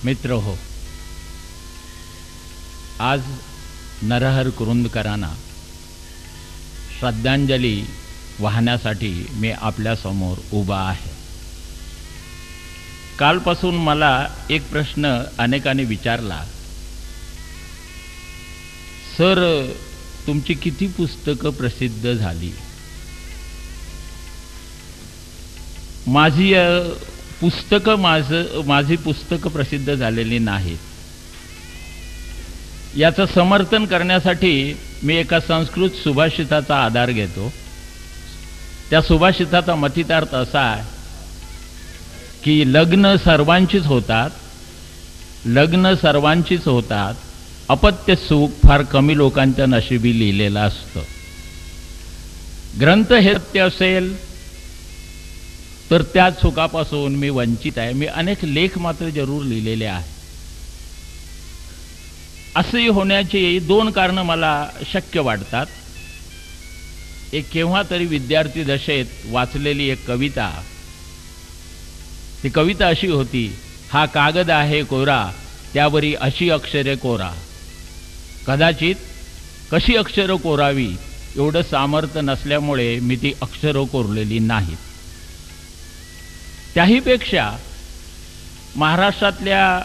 मित्र हो, आज नरहर कुरुंदकरांना श्रद्धांजली वाहण्यासाठी मी आपल्या समोर उभा आहे। कालपासून मला एक प्रश्न अनेकांनी विचारला, सर तुमची किती पुस्तकं प्रसिद्ध झाली? माझी पुस्तकं प्रसिद्ध झालेली नाहीत। याचं समर्थन करण्यासाठी मी एका संस्कृत सुभाषिताचा आधार घेतो। त्या सुभाषिताचा मथितार्थ असा आहे की लग्न सर्वांचीच होतात, अपत्य सुख फार कमी लोकांच्या नशिबी लिहिलेलं असतं। ग्रंथ हे सत्य असेल तर त्या सुखापासून मी वंचित आहे। मी अनेक लेख मात्र जरूर लिहिलेले आहेत। असे होण्याची दोन कारण मला शक्य वाटतात। एक केव्हा तरी विद्यार्थी दशेत वाचलेली एक कविता, ती कविता अशी होती, हा कागद आहे कोरा त्यावरी अशी अक्षरे कोरा। कदाचित कशी अक्षरं कोरावी एवढं सामर्थ्य नसल्यामुळे मी ती अक्षरं कोरलेली नाहीत। त्याहीपेक्षा महाराष्ट्रातल्या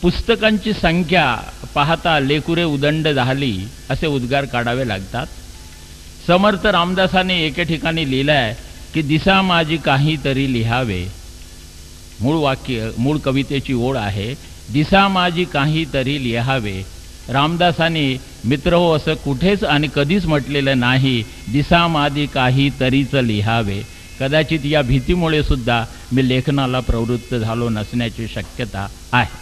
पुस्तकांची संख्या पाहता लेकुरे उदंड झाली असे उद्गार काढावे लागतात। समर्थ रामदासांनी एके ठिकाणी लिहिलंय की दिसा माझी काहीतरी लिहावे। मूळ कवितेची ओळ आहे, दिसा माझी काहीतरी लिहावे। रामदासांनी मित्र हो असं कुठेच आणि कधीच म्हटलेलं नाही, दिसा माझी काहीतरीच लिहावे। कदाचित या भीतीमुळे सुद्धा मी लेखनाला प्रवृत्त झालो नसण्याची शक्यता आहे।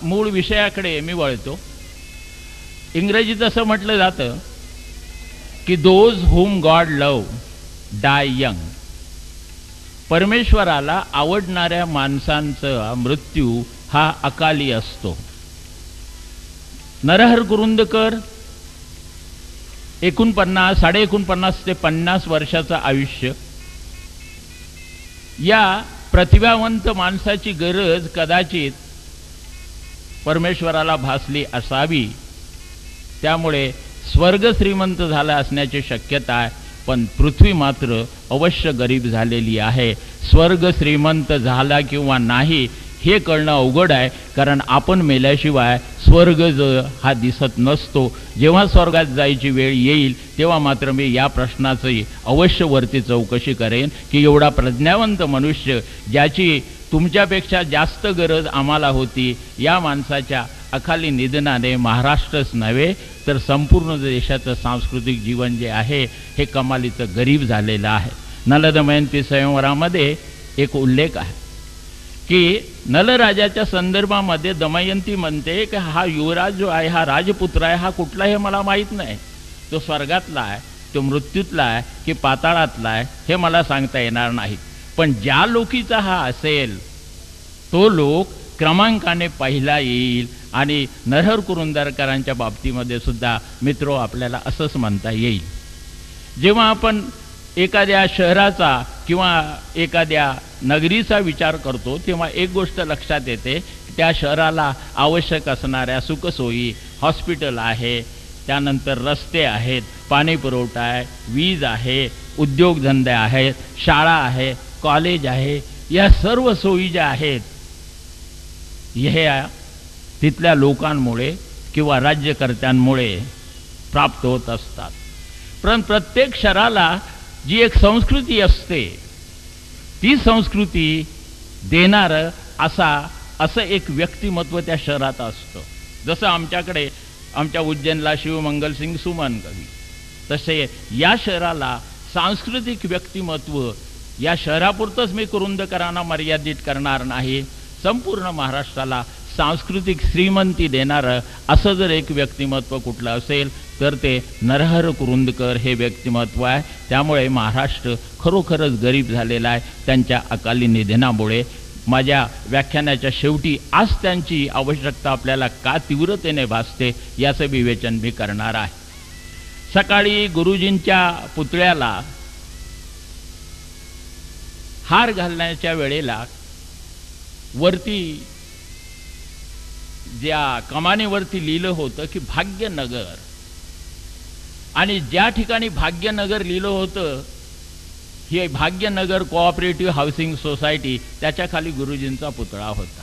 मूळ विषयाकडे मी वळतो। इंग्रजीत असं म्हटलं जातं की those whom god love die young. परमेश्वराला आवडणाऱ्या माणसांचा मृत्यू हा अकाली असतो। नरहर कुरुंदकर 49 ते 50 वर्षाचं आयुष्य, या प्रतिभावंत माणसाची गरज कदाचित परमेश्वराला भासली असावी। त्यामुळे स्वर्ग श्रीमंत झाला असण्याची शक्यता आहे, पण पृथ्वी मात्र अवश्य गरीब झालेली आहे। स्वर्ग श्रीमंत झाला किंवा नाही हे कळणं अवघड आहे, कारण आपण मेल्याशिवाय स्वर्ग हा दिसत नसतो। जेव्हा स्वर्गात जायची वेळ येईल तेव्हा मात्र मी या प्रश्नाची अवश्य वरती चौकशी करेन की एवढा प्रज्ञावंत मनुष्य ज्याची तुमच्यापेक्षा जास्त गरज आम्हाला होती, या माणसाच्या अकाली निधनाने महाराष्ट्रच नव्हे तर संपूर्ण देशाचं सांस्कृतिक जीवन जे आहे हे कमालीचं गरीब झालेलं आहे। नल दमयंती स्वयंवरामध्ये एक उल्लेख आहे की नलराजाच्या संदर्भामध्ये दमयंती म्हणते की हा युवराज जो आहे, हा राजपुत्र आहे, हा कुठला हे मला माहीत नाही। तो स्वर्गातला आहे, तो मृत्यूतला आहे की पाताळातला आहे हे मला सांगता येणार नाही, पण ज्या लोकीचा हा असेल तो लोक क्रमांकाने पहिला येईल। आणि नरहर कुरुंदकरांच्या बाबतीमध्ये सुद्धा मित्रो आपल्याला असंच म्हणता येईल। जेव्हा आपण एखाद्या शहराचा किंवा एखाद्या नगरीचा विचार करतो तेव्हा एक गोष्ट लक्षात येते, त्या शहराला आवश्यक असणाऱ्या सुखसोयी, हॉस्पिटल आहे, त्यानंतर रस्ते आहेत, पाणी पुरवठा आहे, वीज आहे, उद्योगधंदे आहेत, शाळा आहे, कॉलेज आहे, या सर्व सोयी ज्या आहेत हे तिथल्या लोकांमुळे किंवा राज्यकर्त्यांमुळे प्राप्त होत असतात। पण प्रत्येक शहराला जी एक संस्कृती असते ती संस्कृती देणारं असं एक व्यक्तिमत्व त्या शहरात असतं। जसं आमच्याकडे आमच्या उज्जैनला शिवमंगल सिंग सुमन कवी, तसे या शहराला सांस्कृतिक व्यक्तिमत्व, या शहरापुरतंच मी कुरुंदकरांना मर्यादित करणार नाही, संपूर्ण महाराष्ट्राला सांस्कृतिक श्रीमंती देणारं असं जर एक व्यक्तिमत्व कुठलं असेल तर ते नरहर कुरुंदकर हे व्यक्तिमत्व आहे। त्यामुळे महाराष्ट्र खरोखरच गरीब झालेला आहे त्यांच्या अकाली निधनामुळे। माझ्या व्याख्यानाच्या शेवटी आज त्यांची आवश्यकता आपल्याला का तीव्रतेने भासते याचं विवेचन मी करणार आहे। सकाळी गुरुजींच्या पुतळ्याला हार घालण्याच्या वेळेला वरती ज्या कमानीवरती लिहिलं होतं की भाग्यनगर, आणि ज्या ठिकाणी भाग्यनगर लिहिलं होतं हे भाग्यनगर कोऑपरेटिव्ह हाऊसिंग सोसायटी, त्याच्या खाली गुरुजींचा पुतळा होता.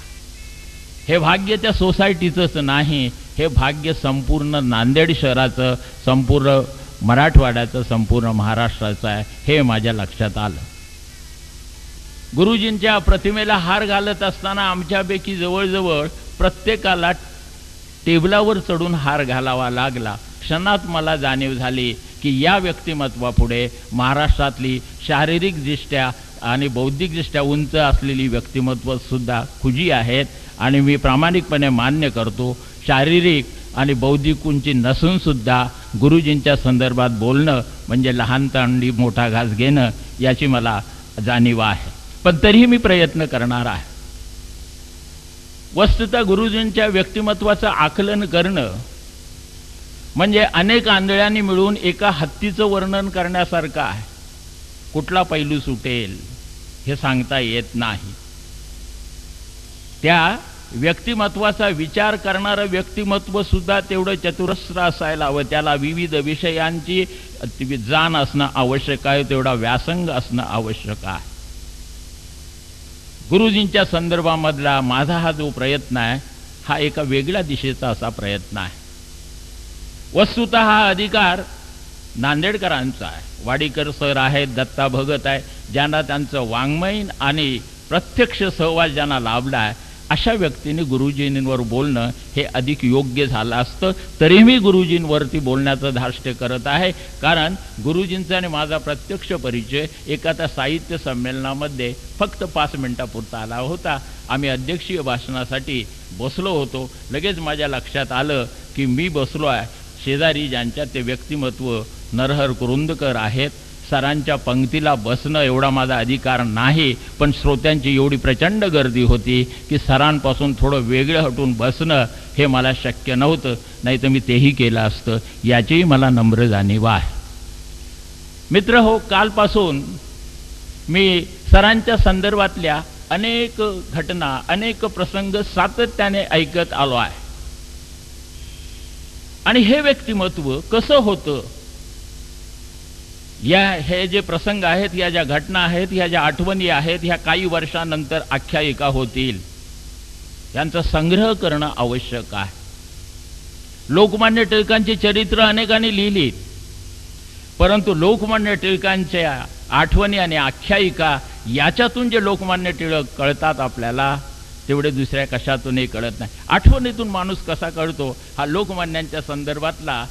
हे भाग्य त्या सोसायटीचंच नाही, हे भाग्य संपूर्ण नांदेड शहराचं, संपूर्ण मराठवाड्याचं, संपूर्ण महाराष्ट्राचं आहे, हे माझ्या लक्षात आलं. गुरुजींच्या प्रतिमेला हार घालत असताना आमच्यापैकी जवळजवळ प्रत्येकाला टेबलावर चढून हार घालावा लागला. क्षणात मला जाणीव झाली की या व्यक्तिमत्वापुढे महाराष्ट्रातली शारीरिकदृष्ट्या आणि बौद्धिकदृष्ट्या उंच असलेली व्यक्तिमत्व सुद्धा खुजी आहेत. आणि मी प्रामाणिकपणे मान्य करतो, शारीरिक आणि बौद्धिक उंची नसून सुद्धा गुरुजींच्या संदर्भात बोलणं म्हणजे लहान तांडी मोठा घास घेणं याची मला जाणीव आहे. पण तरीही मी प्रयत्न करणार आहे. वस्तुतः गुरुजींच्या व्यक्तिमत्वाचं आकलन करणं म्हणजे अनेक आंधळ्यांनी मिळून एका हत्तीचं वर्णन करण्यासारखं आहे. कुठला पैलू सुटेल हे सांगता येत नाही. त्या व्यक्तिमत्वाचा विचार करणारं व्यक्तिमत्व सुद्धा तेवढं चतुरस्र असायला हवं. त्याला विविध विषयांची जाण असणं आवश्यक आहे, तेवढा व्यासंग असणं आवश्यक आहे. गुरुजींच्या संदर्भामधला माझा हा जो प्रयत्न आहे हा एका वेगळ्या दिशेचा असा प्रयत्न आहे. वस्तुतः हा अधिकार नांदेडकरांचा आहे. वाडीकर सर आहेत, दत्ता भगत आहे, ज्यांना त्यांचं वाङ्मय आणि प्रत्यक्ष सहवास ज्यांना लाभला आहे, अशा व्यक्तीने गुरुजींवर बोलणं हे अधिक योग्य झालं असतं. तरी मी गुरुजींवरती बोलण्याचं धाष्ट्य करत आहे, कारण गुरुजींचा आणि माझा प्रत्यक्ष परिचय एका त्या साहित्य संमेलनामध्ये फक्त 5 मिनिटापुरता आला होता. आम्ही अध्यक्षीय भाषणासाठी बसलो होतो. लगेच माझ्या लक्षात आलं की मी बसलो आहे शेजारी ज्यांच्या ते व्यक्तिमत्व नरहर कुरुंदकर आहेत. सरांच्या पंक्तीला बसणं एवढा माझा अधिकार नाही, पण श्रोत्यांची एवढी प्रचंड गर्दी होती की सरांपासून थोडं वेगळं हटून बसणं हे मला शक्य नव्हतं. नाही तर मी तेही केलं असतं, याचीही मला नम्र जाणीव आहे. मित्र हो, कालपासून मी सरांच्या संदर्भातल्या अनेक घटना, अनेक प्रसंग सातत्याने ऐकत आलो आहे. आणि हे व्यक्तिमत्व कसं होतं, हे जे प्रसंग आहेत, या ज्या घटना आहेत, ह्या ज्या आठवणी आहेत, ह्या काही वर्षानंतर आख्यायिका होतील. यांचा संग्रह करणं आवश्यक आहे. लोकमान्य टिळकांची चरित्र अनेकांनी लिहिली, परंतु लोकमान्य टिळकांच्या आठवणी आणि आख्यायिका याच्यातून जे लोकमान्य टिळक कळतात आपल्याला, तेवढे दुसऱ्या कशातूनही कळत नाही. आठवणीतून माणूस कसा कळतो, हा लोकमान्यांच्या संदर्भातला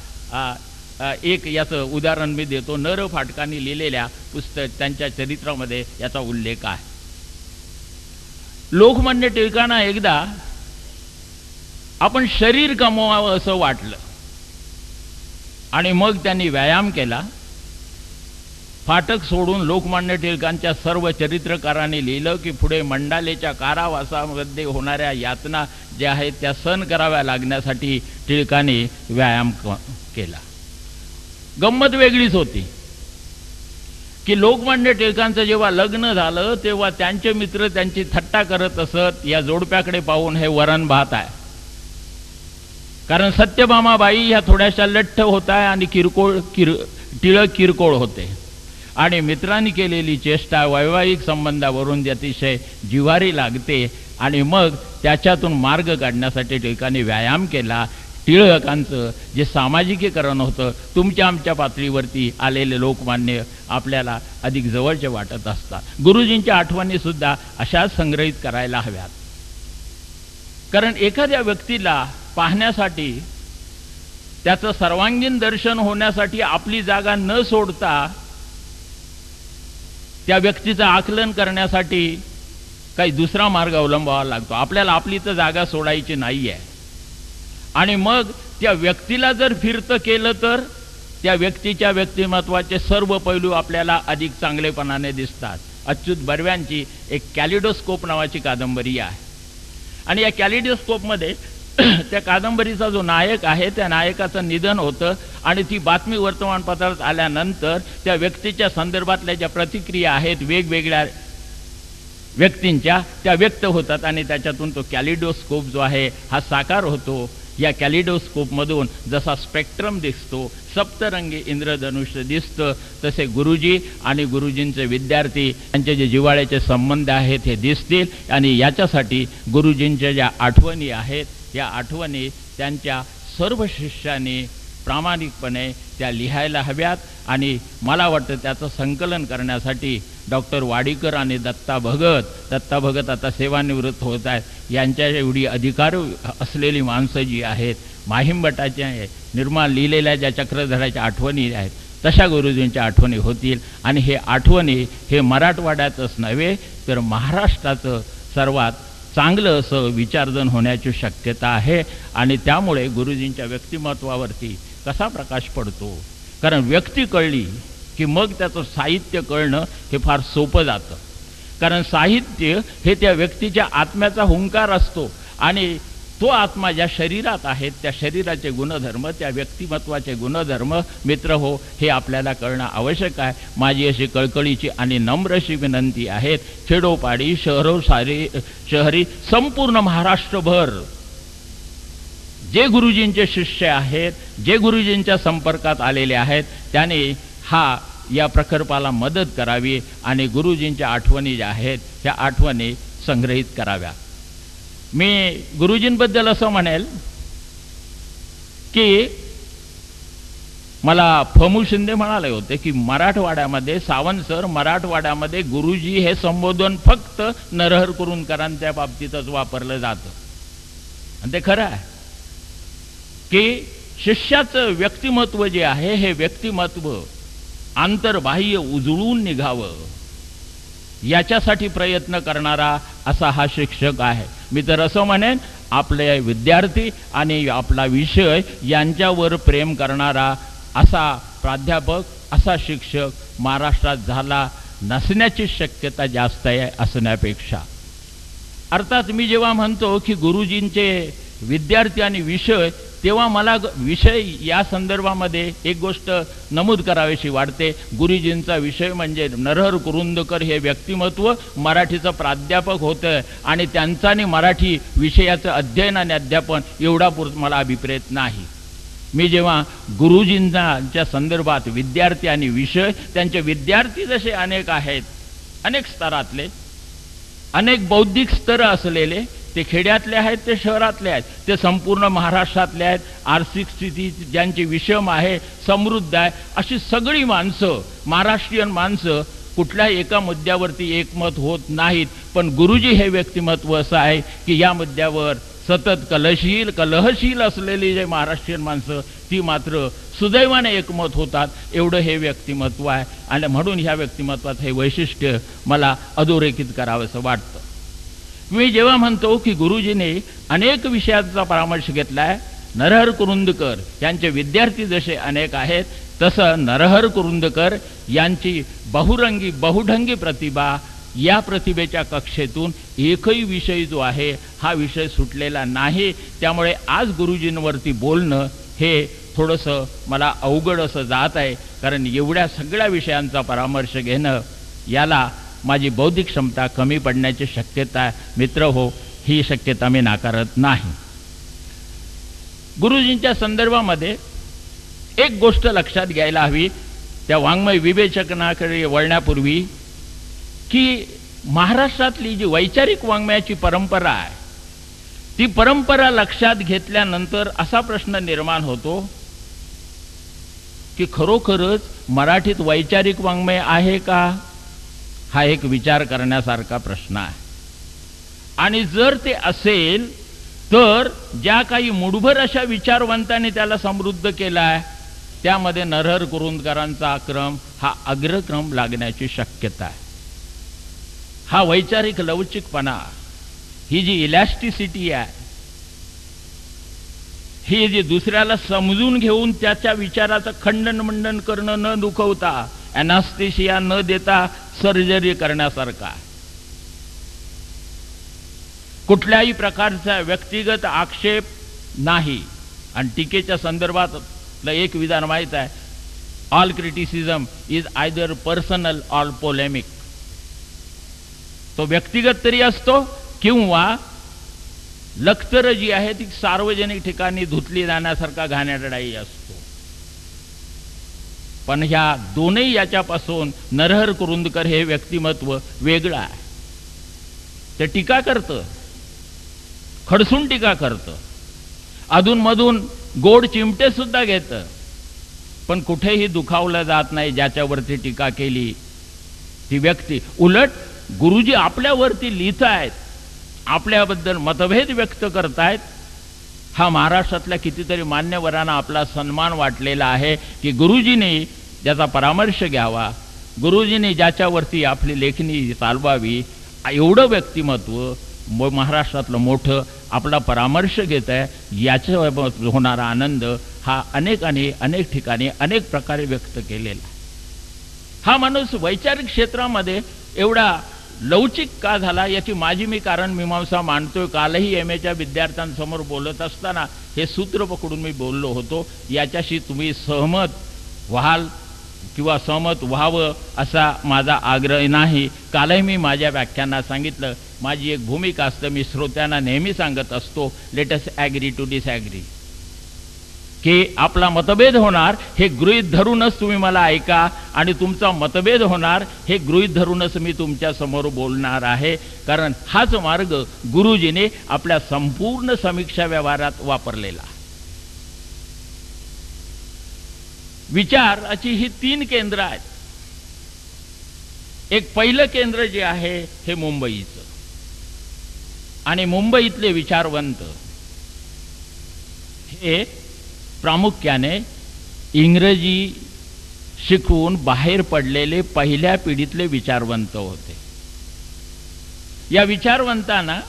एक याचं उदाहरण मी देतो. नर फाटकांनी लिहिलेल्या पुस्तक त्यांच्या चरित्रामध्ये याचा उल्लेख आहे. लोकमान्य टिळकांना एकदा आपण शरीर कमवावं असं वाटलं आणि मग त्यांनी व्यायाम केला. फाटक सोडून लोकमान्य टिळकांच्या सर्व चरित्रकारांनी लिहिलं की पुढे मंडालेच्या कारावासामध्ये होणाऱ्या यातना ज्या आहेत त्या सहन कराव्या लागण्यासाठी टिळकांनी व्यायाम केला. गंमत वेगळीच होती की लोकमान्य टिळकांचं जेव्हा लग्न झालं तेव्हा त्यांचे मित्र त्यांची थट्टा करत असत, या जोडप्याकडे पाहून हे वरण भात आहे. कारण सत्यभामाबाई ह्या थोड्याशा लठ्ठ होत्या आणि टिळक किरकोळ होते. आणि मित्रांनी केलेली चेष्टा वैवाहिक संबंधावरून अतिशय जिव्हारी लागते. आणि मग त्याच्यातून मार्ग काढण्यासाठी टिळकांनी व्यायाम केला. टिळकांचं जे सामाजिकीकरण होतं, तुमच्या आमच्या पातळीवरती आलेले लोकमान्य आपल्याला अधिक जवळचे वाटत असतात. गुरुजींच्या आठवणी सुद्धा अशाच संग्रहित करायला हव्यात. कारण एखाद्या व्यक्तीला पाहण्यासाठी, त्याचं सर्वांगीण दर्शन होण्यासाठी आपली जागा न सोडता त्या व्यक्तीचं आकलन करण्यासाठी काही दुसरा मार्ग अवलंबावा लागतो. आपल्याला आपली तर जागा सोडायची नाही आहे. आणि मग त्या व्यक्तीला जर फिरतं केलं तर त्या व्यक्तीच्या व्यक्तिमत्वाचे सर्व पैलू आपल्याला अधिक चांगलेपणाने दिसतात. अच्युत बर्व्यांची एक कॅलिडोस्कोप नावाची कादंबरी आहे. आणि या कॅलिडोस्कोपमध्ये त्या कादंबरीचा जो नायक आहे त्या नायकाचं निधन होतं आणि ती बातमी वर्तमानपत्रात आल्यानंतर त्या व्यक्तीच्या संदर्भातल्या ज्या प्रतिक्रिया आहेत वेगवेगळ्या व्यक्तींच्या त्या व्यक्त होतात आणि त्याच्यातून तो कॅलिडोस्कोप जो आहे हा साकार होतो. या कॅलिडोस्कोपमधून जसा स्पेक्ट्रम दिसतो, सप्तरंगी इंद्रधनुष्य दिसतं, तसे गुरुजी आणि गुरुजींचे विद्यार्थी यांचे जे जिव्हाळ्याचे संबंध आहेत हे दिसतील. आणि याच्यासाठी गुरुजींच्या ज्या आठवणी आहेत या आठवणी त्यांच्या सर्व शिष्यांनी प्रामाणिकपणे त्या लिहायला हव्यात. आणि मला वाटतं त्याचं संकलन करण्यासाठी डॉक्टर वाडीकर आणि दत्ता भगत आता सेवानिवृत्त होत आहेत, यांच्या एवढी अधिकार असलेली माणसं जी आहेत, माहिमभटाच्या निर्माण लिहिलेल्या ज्या चक्रधराच्या आठवणी आहेत तशा गुरुजींच्या आठवणी होतील. आणि हे आठवणी हे मराठवाड्यातच नव्हे तर महाराष्ट्राचं सर्वात चांगलं असं विचारधन होण्याची शक्यता आहे. आणि त्यामुळे गुरुजींच्या व्यक्तिमत्वावरती कसा प्रकाश पडतो, कारण व्यक्ती कळली की मग त्याचं साहित्य कळणं हे फार सोपं जातं. कारण साहित्य हे त्या व्यक्तीच्या आत्म्याचा हुंकार असतो आणि तो आत्मा ज्या शरीरात आहे त्या शरीराचे गुणधर्म, त्या व्यक्तिमत्वाचे गुणधर्म मित्र हो हे आपल्याला कळणं आवश्यक आहे. माझी अशी कळकळीची आणि नम्र अशी विनंती आहे, खेडोपाडी शहरी संपूर्ण महाराष्ट्रभर जे गुरुजींचे शिष्य आहेत, जे गुरुजींच्या संपर्कात आलेले आहेत, त्याने या प्रकल्पाला मदत करावी आणि गुरुजींच्या आठवणी ज्या आहेत त्या आठवणी संग्रहित कराव्या. मी गुरुजींबद्दल असं म्हणेल की मला फमू शिंदे म्हणाले होते की मराठवाड्यामध्ये, सावंत सर, मराठवाड्यामध्ये गुरुजी हे संबोधन फक्त नरहर कुरुंदकरांच्या बाबतीतच वापरलं जातं. आणि ते खरं आहे की शिष्याचं व्यक्तिमत्व जे आहे हे व्यक्तिमत्व आंतरबाह्य उजळून निघावं याच्यासाठी प्रयत्न करणारा असा हा शिक्षक आहे. मी तर असं म्हणेन, आपले विद्यार्थी आणि आपला विषय यांच्यावर प्रेम करणारा असा प्राध्यापक, असा शिक्षक महाराष्ट्रात झाला नसण्याची शक्यता जास्त आहे असण्यापेक्षा. अर्थात मी जेव्हा म्हणतो की गुरुजींचे विद्यार्थी आणि विषय, तेव्हा मला विषय या संदर्भामध्ये एक गोष्ट नमूद करावीशी वाटते. गुरुजींचा विषय म्हणजे नरहर कुरुंदकर हे व्यक्तिमत्व मराठीचं प्राध्यापक होतं आणि त्यांचाने मराठी विषयाचं अध्ययन आणि अध्यापन एवढा मला अभिप्रेत नाही. मी जेव्हा गुरुजींच्या संदर्भात विद्यार्थी आणि विषय, त्यांचे विद्यार्थी जसे अनेक आहेत, अनेक स्तरातले, अनेक बौद्धिक स्तर असलेले, ते खेड्यातले आहेत, ते शहरातले आहेत, ते संपूर्ण महाराष्ट्रातले आहेत, आर्थिक स्थिती ज्यांची विषम आहे, समृद्ध आहे, अशी सगळी माणसं, महाराष्ट्रीयन माणसं कुठल्याही एका मुद्द्यावरती एकमत होत नाहीत. पण गुरुजी हे व्यक्तिमत्व असं आहे की या मुद्द्यावर सतत कलहशील असलेली जे महाराष्ट्रीयन माणसं ती मात्र सुदैवाने एकमत होतात, एवढं हे व्यक्तिमत्व आहे. आणि म्हणून ह्या व्यक्तिमत्वाचं हे वैशिष्ट्य मला अधोरेखित करावंसं वाटतं. मी जेव्हा म्हणतो की गुरुजीने अनेक विषयाचा परामर्श घेतलाय, नरहर कुरुंदकर यांचे विद्यार्थी जसे अनेक आहेत, तसं नरहर कुरुंदकर यांची बहुरंगी बहुढंगी प्रतिभा, या प्रतिभेच्या कक्षेतून एकही विषय जो आहे हा विषय सुटलेला नाही. त्यामुळे आज गुरुजींवरती बोलणं हे थोडंसं मला अवघड असं जात आहे, कारण एवढ्या सगळ्या विषयांचा परामर्श घेणं याला माझी बौद्धिक क्षमता कमी पडण्याची शक्यता मित्र हो, ही शक्यता मी नाकारत नाही. गुरुजींच्या संदर्भामध्ये एक गोष्ट लक्षात घ्यायला हवी त्या वाङ्मय विवेचनाकडे वळण्यापूर्वी, की महाराष्ट्रातली जी वैचारिक वाङ्मयाची परंपरा आहे ती परंपरा लक्षात घेतल्यानंतर असा प्रश्न निर्माण होतो की खरोखरच मराठीत वैचारिक वाङ्मय आहे का? हा एक विचार करण्यासारखा प्रश्न आहे. आणि जर ते असेल तर ज्या काही मूढभर अशा विचारवंतांनी त्याला समृद्ध केला आहे त्यामध्ये नरहर कुरुंदकरांचा क्रम हा अग्रक्रम लागण्याची शक्यता आहे. हा वैचारिक लवचिकपणा, ही जी इलॅस्टिसिटी आहे, ही जी दुसऱ्याला समजून घेऊन त्याच्या विचाराचं खंडन मंडन करणं न दुखवता, ॲनास्थेशिया न देता सर्जरी करण्यासारखा, कुठल्याही प्रकारचा व्यक्तिगत आक्षेप नाही. आणि टीकेच्या संदर्भात एक विधान माहित आहे, all criticism is either personal or polemic. तो व्यक्तिगत तरी असतो किंवा लखतर जी आहे ती सार्वजनिक ठिकाणी धुतली जाण्यासारखा घाणेरडाही असतो. पण ह्या दोनही याच्यापासून नरहर कुरुंदकर हे व्यक्तिमत्व वेगळं आहे. ते टीका करतं, खडसून टीका करतं, अधूनमधून गोड चिमटे सुद्धा घेतं, पण कुठेही दुखावलं जात नाही ज्याच्यावरती टीका केली ती व्यक्ती. उलट गुरुजी आपल्यावरती लिहितायत, आपल्याबद्दल मतभेद व्यक्त करतायत. हा महाराष्ट्रातल्या कितीतरी मान्यवरांना आपला सन्मान वाटलेला आहे की गुरुजींनी ज्याचा परामर्श घ्यावा, गुरुजींनी ज्याच्यावरती आपली लेखणी चालवावी, एवढं व्यक्तिमत्व महाराष्ट्रातलं मोठं आपला परामर्श घेत आहे. याच्या होणारा आनंद हा अनेक ठिकाणी अनेक प्रकारे व्यक्त केलेला. हा माणूस वैचारिक क्षेत्रामध्ये एवढा लवचिक का झाला याची माझी मी कारण मीमांसा मांडतोय. कालही एमएच्या विद्यार्थ्यांसमोर बोलत असताना हे सूत्र पकडून मी बोललो होतो. याच्याशी तुम्ही सहमत व्हाल किंवा सहमत व्हावं असा माझा आग्रह नाही. कालही मी माझ्या व्याख्यानात सांगितलं, माझी एक भूमिका असतं, मी श्रोत्यांना नेहमी सांगत असतो, let us agree to disagree, की आपला मतभेद होणार हे गृहीत धरूनच तुम्ही मला ऐका आणि तुमचा मतभेद होणार हे गृहीत धरूनच मी तुमच्या समोर बोलणार आहे. कारण हाच मार्ग गुरुजीने आपल्या संपूर्ण समीक्षा व्यवहारात वापरलेला. विचाराची ही 3 केंद्र आहेत. एक पहिलं केंद्र जे आहे हे मुंबईचं, आणि मुंबईतले विचारवंत हे प्रामुख्याने इंग्रजी शिकून बाहेर पडलेले पहिल्या पिढीतले विचारवंत होते. या विचारवंतांना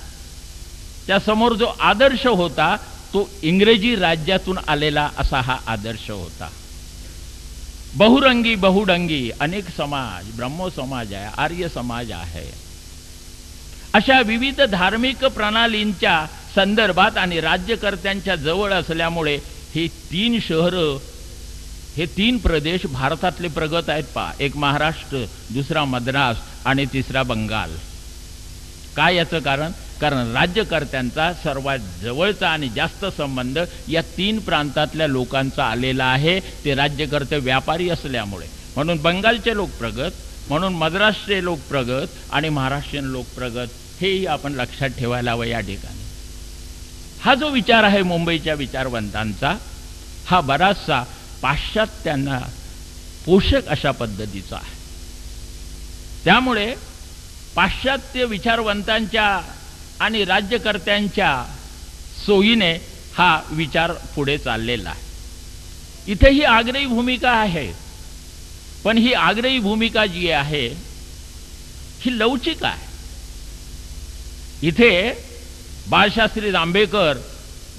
त्या समोर जो आदर्श होता तो इंग्रजी राज्यातून आलेला असा हा आदर्श होता. बहुरंगी बहुडंगी अनेक समाज, ब्रह्मो समाज आहे, आर्य समाज आहे, अशा विविध धार्मिक प्रणालींच्या संदर्भात आणि राज्यकर्त्यांच्या जवळ असल्यामुळे ही 3 शहरं, हे 3 प्रदेश भारतातले प्रगत आहेत. एक महाराष्ट्र, दुसरा मद्रास आणि तिसरा बंगाल. काय याचं कारण? कारण राज्यकर्त्यांचा सर्वात जवळचा आणि जास्त संबंध या 3 प्रांतातल्या लोकांचा आलेला आहे. ते राज्यकर्ते व्यापारी असल्यामुळे. म्हणून बंगालचे लोक प्रगत, म्हणून मद्रासचे लोक प्रगत आणि महाराष्ट्रीयन लोक प्रगत, हेही आपण लक्षात ठेवायला हवं या ठिकाणी. हा जो विचार आहे मुंबईच्या विचारवंतांचा, हा बराचसा पाश्चात्यांना पोषक अशा पद्धतीचा आहे. त्यामुळे पाश्चात्य विचारवंतांच्या आणि राज्यकर्त्यांच्या सोयीने हा विचार पुढे चाललेला आहे. इथे ही आग्रही भूमिका आहे, पण ही आग्रही भूमिका जी आहे ही लवचिक आहे. इथे बाळशास्त्री जांभेकर,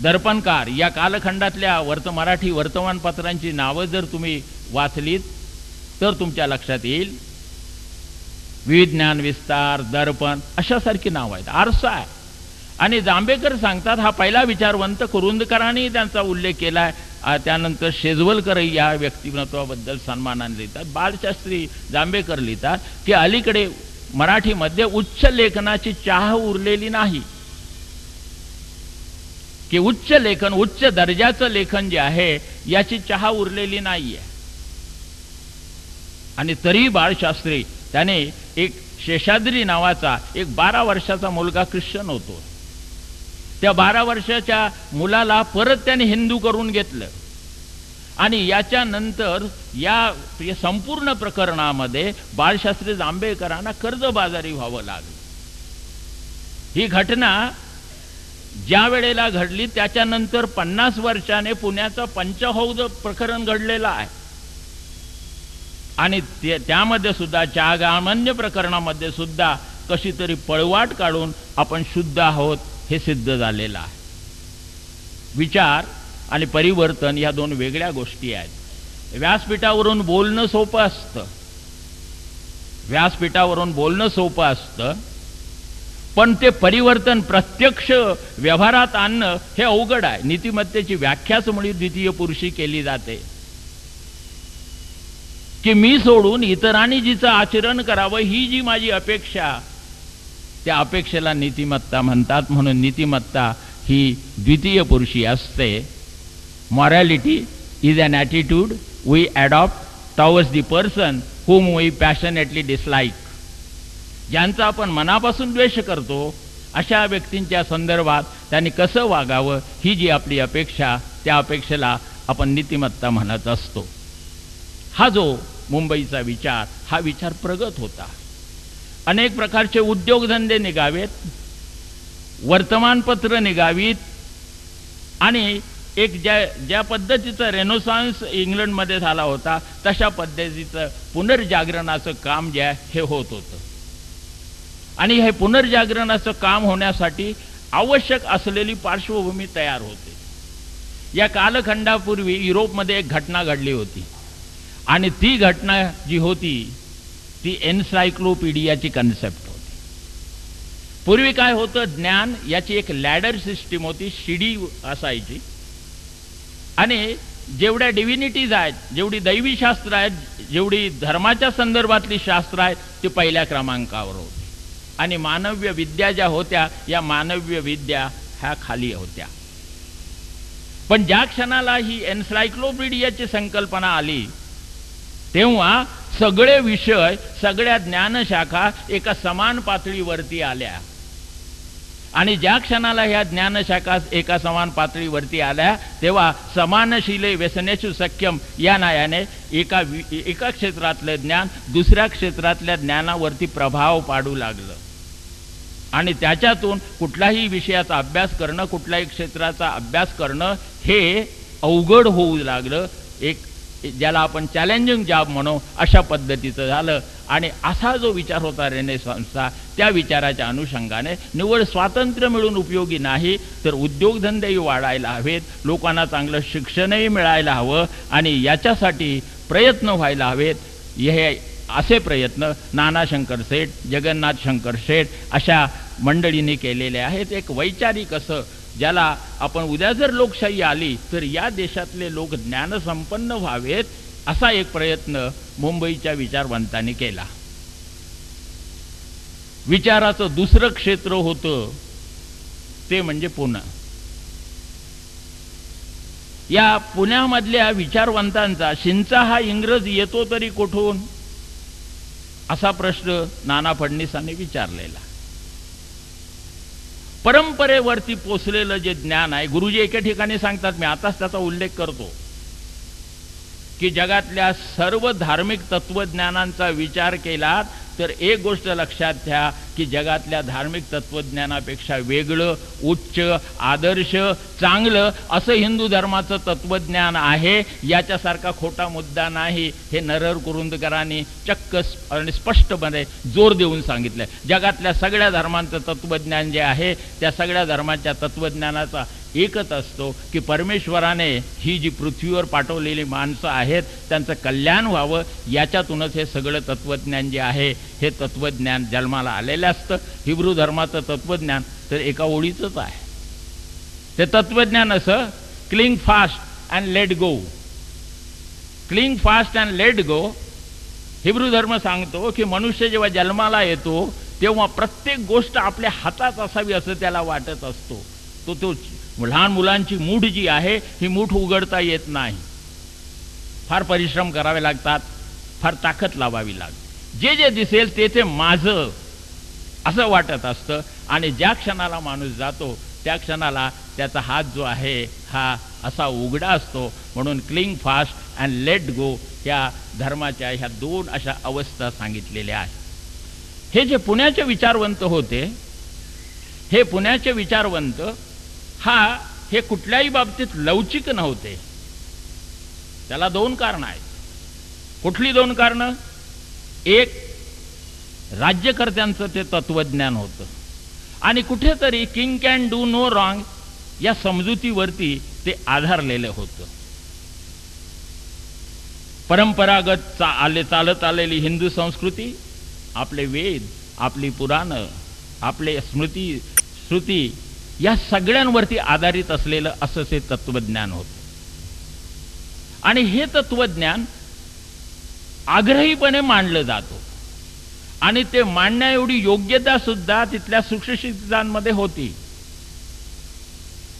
दर्पणकार या कालखंडातल्या मराठी वर्तमानपत्रांची नावं जर तुम्ही वाचलीत तर तुमच्या लक्षात येईल. विज्ञान विस्तार, दर्पण अशासारखी नावं आहेत, आरसा आहे. आणि जांभेकर सांगतात हा पहिला विचारवंत, कुरुंदकरांनी त्यांचा उल्लेख केलाय, त्यानंतर शेजवलकर या व्यक्तिमत्वाबद्दल सन्मानाने लिहितात. बाळशास्त्री जांभेकर लिहितात की अलीकडे मराठीमध्ये उच्च लेखनाची चाह उरलेली नाही, की उच्च लेखन, उच्च दर्जाचं लेखन जे आहे याची चहा उरलेली नाहीये. आणि तरी बाळशास्त्री त्याने एक शेषाद्री नावाचा एक 12 वर्षाचा मुलगा ख्रिश्चन होतो, त्या 12 वर्षाच्या मुलाला परत त्याने हिंदू करून घेतलं. आणि याच्यानंतर या संपूर्ण प्रकरणामध्ये बाळशास्त्री जांभेकरांना कर्जबाजारी व्हावं लागलं. ही घटना ज्या वेळेला घडली त्याच्यानंतर 50 वर्षाने पुण्याचं पंचहौद प्रकरण घडलेलं आहे. आणि त्यामध्ये सुद्धा चागामन्य प्रकरणामध्ये सुद्धा कशी तरी पळवाट काढून आपण शुद्ध आहोत हे सिद्ध झालेलं आहे. विचार आणि परिवर्तन या 2 वेगळ्या गोष्टी आहेत. व्यासपीठावरून बोलणं सोपं असतं, व्यासपीठावरून बोलणं सोपं असतं, पण ते परिवर्तन प्रत्यक्ष व्यवहारात आणणं हे अवघड आहे. नीतिमत्तेची व्याख्याच मुळी द्वितीय पुरुषी केली जाते, की मी सोडून इतरांनी जिचं आचरण करावं ही जी माझी अपेक्षा त्या अपेक्षेला नीतिमत्ता म्हणतात. म्हणून नीतिमत्ता ही द्वितीय पुरुषी असते. Morality is an attitude we adopt towards the person whom we passionately dislike. ज्यांचा आपण मनापासून द्वेष करतो अशा व्यक्तींच्या संदर्भात त्यांनी कसं वागावं ही जी आपली अपेक्षा, त्या अपेक्षेला आपण नीतिमत्ता म्हणत असतो. हा जो मुंबईचा विचार, हा विचार प्रगत होता. अनेक प्रकारचे उद्योगधंदे निघावेत, वर्तमानपत्र निघावीत आणि एक ज्या पद्धतीचं रेनेसान्स इंग्लंडमध्ये झाला होता तशा पद्धतीचं पुनर्जागरणाचं काम जे आहे हे होत होतं. आणि हे पुनर्जागरणाचं काम होण्यासाठी आवश्यक असलेली पार्श्वभूमी तयार होते. या कालखंडापूर्वी युरोपमध्ये एक घटना घडली होती आणि ती घटना जी होती ती एन्सायक्लोपीडियाची कन्सेप्ट होती. पूर्वी काय होतं, ज्ञान याची एक लॅडर सिस्टीम होती, शिडी असायची आणि जेवढ्या डिव्हिनिटीज आहेत, जेवढी दैवी शास्त्र आहेत, जेवढी धर्माच्या संदर्भातली शास्त्र आहेत ती पहिल्या क्रमांकावर होती आणि मानव्य विद्या ज्या होत्या या मानव्य विद्या ह्या खाली होत्या. पण ज्या क्षणाला ही एन्सायक्लोपीडियाची संकल्पना आली तेव्हा सगळे विषय, सगळ्या ज्ञानशाखा एका समान पातळीवरती आल्या आणि ज्या क्षणाला ह्या ज्ञानशाखा एका समान पातळीवरती आल्या तेव्हा समानशीले व्यसनेषु सख्यम या न्यायाने एका क्षेत्रातलं ज्ञान दुसऱ्या क्षेत्रातल्या ज्ञानावरती प्रभाव पाडू लागलं आणि त्याच्यातून कुठल्याही विषयाचा अभ्यास करणं, कुठल्याही क्षेत्राचा अभ्यास करणं हे अवघड होऊ लागलं. एक ज्याला आपण चॅलेंजिंग जॉब म्हणू अशा पद्धतीचं झालं. आणि असा जो विचार होता रेनेसान्सचा, त्या विचाराच्या अनुषंगाने निव्वळ स्वातंत्र्य मिळून उपयोगी नाही तर उद्योगधंदेही वाढायला हवेत, लोकांना चांगलं शिक्षणही मिळायला हवं आणि याच्यासाठी प्रयत्न व्हायला हवेत. हे असे प्रयत्न नाना शंकर सेठ, जगन्नाथ शंकर शेठ अशा मंडळींनी केलेले आहेत. एक वैचारिक असं ज्याला आपण उद्या जर लोकशाही आली तर या देशातले लोक ज्ञानसंपन्न व्हावेत असा एक प्रयत्न मुंबईच्या विचारवंतांनी केला. विचाराचं दुसरं क्षेत्र होतं ते म्हणजे पुणे. या पुण्यामधल्या विचारवंतांचा शिंचा हा इंग्रज येतो तरी कुठून असा प्रश्न नाना फडणवीसांनी विचारलेला. परंपरेवरती पोचलेलं जे ज्ञान आहे, गुरुजी एके ठिकाणी सांगतात, मी आताच त्याचा उल्लेख करतो, की जगातल्या सर्व धार्मिक तत्वज्ञानांचा विचार केला तर एक गोष्ट लक्षात घ्या की जगातल्या धार्मिक तत्वज्ञानापेक्षा वेगळं, उच्च, आदर्श, चांगलं असं हिंदू धर्माचं तत्वज्ञान आहे. याच्यासारखा खोटा मुद्दा नाही हे नरहर कुरुंदकरांनी चक्क आणि स्पष्टपणे जोर देऊन सांगितलंय. जगातल्या सगळ्या धर्मांचं तत्वज्ञान जे आहे त्या सगळ्या धर्माच्या तत्वज्ञानाचा एकच असतो की परमेश्वराने ही जी पृथ्वीवर पाठवलेली माणसं आहेत त्यांचं कल्याण व्हावं, याच्यातूनच हे सगळं तत्वज्ञान जे आहे हे तत्वज्ञान जन्माला आलेलं असतं. हिब्रू धर्माचं तत्वज्ञान तर एका ओळीचंच आहे. ते तत्वज्ञान असं cling fast and let go. Cling fast and let go. Hebrew धर्म सांगतो की मनुष्य जेव्हा जन्माला येतो तेव्हा प्रत्येक गोष्ट आपल्या हातात असावी असं त्याला वाटत असतो. तो लहान मुलांची मूठ जी आहे ही मूठ उघडता येत नाही. फार परिश्रम करावे लागतात, फार ताकद लावावी लागते. जे जे दिसेल ते माझं असं वाटत असतं आणि ज्या क्षणाला माणूस जातो त्या क्षणाला त्याचा हात जो आहे हा असा उघडा असतो. म्हणून cling fast and let go या धर्माच्या ह्या दोन अशा अवस्था सांगितलेल्या आहेत. हे जे पुण्याचे विचारवंत होते, हे पुण्याचे विचारवंत हे कुठल्याही बाबतीत लवचिक नव्हते. त्याला दोन कारणं आहेत. कुठली दोन कारणं? एक, राज्यकर्त्यांचं ते तत्वज्ञान होतं आणि कुठेतरी king can do no wrong या समजुतीवरती ते आधारलेलं होतं. परंपरागत चालत आलेली हिंदू संस्कृती, आपले वेद, आपली पुराणं, आपले स्मृती, श्रुती या सगळ्यांवरती आधारित असलेलं असं ते तत्वज्ञान होतं. आणि हे तत्वज्ञान आग्रहीपणे मांडलं जातो आणि ते मांडण्या एवढी योग्यता सुद्धा तिथल्या सुशिक्षितांमध्ये होती.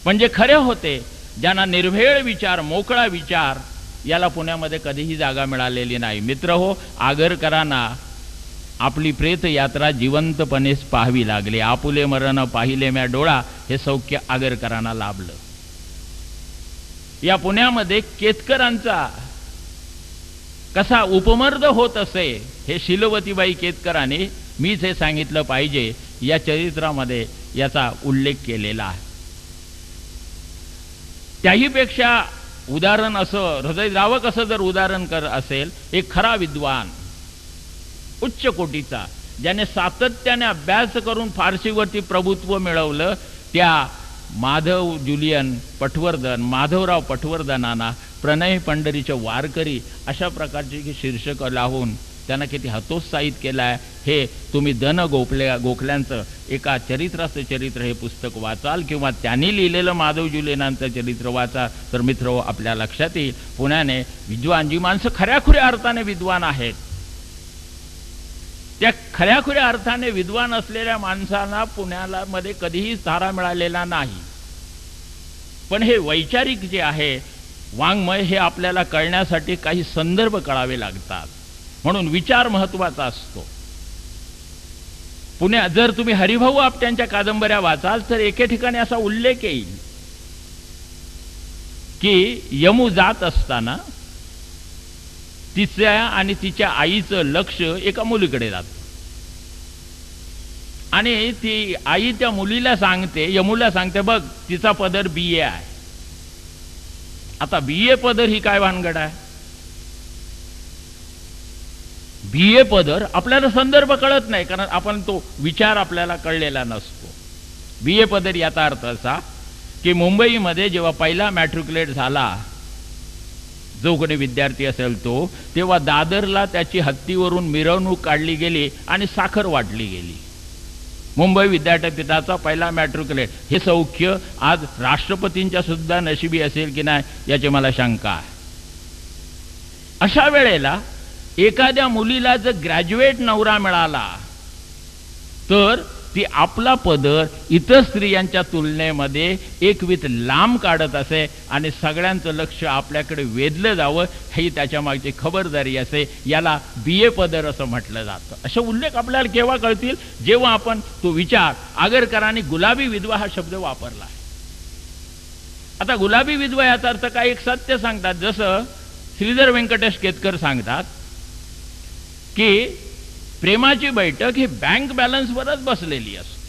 म्हणजे खरे होते ज्यांना निर्भेळ विचार, मोकळा विचार, याला पुण्यामध्ये कधीही जागा मिळालेली नाही. मित्र हो, आगरकरांना आपली प्रेत यात्रा जिवंतपणे पाहावी लागली. आपुले मरण पाहिले म्या डोळा, हे सौख्य आगरकरांना लाभलं. या पुण्यामध्ये केतकरांचा कसा उपमर्द होत असे हे शीलवतीबाई केतकरांनी, मीच हे सांगितलं पाहिजे, या चरित्रामध्ये याचा उल्लेख केलेला आहे. त्याहीपेक्षा उदाहरण असं हृदयद्रावक असं जर उदाहरण असेल, एक खरा विद्वान उच्च कोटीचा, ज्याने सातत्याने अभ्यास करून फारसीवरती प्रभुत्व मिळवलं, त्या माधवराव पटवर्धनांना प्रणय पंढरीचे वारकरी अशा प्रकारची शीर्षक लावून त्यांना किती हतोत्साहित केलं आहे, हे तुम्ही दन गोखल्यांचं एका चरित्राचं चरित्र हे पुस्तक वाचाल किंवा त्यांनी लिहिलेलं माधव जुलियनांचं चरित्र वाचा, तर मित्र आपल्या लक्षात येईल पुण्याने विद्वान, जी माणसं खऱ्याखुऱ्या अर्थाने विद्वान आहेत, त्या खऱ्याखुऱ्या अर्थाने विद्वान असलेल्या माणसांना पुण्याला मध्ये कधीही तारा मिळालेला नाही. पण हे वैचारिक जे आहे वाङ्मय, हे आपल्याला कळण्यासाठी काही संदर्भ कळावे लागतात, म्हणून विचार महत्वाचा असतो. जर तुम्ही हरिभाऊ आपट्यांच्या कादंबऱ्या वाचाल तर एके ठिकाणी असा उल्लेख येईल की यमू जात असताना तिच्या आणि तिच्या आईचं लक्ष एका मुलीकडे जातं आणि ती आई त्या मुलीला सांगते, यमूला सांगते, बघ तिचा पदर BA आहे. आता BA पदर ही काय भानगड आहे? BA पदर आपल्याला संदर्भ कळत नाही, कारण आपण तो विचार आपल्याला कळलेला नसतो. BA पदर याचा अर्थ असा की मुंबईमध्ये जेव्हा पहिला मॅट्रिक्युलेट झाला, जो कोणी विद्यार्थी असेल तो, तेव्हा दादरला त्याची हत्तीवरून मिरवणूक काढली गेली आणि साखर वाटली गेली. मुंबई विद्यापीठाचा पहिला मॅट्रिक्युलेट, हे सौख्य आज राष्ट्रपतींच्या सुद्धा नशिबी असेल की नाही याची मला शंका आहे. अशा वेळेला एखाद्या मुलीला जर ग्रॅज्युएट नवरा मिळाला तर ती आपला पदर इतर स्त्रियांच्या तुलनेमध्ये एकवीत लांब काढत असे आणि सगळ्यांचं लक्ष आपल्याकडे वेधलं जावं ही त्याच्या मागची खबरदारी असे. याला BA पदर असं म्हटलं जातं. असे उल्लेख आपल्याला केव्हा कळतील? जेव्हा आपण तो विचार, आगरकरांनी गुलाबी विधवा हा शब्द वापरला आहे. आता गुलाबी विधवा याचा अर्थ काय? एक सत्य सांगतात, जसं श्रीधर व्यंकटेश केतकर सांगतात की प्रेमाची बैठक ही बँक बॅलन्सवरच बसलेली असते.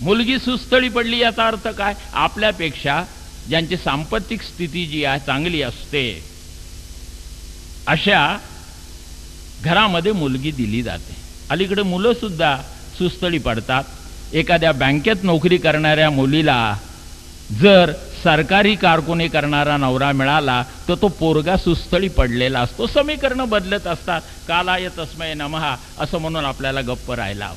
मुलगी सुस्थळी पडली याचा अर्थ काय? आपल्यापेक्षा ज्यांची सांपत्तिक स्थिती जी आहे चांगली असते अशा घरामध्ये मुलगी दिली जाते. अलीकडे मुलं सुद्धा सुस्थळी पडतात. एखाद्या बँकेत नोकरी करणाऱ्या मुलीला जर सरकारी कारकुनी करणारा नवरा मिळाला तर तो पोरगा सुस्थळी पडलेला असतो. समीकरण बदलत असतात. कालाय तस्मै नमः असं म्हणून आपल्याला गप्प राहायला.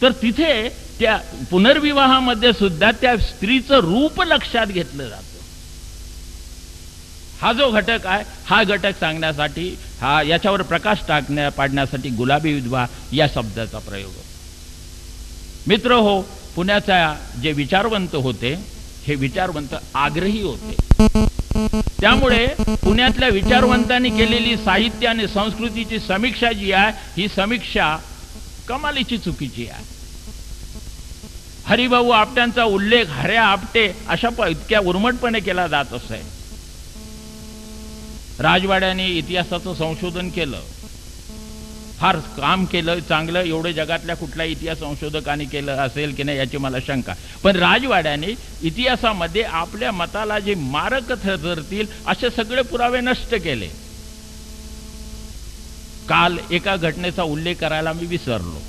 तर तिथे त्या पुनर्विवाहामध्ये सुद्धा त्या स्त्रीचं रूप लक्षात घेतलं जातं. हा जो घटक आहे, हा घटक सांगण्यासाठी, हा याच्यावर प्रकाश पाडण्यासाठी गुलाबी विधवा या शब्दाचा प्रयोग. मित्र हो, पुण्याचा जे विचारवंत होते हे विचारवंत आग्रही होते. त्यामुळे पुण्यातल्या विचारवंतांनी केलेली साहित्य आणि संस्कृतीची समीक्षा जी आहे, ही समीक्षा कमालीची चुकीची आहे. हरिभाऊ आपट्यांचा उल्लेख हऱ्या आपटे अशा इतक्या उर्मटपणे केला जात असे. राजवाड्याने इतिहासाचं संशोधन केलं, फार काम केलं, चांगलं, एवढे जगातल्या कुठल्या इतिहास संशोधकांनी केलं असेल की नाही याची मला शंका. पण राजवाड्याने इतिहासामध्ये आपल्या मताला जे मारक ठरतील असे सगळे पुरावे नष्ट केले. काल एका घटनेचा उल्लेख करायला मी विसरलो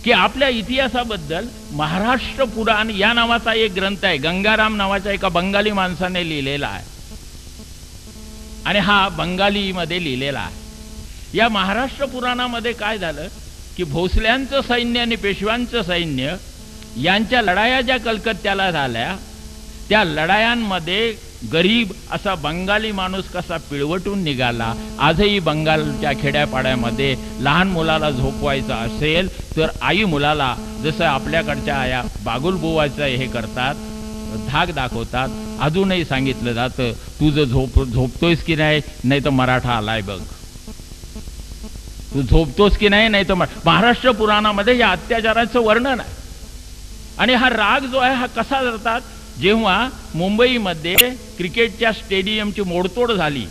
की आपल्या इतिहासाबद्दल महाराष्ट्र पुराण या नावाचा एक ग्रंथ आहे, गंगाराम नावाच्या एका बंगाली माणसाने लिहिलेला आहे आणि हा बंगालीमध्ये लिहिलेला आहे. या महाराष्ट्र पुराणामध्ये काय झालं की भोसल्यांचं सैन्य आणि पेशव्यांचं सैन्य यांच्या लढाया ज्या कलकत्त्याला झाल्या, त्या लढायांमध्ये गरीब असा बंगाली माणूस कसा पिळवटून निघाला, आजही बंगालच्या खेड्यापाड्यामध्ये लहान मुलाला झोपवायचं असेल तर आई मुलाला जसं आपल्याकडच्या आया बागुलबुवाचं हे करतात, धाक दाखवतात, अजूनही सांगितलं जातं तुझं झोपतोयस की नाही, नाही तर मराठा आलाय बघ, तू झोपतोस की नाही, नाही तर महाराष्ट्र पुराणामध्ये या अत्याचाराचं वर्णन आहे. आणि हा राग जो आहे हा कसा धरतात, जेव्हा मुंबईमध्ये क्रिकेटच्या स्टेडियमची मोडतोड झाली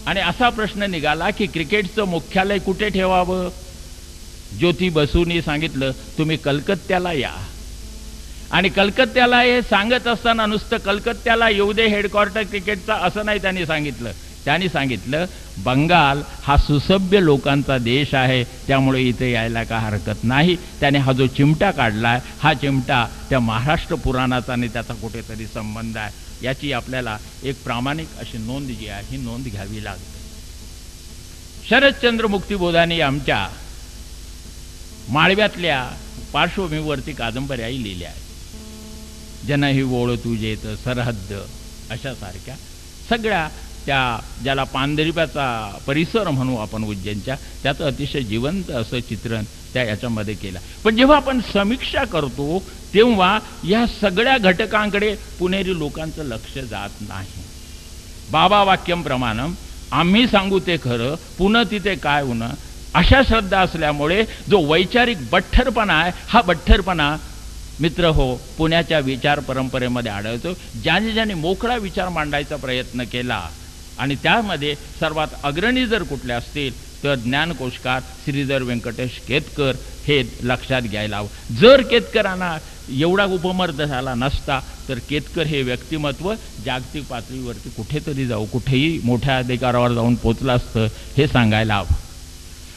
आणि असा प्रश्न निघाला की क्रिकेटचं मुख्यालय कुठे ठेवावं, ज्योती बसूंनी सांगितलं तुम्ही कलकत्त्याला या. आणि कलकत्त्याला हे सांगत असताना नुसतं कलकत्त्याला येऊ दे हेडक्वार्टर क्रिकेटचा असं नाही त्यांनी सांगितलं. त्यांनी सांगितलं बंगाल हा सुसभ्य लोकांचा देश आहे, त्यामुळे इथे यायला का हरकत नाही. त्याने हा जो चिमटा काढलाय हा चिमटा त्या महाराष्ट्र पुराणाचा आणि त्याचा कुठेतरी संबंध आहे. याची आपल्याला एक प्रामाणिक अशी नोंद जी आहे ही नोंद घ्यावी लागते. शरदचंद्र मुक्तिबोधांनी आमच्या माळव्यातल्या पार्श्वभूमीवरती कादंबऱ्याही लिहिल्या आहेत. जन ही ओळ तुझेत सरहद्द अशा सारख्या सगळ्या त्या ज्याला पांढरीप्याचा परिसर म्हणू आपण उज्जैनच्या, त्याचं अतिशय जिवंत असं चित्रण त्या याच्यामध्ये केलं. पण जेव्हा आपण समीक्षा करतो तेव्हा या सगळ्या घटकांकडे पुणेरी लोकांचं लक्ष जात नाही. बाबा वाक्यम प्रमाणम, आम्ही सांगू ते खरं, पुन्हा तिथे काय होणं, अशा श्रद्धा असल्यामुळे जो वैचारिक बठ्ठरपणा आहे हा बठ्ठरपणा मित्र हो पुण्याच्या विचार परंपरेमध्ये आढळतो. ज्याने ज्याने मोकळा विचार मांडायचा प्रयत्न केला आणि त्यामध्ये सर्वात अग्रणी जर कुठले असतील तर ज्ञानकोशकार श्रीधर व्यंकटेश केतकर हे लक्षात घ्यायला हवं. जर केतकरांना एवढा उपमर्द झाला नसता तर केतकर हे व्यक्तिमत्व जागतिक पातळीवरती कुठेतरी जाऊ, कुठेही मोठ्या अधिकारावर जाऊन पोचलं असतं हे सांगायला हवं.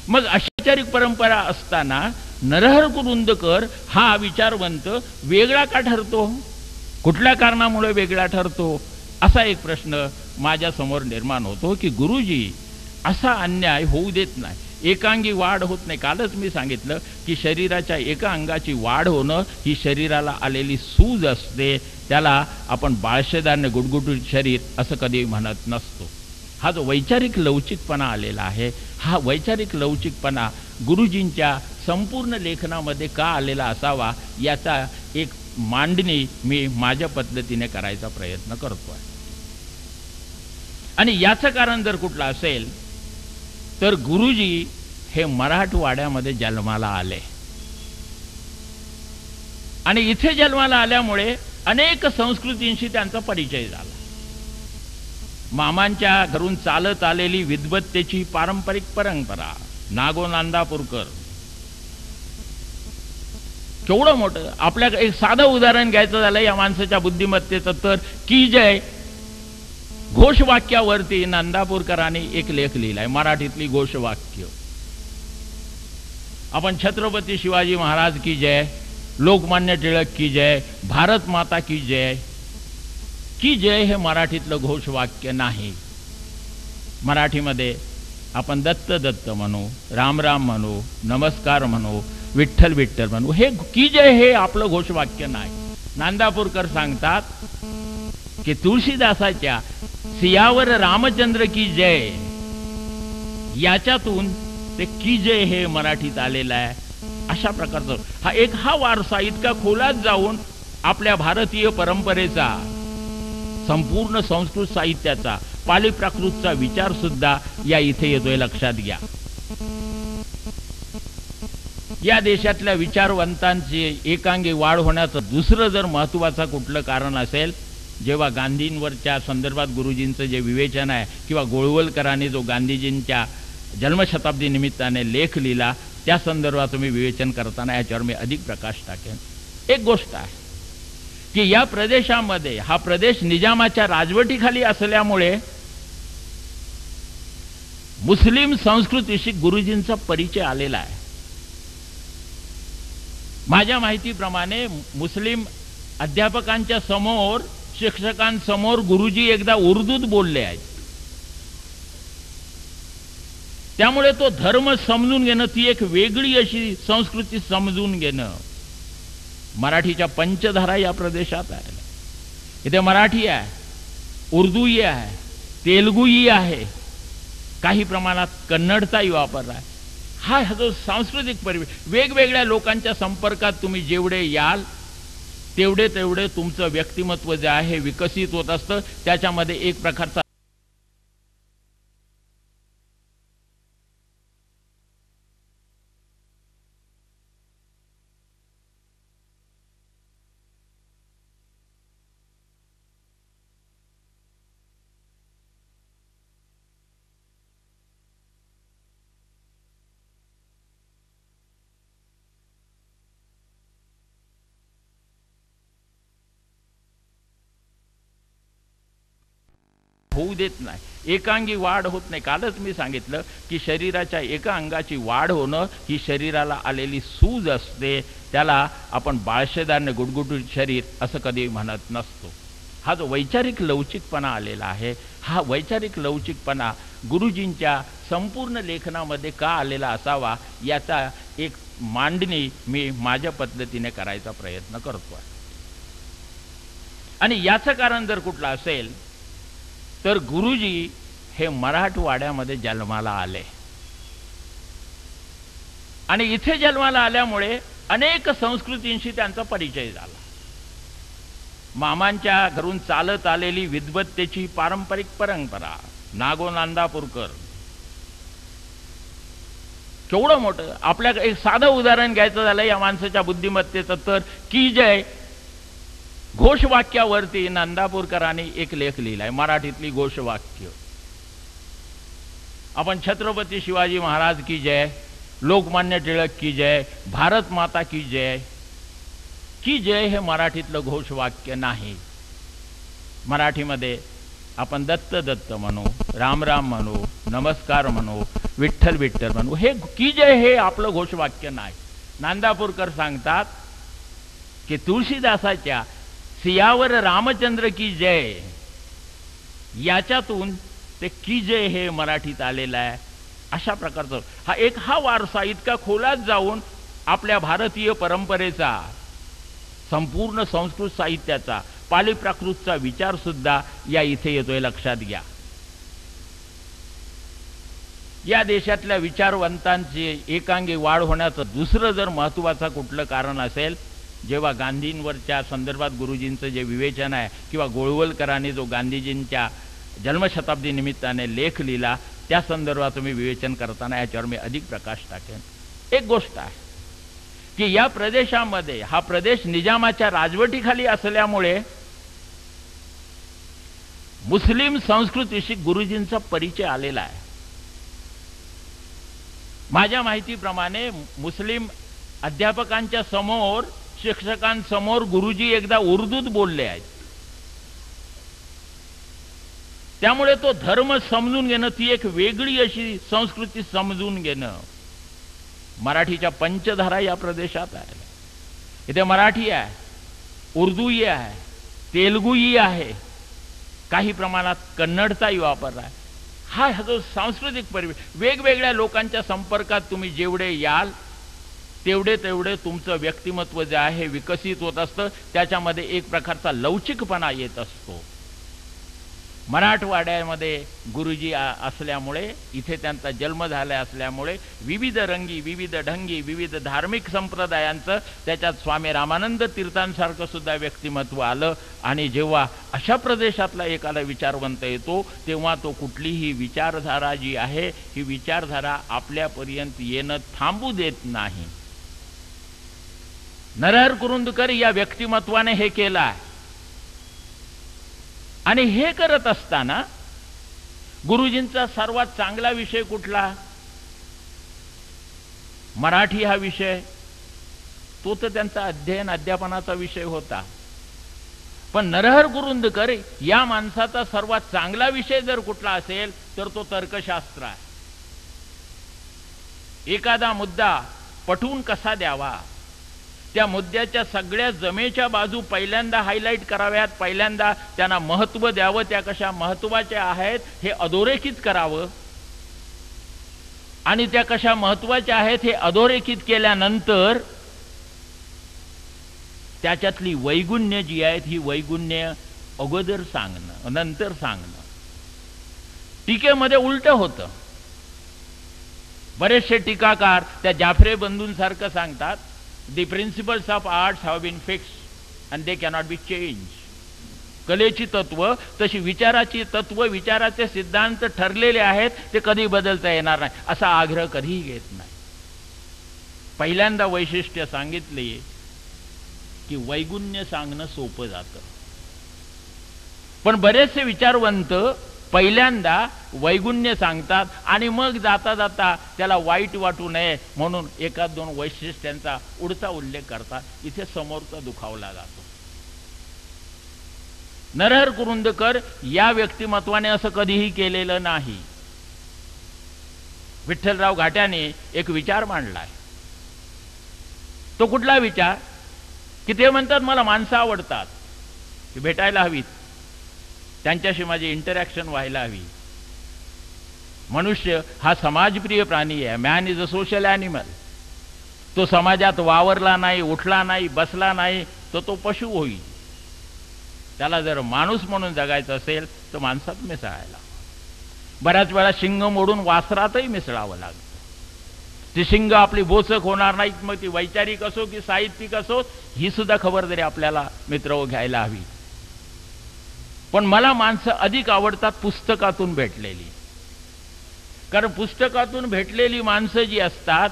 मग अशाचारिक परंपरा असताना नरहर कुरुंदकर हा विचारवंत वेगळा का ठरतो, कुठल्या कारणामुळे वेगळा ठरतो, असा एक प्रश्न माझ्या समोर निर्माण होतो की गुरुजी असा अन्याय होऊ देत नाही, एकांगी वाढ होत नाही. कालच मी सांगितलं की शरीराच्या एका अंगाची वाढ होणं ही शरीराला आलेली सूज असते, त्याला आपण बाळशेदारने गुडगुडीत शरीर असं कधी म्हणत नसतो. हा जो वैचारिक लवचिकपणा आलेला आहे हा वैचारिक लवचिकपणा गुरुजींच्या संपूर्ण लेखनामध्ये का आलेला असावा याचा एक मांडणी मी माझ्या पद्धतीने करायचा प्रयत्न करतोय. आणि याचं कारण जर कुठलं असेल तर गुरुजी हे मराठवाड्यामध्ये जन्माला आले आणि इथे जन्माला आल्यामुळे अनेक संस्कृतींशी त्यांचा परिचय झाला. मामांच्या घरून चालत आलेली विद्वत्तेची पारंपरिक परंपरा, नागो नांदापूरकर, केवढं मोठं. आपल्या एक साधं उदाहरण घ्यायचं झालं या माणसाच्या बुद्धिमत्तेचं तर की जय घोषवाक्यावरती नांदापूरकरांनी एक लेख लिहिलाय, मराठीतली घोषवाक्य. आपण छत्रपती शिवाजी महाराज की जय, लोकमान्य टिळक की जय, भारत माता की जय, की जय हे मराठीतलं घोषवाक्य नाही. मराठीमध्ये आपण दत्त दत्त म्हणू, राम राम म्हणू, नमस्कार म्हणू, विठ्ठल विठ्ठल म्हणू, हे की जय हे आपलं घोषवाक्य नाही. नांदापूरकर सांगतात की तुळशीदासाच्या सियावर रामचंद्र की जय याच्यातून ते की जय हे मराठीत आलेलं आहे. अशा प्रकारचा हा वारसा इतका खोलात जाऊन आपल्या भारतीय परंपरेचा, संपूर्ण संस्कृत साहित्याचा, पाली प्राकृतचा विचार सुद्धा या इथे येतोय, लक्षात घ्या. या देशातल्या विचारवंतांची एकांगी वाढ होण्याचं दुसरं जर महत्त्वाचं कुठलं कारण असेल, जेव्हा गांधींवरच्या संदर्भात गुरुजींचं जे विवेचन आहे किंवा गोळवलकरांनी जो गांधीजींच्या जन्मशताब्दी निमित्ताने लेख लिहिला त्या संदर्भात तुम्ही विवेचन करताना याच्यावर मी अधिक प्रकाश टाकेन. एक गोष्ट आहे की या प्रदेशामध्ये हा प्रदेश निजामाच्या राजवटीखाली असल्यामुळे मुस्लिम संस्कृतीशी गुरुजींचा परिचय आलेला आहे. माझ्या माहितीप्रमाणे मुस्लिम अध्यापकांच्या समोर, शिक्षकांसमोर गुरुजी एकदा उर्दूत बोलले आहेत. त्यामुळे तो धर्म समजून घेणं, ती एक वेगळी अशी संस्कृती समजून घेणं. मराठीच्या पंचधारा या प्रदेशात आहे, इथे मराठी आहे, उर्दूही आहे, तेलुगूही आहे, काही प्रमाणात कन्नडचाही वापरला आहे. हा जो सांस्कृतिक परिवेश, वेगवेगळ्या लोकांच्या संपर्कात तुम्ही जेवढे याल तेवढे तेवढे तुमचं व्यक्तिमत्व जे आहे विकसित होत असतं. त्याच्यामध्ये एक प्रकारचा होऊ देत नाही, एकांगी वाढ होत नाही. कालच मी सांगितलं की शरीराच्या एका अंगाची वाढ होणं ही शरीराला आलेली सूज असते. त्याला आपण बाळशेदारने गुडगुडीत शरीर असं कधी म्हणत नसतो. हा जो वैचारिक लवचिकपणा आलेला आहे, हा वैचारिक लवचिकपणा गुरुजींच्या संपूर्ण लेखनामध्ये का आलेला असावा याचा एक मांडणी मी माझ्या पद्धतीने करायचा प्रयत्न करतोय. आणि याचं कारण जर कुठलं असेल तर गुरुजी हे मराठवाड्यामध्ये जन्माला आले आणि इथे जन्माला आल्यामुळे अनेक संस्कृतींशी त्यांचा परिचय झाला. मामांच्या घरून चालत आलेली विद्वत्तेची पारंपरिक परंपरा, नागो नांदापूरकर, केवढं मोठं. आपल्या एक साधं उदाहरण घ्यायचं झालं या माणसाच्या बुद्धिमत्तेचं तर की जय घोषवाक्यावरती नांदापूरकरांनी एक लेख लिहिलाय, मराठीतली घोषवाक्य. आपण छत्रपती शिवाजी महाराज की जय, लोकमान्य टिळक की जय, भारत माता की जय, की जय हे मराठीतलं घोषवाक्य नाही. मराठीमध्ये आपण दत्त दत्त म्हणू, राम राम म्हणू, नमस्कार म्हणू, विठ्ठल विठ्ठल म्हणू. हे की जय हे आपलं घोषवाक्य नाही. नांदापूरकर सांगतात की तुळशीदासाच्या सियावर रामचंद्र की जय याच्यातून ते की जय हे मराठीत आलेलं आहे. अशा प्रकारचं हा वारसा इतका खोलात जाऊन आपल्या भारतीय परंपरेचा, संपूर्ण संस्कृत साहित्याचा, पाली प्राकृतचा विचार सुद्धा या इथे येतोय. लक्षात घ्या, या देशातल्या विचारवंतांची एकांगी वाढ होण्याचं दुसरं जर महत्त्वाचं कुठलं कारण असेल, जेव्हा गांधींवरच्या संदर्भात गुरुजींचं जे विवेचन आहे किंवा गोळवलकरांनी जो गांधीजींच्या जन्मशताब्दी निमित्ताने लेख लिहिला त्या संदर्भात तुम्ही विवेचन करताना याच्यावर मी अधिक प्रकाश टाकेन. एक गोष्ट आहे की या प्रदेशामध्ये हा प्रदेश निजामाच्या राजवटीखाली असल्यामुळे मुस्लिम संस्कृतीशी गुरुजींचा परिचय आलेला आहे. माझ्या माहितीप्रमाणे मुस्लिम अध्यापकांच्या समोर, शिक्षकांसमोर गुरुजी एकदा उर्दूत बोलले आहेत. त्यामुळे तो धर्म समजून घेणं, ती एक वेगळी अशी संस्कृती समजून घेणं. मराठीच्या पंचधारा या प्रदेशात आहे. इथे मराठी आहे, उर्दूही आहे, तेलुगूही आहे, काही प्रमाणात कन्नडचाही वापरला आहे. हा जो सांस्कृतिक परिवेश, वेगवेगळ्या लोकांच्या संपर्कात तुम्ही जेवढे याल तेवढे तेवढे तुमचं व्यक्तिमत्व जे आहे विकसित होत असतं. त्याच्यामध्ये एक प्रकारचा लवचिकपणा येत असतो. मराठवाड्यामध्ये गुरुजी असल्यामुळे, इथे त्यांचा जन्म झाला असल्यामुळे विविध रंगी, विविध ढंगी, विविध धार्मिक संप्रदायांचं त्याच्यात स्वामी रामानंद तीर्थांसारखं सुद्धा व्यक्तिमत्व आलं. आणि जेव्हा अशा प्रदेशातला एखादा विचारवंत येतो तेव्हा तो कुठलीही विचारधारा जी आहे ही विचारधारा आपल्यापर्यंत येणं थांबू देत नाही. नरहर कुरुंदकर या व्यक्तिमत्वाने हे केलं आहे. आणि हे करत असताना गुरुजींचा सर्वात चांगला विषय कुठला? मराठी हा विषय. तो तर त्यांचा अध्ययन अध्यापनाचा विषय होता. पण नरहर कुरुंदकर या माणसाचा सर्वात चांगला विषय जर कुठला असेल तर तो तर्कशास्त्र आहे. एखादा मुद्दा पटवून कसा द्यावा, त्या मुद्द्याच्या सगळ्या जमेच्या बाजू पहिल्यांदा हायलाइट कराव्यात, पहिल्यांदा त्यांना महत्त्व द्यावं, त्या कशा महत्त्वाच्या आहेत हे अधोरेखित करावं, आणि त्या कशा महत्त्वाच्या आहेत हे अधोरेखित केल्यानंतर त्याच्यातली वैगुण्य जी आहेत ही वैगुण्य अगोदर सांगणं, नंतर सांगणं. टीकेमध्ये उलट होतं. बरेचसे टीकाकार त्या जाफरे बंधूंसारखं सांगतात, the principles of arts have been fixed and they cannot be change. कलेची तत्व तशी विचाराची तत्व, विचाराचे सिद्धांत ठरलेले आहेत, ते कधी बदलता येणार नाही, असा आग्रह कधीही घेत नाही. पहिल्यांदा वैशिष्ट्य सांगितले की वैगुण्य सांगणं सोपं जातं. पण बरेचसे विचारवंत पहिल्यांदा वैगुण्य सांगतात आणि मग जाता जाता त्याला वाईट वाटू नये म्हणून एखाद दोन वैशिष्ट्यांचा उडता उल्लेख करतात. इथे समोरचा दुखावला जातो. नरहर कुरुंदकर या व्यक्तिमत्वाने असं कधीही केलेलं नाही. विठ्ठलराव घाट्याने एक विचार मांडलाय. तो कुठला विचार? की ते म्हणतात मला माणसं आवडतात, ती भेटायला हवीत, त्यांच्याशी माझी इंटरॅक्शन व्हायला हवी. मनुष्य हा समाजप्रिय प्राणी आहे. Man is a social animal. तो समाजात वावरला नाही, उठला नाही, बसला नाही तर तो पशु होईल. त्याला जर माणूस म्हणून जगायचं असेल तर माणसात मिसळायला. बऱ्याच वेळा शिंग मोडून वासरातही मिसळावं लागतं. ती शिंग आपली बोचक होणार नाहीत, मग ती वैचारिक असो की साहित्यिक असो, ही सुद्धा खबरदारी आपल्याला मित्र घ्यायला हवी. पण मला माणसं अधिक आवडतात पुस्तकातून भेटलेली. कारण पुस्तकातून भेटलेली माणसं जी असतात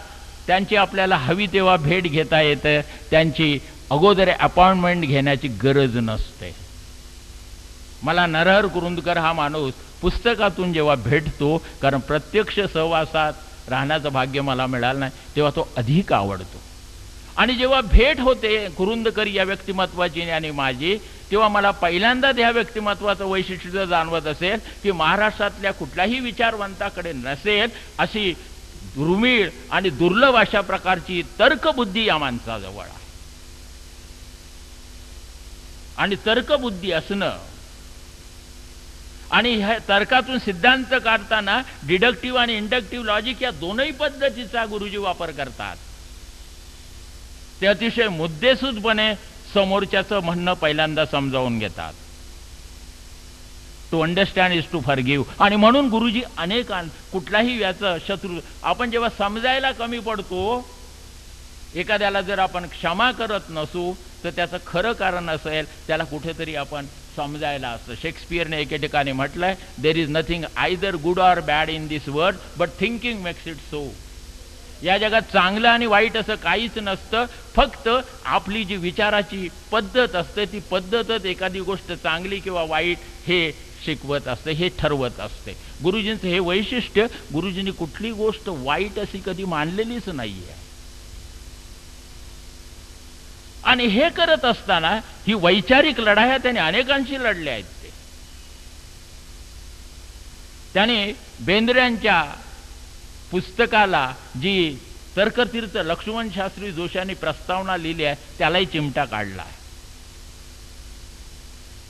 त्यांची आपल्याला हवी तेव्हा भेट घेता येते. त्यांची अगोदर अपॉइंटमेंट घेण्याची गरज नसते. मला नरहर कुरुंदकर हा माणूस पुस्तकातून जेव्हा भेटतो, कारण प्रत्यक्ष सहवासात राहण्याचं भाग्य मला मिळालं नाही, तेव्हा तो अधिक आवडतो. आणि जेव्हा भेट होते कुरुंदकर या व्यक्तिमत्वाची आणि माझी, तेव्हा मला पहिल्यांदा ह्या व्यक्तिमत्वाचं वैशिष्ट्य जाणवत असेल की महाराष्ट्रातल्या कुठल्याही विचारवंताकडे नसेल अशी दुर्मिळ आणि दुर्लभ अशा प्रकारची तर्कबुद्धी या माणसाजवळ आहे. आणि तर्कबुद्धी असणं आणि ह्या तर्कातून सिद्धांत काढताना डिडक्टिव्ह आणि इंडक्टिव्ह लॉजिक या दोनही पद्धतीचा गुरुजी वापर करतात. ते अतिशय मुद्देसूदपणे समोरच्याचं म्हणणं पहिल्यांदा समजावून घेतात. To understand is to forgive. आणि म्हणून गुरुजी अनेक कुठलाही याचं शत्रू, आपण जेव्हा समजायला कमी पडतो, एखाद्याला जर आपण क्षमा करत नसू तर त्याचं खरं कारण असेल, त्याला कुठेतरी आपण समजायला असतं. शेक्सपियरने एके ठिकाणी म्हटलंय, there is nothing either good or bad in this world but thinking makes it so. या जगात चांगलं आणि वाईट असं काहीच नसतं, फक्त आपली जी विचाराची पद्धत असते ती पद्धतच एखादी गोष्ट चांगली किंवा वाईट हे शिकवत असते, हे ठरवत असते. गुरुजींचं हे वैशिष्ट्य, गुरुजींनी कुठली गोष्ट वाईट अशी कधी मानलेलीच नाहीये. आणि हे करत असताना ही वैचारिक लढाया त्याने अनेकांशी लढल्या आहेत. त्याने बेंद्र्यांच्या पुस्तकाला जी तर्कतीर्थ लक्ष्मण शास्त्री जोशांनी प्रस्तावना लिहिली आहे त्यालाही चिमटा काढला आहे.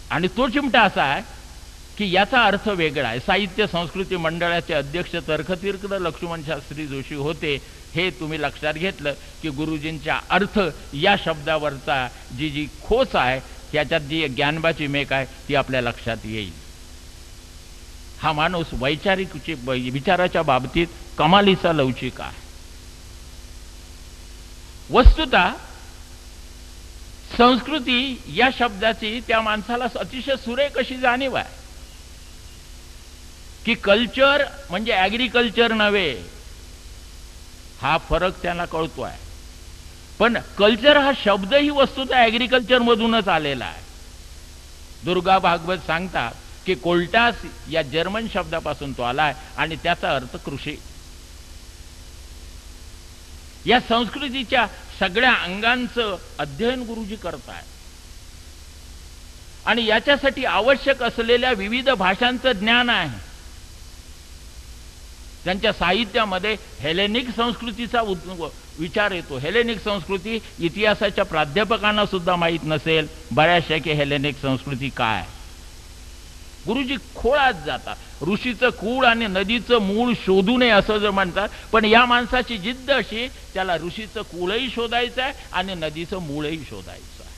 आणि तो चिमटा असा आहे की याचा अर्थ वेगळा आहे. साहित्य संस्कृती मंडळाचे अध्यक्ष तर्कतीर्थ लक्ष्मण शास्त्री जोशी होते. हे तुम्ही लक्षात घेतलं की गुरुजींच्या अर्थ या शब्दावरचा जी खोच आहे त्याच्यात जी ज्ञानबाची मेक आहे ती आपल्या लक्षात येईल. हा माणूस वैचारिक विचाराच्या बाबतीत कमालीचा लवचिक आहे. वस्तुतः संस्कृती या शब्दाची त्या माणसाला अतिशय सुरेख अशी जाणीव आहे की कल्चर म्हणजे ॲग्रिकल्चर नव्हे, हा फरक त्यांना कळतोय. पण कल्चर हा शब्दही वस्तुतः ॲग्रिकल्चर मधूनच आलेला आहे. दुर्गा भागवत सांगतात की कोल्टास या जर्मन शब्दापासून तो आलाय आणि त्याचा अर्थ कृषी. या संस्कृतीच्या सगळ्या अंगांचं अध्ययन गुरुजी करतायत आणि याच्यासाठी आवश्यक असलेल्या विविध भाषांचं ज्ञान आहे. त्यांच्या साहित्यामध्ये हेलेनिक संस्कृतीचा विचार येतो. हेलेनिक संस्कृती इतिहासाच्या प्राध्यापकांना सुद्धा माहीत नसेल बऱ्याचशा की हेलेनिक संस्कृती काय. गुरुजी खोळात जातात. ऋषीचं कूळ आणि नदीचं मूळ शोधू नये असं जर म्हणतात, पण या माणसाची जिद्द अशी, त्याला ऋषीचं कूळही शोधायचं आहे आणि नदीचं मूळही शोधायचं आहे.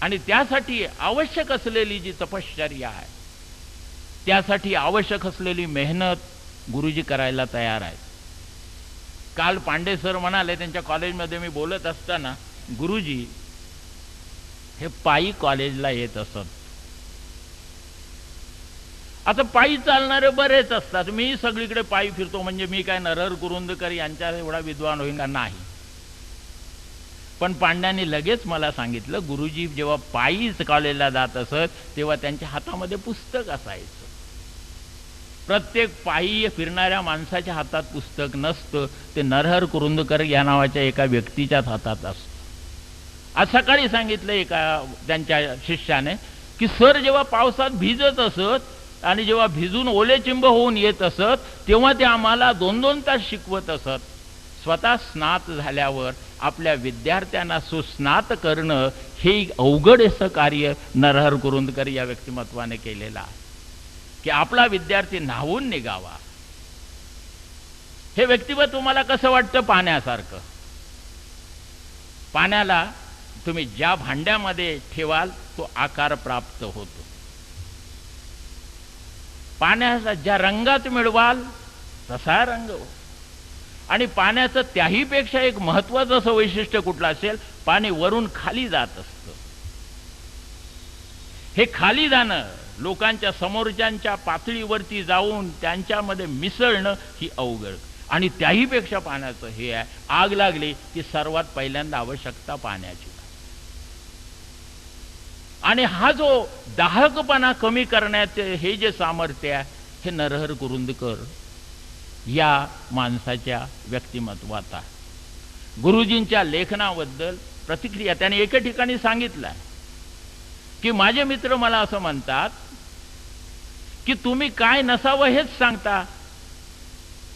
आणि त्यासाठी आवश्यक असलेली जी तपश्चर्या आहे, त्यासाठी आवश्यक असलेली मेहनत गुरुजी करायला तयार आहेत. काल पांडे सर म्हणाले, त्यांच्या कॉलेजमध्ये मी बोलत असताना, गुरुजी हे पायी कॉलेजला येत असत. आता पायी चालणारे बरेच असतात. मी सगळीकडे पायी फिरतो म्हणजे मी काय नरहर कुरुंदकर यांच्या एवढा विद्वान होईन का? नाही. पण पांड्यांनी लगेच मला सांगितलं, गुरुजी जेव्हा पायीच कॉलेजला जात असत तेव्हा त्यांच्या हातामध्ये पुस्तक असायचं. प्रत्येक पायी फिरणाऱ्या माणसाच्या हातात पुस्तक नसतं, ते नरहर कुरुंदकर या नावाच्या एका व्यक्तीच्याच हातात असतं. आज सकाळी सांगितलं एका त्यांच्या शिष्याने की सर जेव्हा पावसात भिजत असत आणि जेव्हा भिजून ओलेचिंब होऊन येत असत तेव्हा ते आम्हाला 2-2 तास शिकवत असत. स्वतः स्नात झाल्यावर आपल्या विद्यार्थ्यांना सुस्नात करणं हे अवघड असं कार्य नरहर कुरुंदकर या व्यक्तिमत्वाने केलेलं आहे की आपला विद्यार्थी न्हावून निघावा. हे व्यक्तिमत्व मला कसं वाटतं? पाण्यासारखं. पाण्याला तुम्ही ज्या भांड्यामध्ये ठेवाल तो आकार प्राप्त होतो. पाण्याचा ज्या रंगात मिळवाल तसा रंग हो. आणि पाण्याचं त्याहीपेक्षा एक महत्त्वाचं असं वैशिष्ट्य कुठलं असेल? पाणी वरून खाली जात असतं. हे खाली जाणं, लोकांच्या समोरच्यांच्या पातळीवरती जाऊन त्यांच्यामध्ये मिसळणं ही अवघड. आणि त्याहीपेक्षा पाण्याचं हे आहे, आग लागली की सर्वात पहिल्यांदा आवश्यकता पाण्याची. आणि हा जो दाहकपणा कमी करण्याचे हे जे सामर्थ्य आहे, हे नरहर कुरुंदकर या माणसाच्या व्यक्तिमत्वात आहे. गुरुजींच्या लेखनाबद्दल प्रतिक्रिया त्याने एके ठिकाणी सांगितलं आहे की माझे मित्र मला असं म्हणतात की तुम्ही काय नसावं हेच सांगता,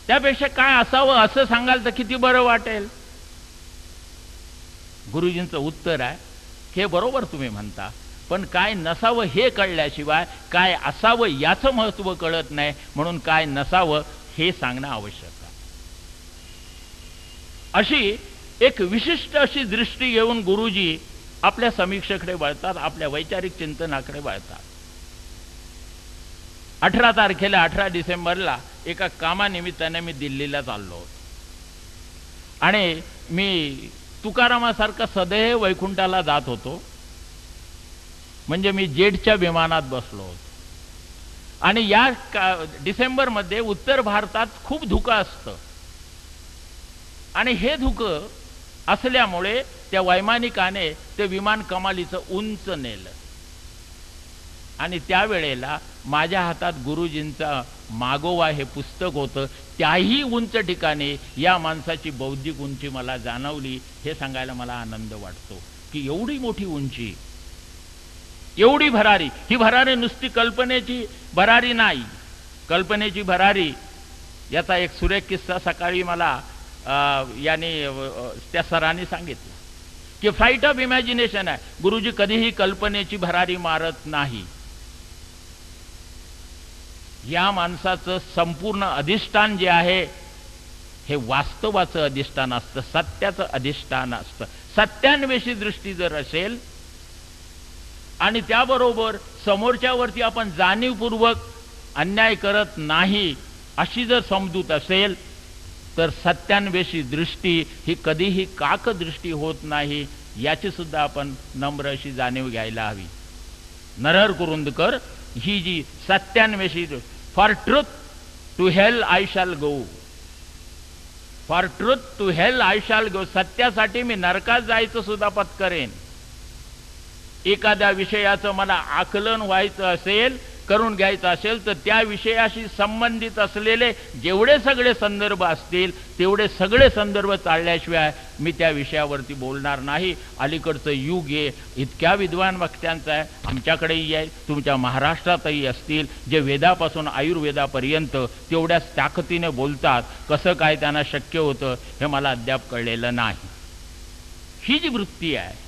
त्यापेक्षा काय असावं असं सांगाल तर किती बरं वाटेल. गुरुजींचं उत्तर आहे, हे बरोबर तुम्ही म्हणता, पण काय नसावं हे कळल्याशिवाय काय असावं याचं महत्त्व कळत नाही. म्हणून काय नसावं हे सांगणं आवश्यक आहे. अशी एक विशिष्ट अशी दृष्टी घेऊन गुरुजी आपल्या समीक्षेकडे वळतात, आपल्या वैचारिक चिंतनाकडे वळतात. 18 तारखेला 18 डिसेंबरला एका कामानिमित्ताने मी दिल्लीला चाललो होतो आणि मी तुकारामासारखा सदैव वैकुंठाला जात होतो. म्हणजे मी जेटच्या विमानात बसलो होतो. आणि या डिसेंबरमध्ये उत्तर भारतात खूप धुकं असतं आणि हे धुकं असल्यामुळे त्या वैमानिकाने ते विमान कमालीचं उंच नेलं आणि त्यावेळेला माझ्या हातात गुरुजींचा मागोवा हे पुस्तक होतं. त्याही उंच ठिकाणी या माणसाची बौद्धिक उंची मला जाणवली. हे सांगायला मला आनंद वाटतो की एवढी मोठी उंची, एवढी भरारी. ही भरारी नुसती कल्पनेची भरारी नाही, कल्पनेची भरारी याचा एक सुरेख किस्सा सकाळी मला त्या सरांनी सांगितलं की फ्लाइट ऑफ इमॅजिनेशन आहे. गुरुजी कधीही कल्पनेची भरारी मारत नाही. या माणसाचं संपूर्ण अधिष्ठान जे आहे हे वास्तवाचं अधिष्ठान असतं, सत्याचं अधिष्ठान असतं. सत्यान्वेषी दृष्टी जर असेल आणि त्याबरोबर समोरच्यावरती आपण जाणीवपूर्वक अन्याय करत नाही अशी जर समजूत असेल तर सत्यान्वेषी दृष्टी ही कधीही काकदृष्टी होत नाही. याची सुद्धा आपण नम्र अशी जाणीव घ्यायला हवी. नरहर कुरुंदकर ही जी सत्यान्वेषी, for truth to hell I shall go, for truth to hell I shall go, सत्यासाठी मी नरकात जायचं सुद्धा पत्करेन. एखाद्या विषयाचं मला आकलन व्हायचं असेल, करून घ्यायचं असेल तर त्या विषयाशी संबंधित असलेले जेवढे सगळे संदर्भ असतील तेवढे सगळे संदर्भ चालल्याशिवाय मी त्या विषयावरती बोलणार नाही. अलीकडचं युग आहे इतक्या विद्वान वक्त्यांचं आहे, आमच्याकडेही आहे, तुमच्या महाराष्ट्रातही असतील, जे वेदापासून आयुर्वेदापर्यंत तेवढ्याच ताकदीने बोलतात. कसं काय त्यांना शक्य होतं हे मला अद्याप कळलेलं नाही. ही जी वृत्ती आहे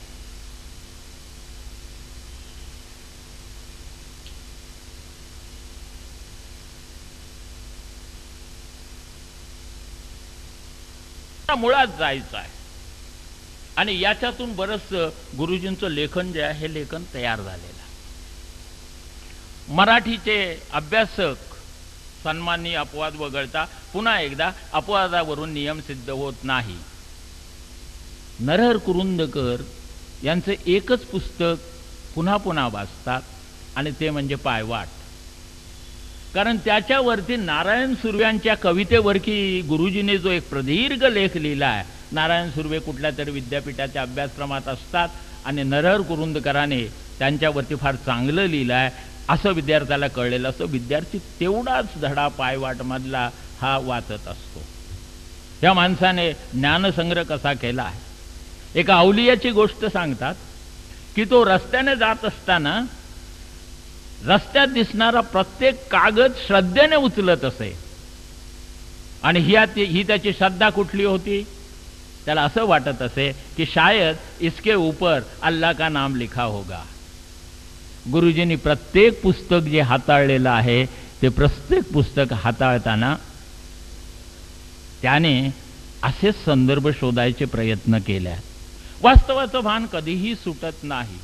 मुळात जायचं आहे. आणि याच्यातून बरंच गुरुजींचं लेखन जे आहे हे लेखन तयार झालेलं आहे. मराठीचे अभ्यासक सन्माननीय अपवाद वगळता पुन्हा एकदा अपवादावरून नियम सिद्ध होत नाही. नरहर कुरुंदकर यांचं एकच पुस्तक पुन्हा पुन्हा वाचतात आणि ते म्हणजे पायवाट. कारण त्याच्यावरती नारायण सुर्व्यांच्या कवितेवरती गुरुजीने जो एक प्रदीर्घ लेख लिहिला आहे. नारायण सुर्वे कुठल्या तरी विद्यापीठाच्या अभ्यासक्रमात असतात आणि नरहर कुरुंदकराने त्यांच्यावरती फार चांगलं लिहिलं आहे असं विद्यार्थ्याला कळलेलं असतं. विद्यार्थी तेवढाच धडा पायवाटमधला हा वाचत असतो. या माणसाने ज्ञानसंग्रह कसा केला आहे. एका अवलियाची गोष्ट सांगतात की तो रस्त्याने जात असताना रस्त्यात दिसणारा प्रत्येक कागद श्रद्धेने उचलत असे आणि ही त्याची श्रद्धा कुठली होती. त्याला असं वाटत असे की शायद इसके ऊपर अल्लाह का नाम लिखा होगा. गुरुजींनी प्रत्येक पुस्तक जे हाताळलेलं आहे ते प्रत्येक पुस्तक हाताळताना त्याने असेच संदर्भ शोधायचे प्रयत्न केले. वास्तवाचं भान कधीही सुटत नाही.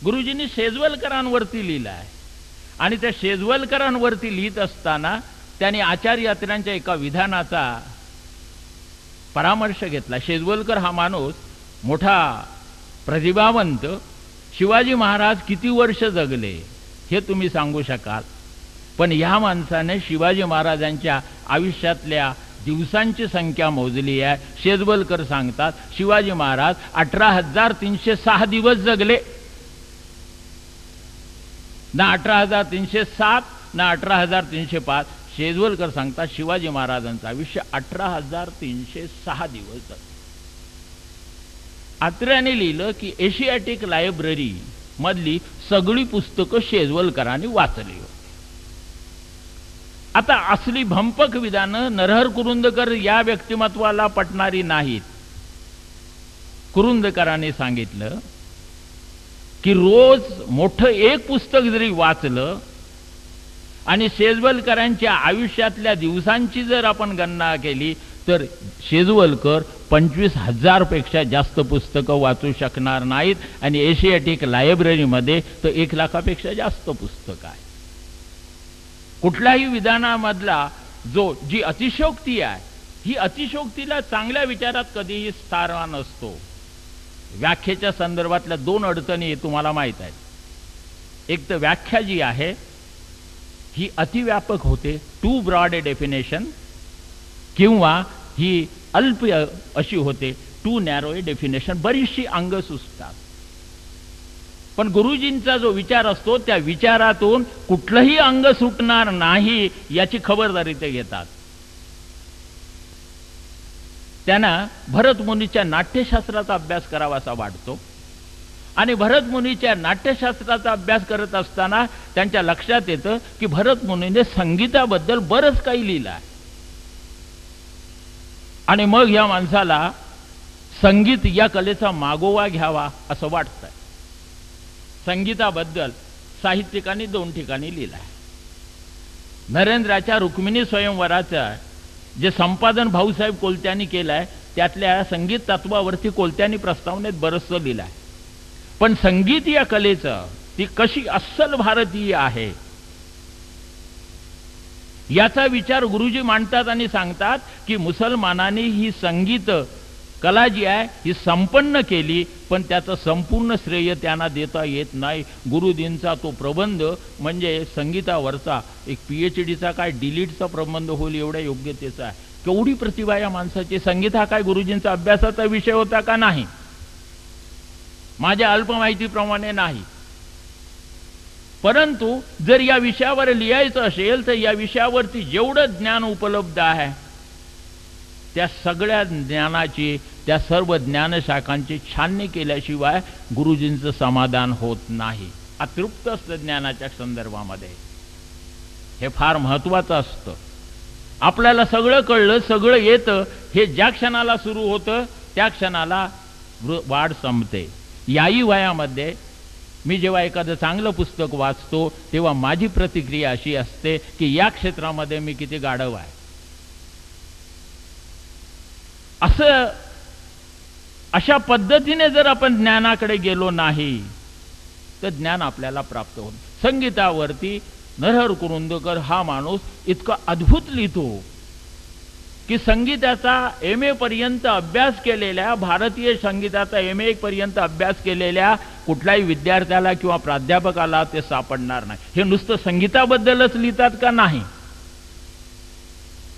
गुरुजींनी शेजवलकरांवरती लिहिलं आहे आणि त्या शेजवलकरांवरती लिहित असताना त्यांनी आचार्य अत्र्यांच्या एका विधानाचा परामर्श घेतला. शेजवलकर हा माणूस मोठा प्रतिभावंत. शिवाजी महाराज किती वर्ष जगले हे तुम्ही सांगू शकाल, पण ह्या माणसाने शिवाजी महाराजांच्या आयुष्यातल्या दिवसांची संख्या मोजली आहे. शेजवलकर सांगतात शिवाजी महाराज 18,306 दिवस जगले. ना 18,307 ना 18,305. शेजवलकर सांगतात शिवाजी महाराजांचं आयुष्य 18,306 दिवस जगले. आत्र्याने लिहिलं की एशियाटिक लायब्ररी मधली सगळी पुस्तकं शेजवलकरांनी वाचली. आता असली भंपक विधानं नरहर कुरुंदकर या व्यक्तिमत्वाला पटणारी नाहीत. कुरुंदकरांनी सांगितलं की रोज मोठं एक पुस्तक जरी वाचलं आणि शेजवलकरांच्या आयुष्यातल्या दिवसांची जर आपण गणना केली तर शेजवलकर 25,000 पेक्षा जास्त पुस्तकं वाचू शकणार नाहीत आणि एशियाटिक लायब्ररीमध्ये तर 1 लाखापेक्षा जास्त पुस्तक आहे. कुठल्याही विधानामधला जी अतिशयोक्ती आहे ही अतिशयोक्तीला चांगल्या विचारात कधीही स्थान नसतो. व्याख्येच्या संदर्भातल्या 2 अडचणी तुम्हाला माहीत आहेत. एक तर व्याख्या जी आहे ही अतिव्यापक होते, टू ब्रॉड ए डेफिनेशन, किंवा ही अल्प अशी होते, टू नॅरो ए डेफिनेशन. बरीचशी अंग सुचतात. पण गुरुजींचा जो विचार असतो त्या विचारातून कुठलंही अंग सुटणार नाही याची खबरदारी ते घेतात. त्यांना भरत मुनीच्या नाट्यशास्त्राचा अभ्यास करावासा वाटतो आणि भरत मुनीच्या नाट्यशास्त्राचा अभ्यास करत असताना त्यांच्या लक्षात येतं की भरत मुनीने संगीताबद्दल बरंच काही लिहिलं आहे आणि मग या माणसाला संगीत या कलेचा मागोवा घ्यावा असं वाटतंय. संगीताबद्दल साहित्यिकांनी 2 ठिकाणी लिहिलं आहे. नरेंद्राच्या रुक्मिणी स्वयंवराचं जे संपादन भाऊसाहेब कोलत्यांनी केलं आहे त्यातल्या संगीत तत्वावरती कोलत्यांनी प्रस्तावनेत बरंचसं लिहिलं आहे. पण संगीत या कलेचं ती कशी अस्सल भारतीय आहे याचा विचार गुरुजी मांडतात आणि सांगतात की मुसलमानांनी ही संगीत कला जी आहे ही संपन्न केली पण त्याचं संपूर्ण श्रेय त्यांना देता येत नाही. गुरुजींचा तो प्रबंध म्हणजे संगीतावरचा एक PhDचा काय डिलीटचा प्रबंध होईल एवढ्या योग्यतेचा आहे. केवढी प्रतिभा या माणसाची. संगीत हा काय गुरुजींचा अभ्यासाचा विषय होता का? नाही. माझ्या अल्प माहितीप्रमाणे नाही. परंतु जर या विषयावर लिहायचं असेल तर या विषयावरती जेवढं ज्ञान उपलब्ध आहे त्या सगळ्या ज्ञानाची, त्या सर्व ज्ञानशाखांची छाननी केल्याशिवाय गुरुजींचं समाधान होत नाही. अतृप्त असतं ज्ञानाच्या संदर्भामध्ये. हे फार महत्त्वाचं असतं. आपल्याला सगळं कळलं, सगळं येतं, हे ज्या क्षणाला सुरू होतं त्या क्षणाला वाढ संपते. याही वयामध्ये मी जेव्हा एखादं चांगलं पुस्तक वाचतो तेव्हा माझी प्रतिक्रिया अशी असते की या क्षेत्रामध्ये मी किती गाढव आहे. अशा पद्धतीने जर आपण ज्ञानाकडे गेलो नाही तर ज्ञान आपल्याला प्राप्त होईल. संगीतावरती नरहर कुरुंदकर हा माणूस इतका अद्भुत लिहितो की संगीताचा MA पर्यंत अभ्यास केलेल्या, भारतीय संगीताचा MA पर्यंत अभ्यास केलेल्या कुठल्याही विद्यार्थ्याला किंवा प्राध्यापकाला ते सापडणार नाही. हे नुसतं संगीताबद्दलच लिहितात का? नाही.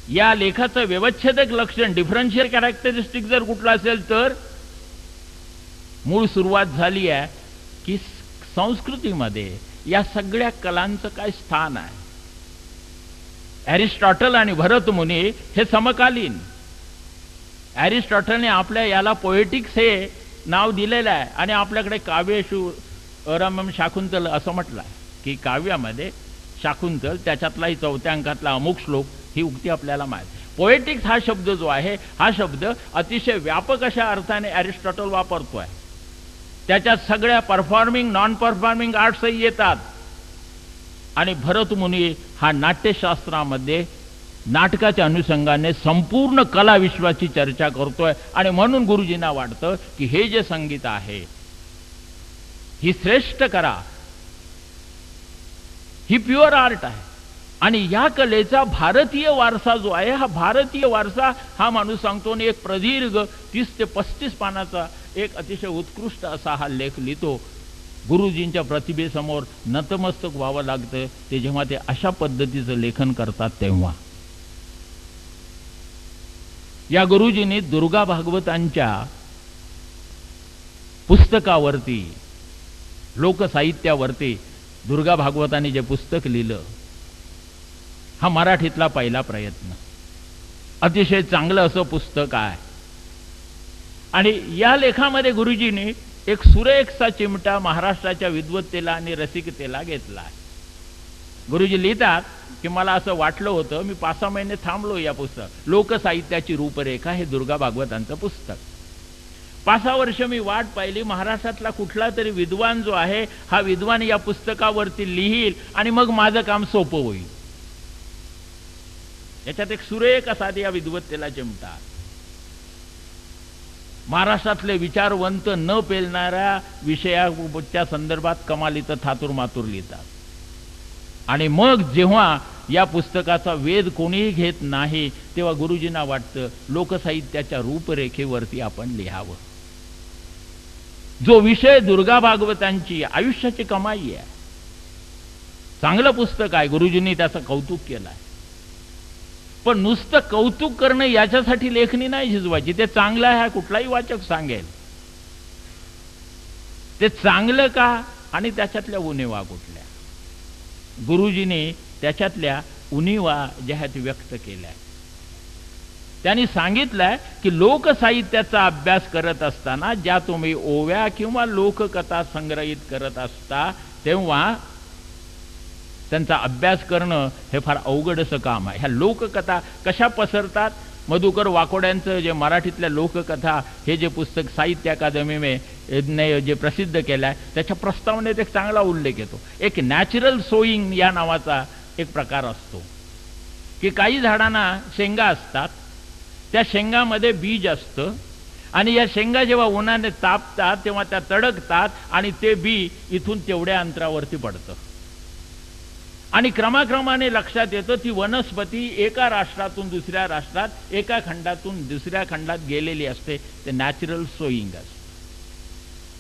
या लेखाचं व्यवच्छेदक लक्षण, डिफरन्शियल कॅरेक्टरिस्टिक जर कुठलं असेल तर मूळ सुरुवात झाली आहे की संस्कृतीमध्ये या सगळ्या कलांचं काय स्थान आहे. एरिस्टॉटल आणि भरतमुनी हे समकालीन. एरिस्टॉटलने आपल्या याला पोएटिक्स हे नाव दिलेलं आहे आणि आपल्याकडे काव्येषु रमम शाकुंतल असं म्हटलं आहे की काव्यामध्ये शाकुंतल त्याच्यातलाही 4थ्या अंकातला अमुक श्लोक ही उक्ती आपल्याला माहिती. पोएटिक्स हा शब्द जो आहे हा शब्द अतिशय व्यापक अशा अर्थाने एरिस्टॉटल वापरतोय. त्याच्यात सगळ्या परफॉर्मिंग नॉन परफॉर्मिंग आर्ट्सही येतात. आणि भरतमुनी हा नाट्यशास्त्रामध्ये नाटकाच्या अनुषंगाने संपूर्ण कला विश्वाची चर्चा करतोय. आणि म्हणून गुरुजींना वाटतं की हे जे संगीत आहे ही श्रेष्ठ कला, ही प्युअर आर्ट आहे. आणि या कलेचा भारतीय वारसा जो आहे हा भारतीय वारसा हा माणूस सांगतो. आणि एक प्रदीर्घ 30 ते 35 पानाचा एक अतिशय उत्कृष्ट असा हा लेख लिहितो. गुरुजींच्या प्रतिभेसमोर नतमस्तक व्हावं लागतं ते जेव्हा ते अशा पद्धतीचं लेखन करतात तेव्हा. या गुरुजींनी दुर्गा भागवतांच्या पुस्तकावरती, लोकसाहित्यावरती दुर्गा भागवतांनी जे पुस्तक लिहिलं हा मराठीतला पहिला प्रयत्न. अतिशय चांगलं असं पुस्तक आहे. आणि या लेखामध्ये गुरुजींनी एक सुरेखसा चिमटा महाराष्ट्राच्या विद्वत्तेला आणि रसिकतेला घेतला आहे. गुरुजी लिहितात की मला असं वाटलं होतं, मी 5-6 महिने थांबलो या पुस्तक, लोकसाहित्याची रूपरेखा हे दुर्गा भागवतांचं पुस्तक. 5-6 वर्ष मी वाट पाहिली, महाराष्ट्रातला कुठला तरी विद्वान जो आहे हा विद्वान या पुस्तकावरती लिहील आणि मग माझं काम सोपं होईल. याच्यात एक सुरेख असा या विद्वत्तेला चिमटा. महाराष्ट्रातले विचारवंत न पेलणाऱ्या विषयाच्या संदर्भात कमालीचं थातूर मातूर लिहितात. आणि मग जेव्हा या पुस्तकाचा वेध कोणीही घेत नाही तेव्हा गुरुजींना वाटतं लोकसाहित्याच्या रूपरेखेवरती आपण लिहावं. जो विषय दुर्गा भागवतांची आयुष्याची कमाई आहे, चांगलं पुस्तक आहे, गुरुजींनी त्याचं कौतुक केलं आहे. पण नुसतं कौतुक करणं याच्यासाठी लेखणी नाही शिजवायची. ते चांगलं आहे कुठलाही वाचक सांगेल. ते चांगलं का आणि त्याच्यातल्या उणिवा कुठल्या. गुरुजींनी त्याच्यातल्या उणिवा ज्या आहेत व्यक्त केल्या. त्यांनी सांगितलंय की लोकसाहित्याचा अभ्यास करत असताना ज्या तुम्ही ओव्या किंवा लोककथा संग्रहित करत असता तेव्हा त्यांचा अभ्यास करणं हे फार अवघड असं काम आहे. ह्या लोककथा कशा पसरतात. मधुकर वाकोड्यांचं जे मराठीतल्या लोककथा हे जे पुस्तक साहित्य अकादमीने जे प्रसिद्ध केलं आहे त्याच्या प्रस्तावनेत एक चांगला उल्लेख येतो. एक नॅचरल सोईंग या नावाचा एक प्रकार असतो की काही झाडांना शेंगा असतात, त्या शेंगामध्ये बीज असतं आणि या शेंगा जेव्हा उन्हाने तापतात तेव्हा त्या तडकतात आणि ते बी इथून तेवढ्या अंतरावरती पडतं. आणि क्रमाक्रमाने लक्षात येतं ती वनस्पती एका राष्ट्रातून दुसऱ्या राष्ट्रात, एका खंडातून दुसऱ्या खंडात गेलेली असते. ते नॅचरल सोईंग असते.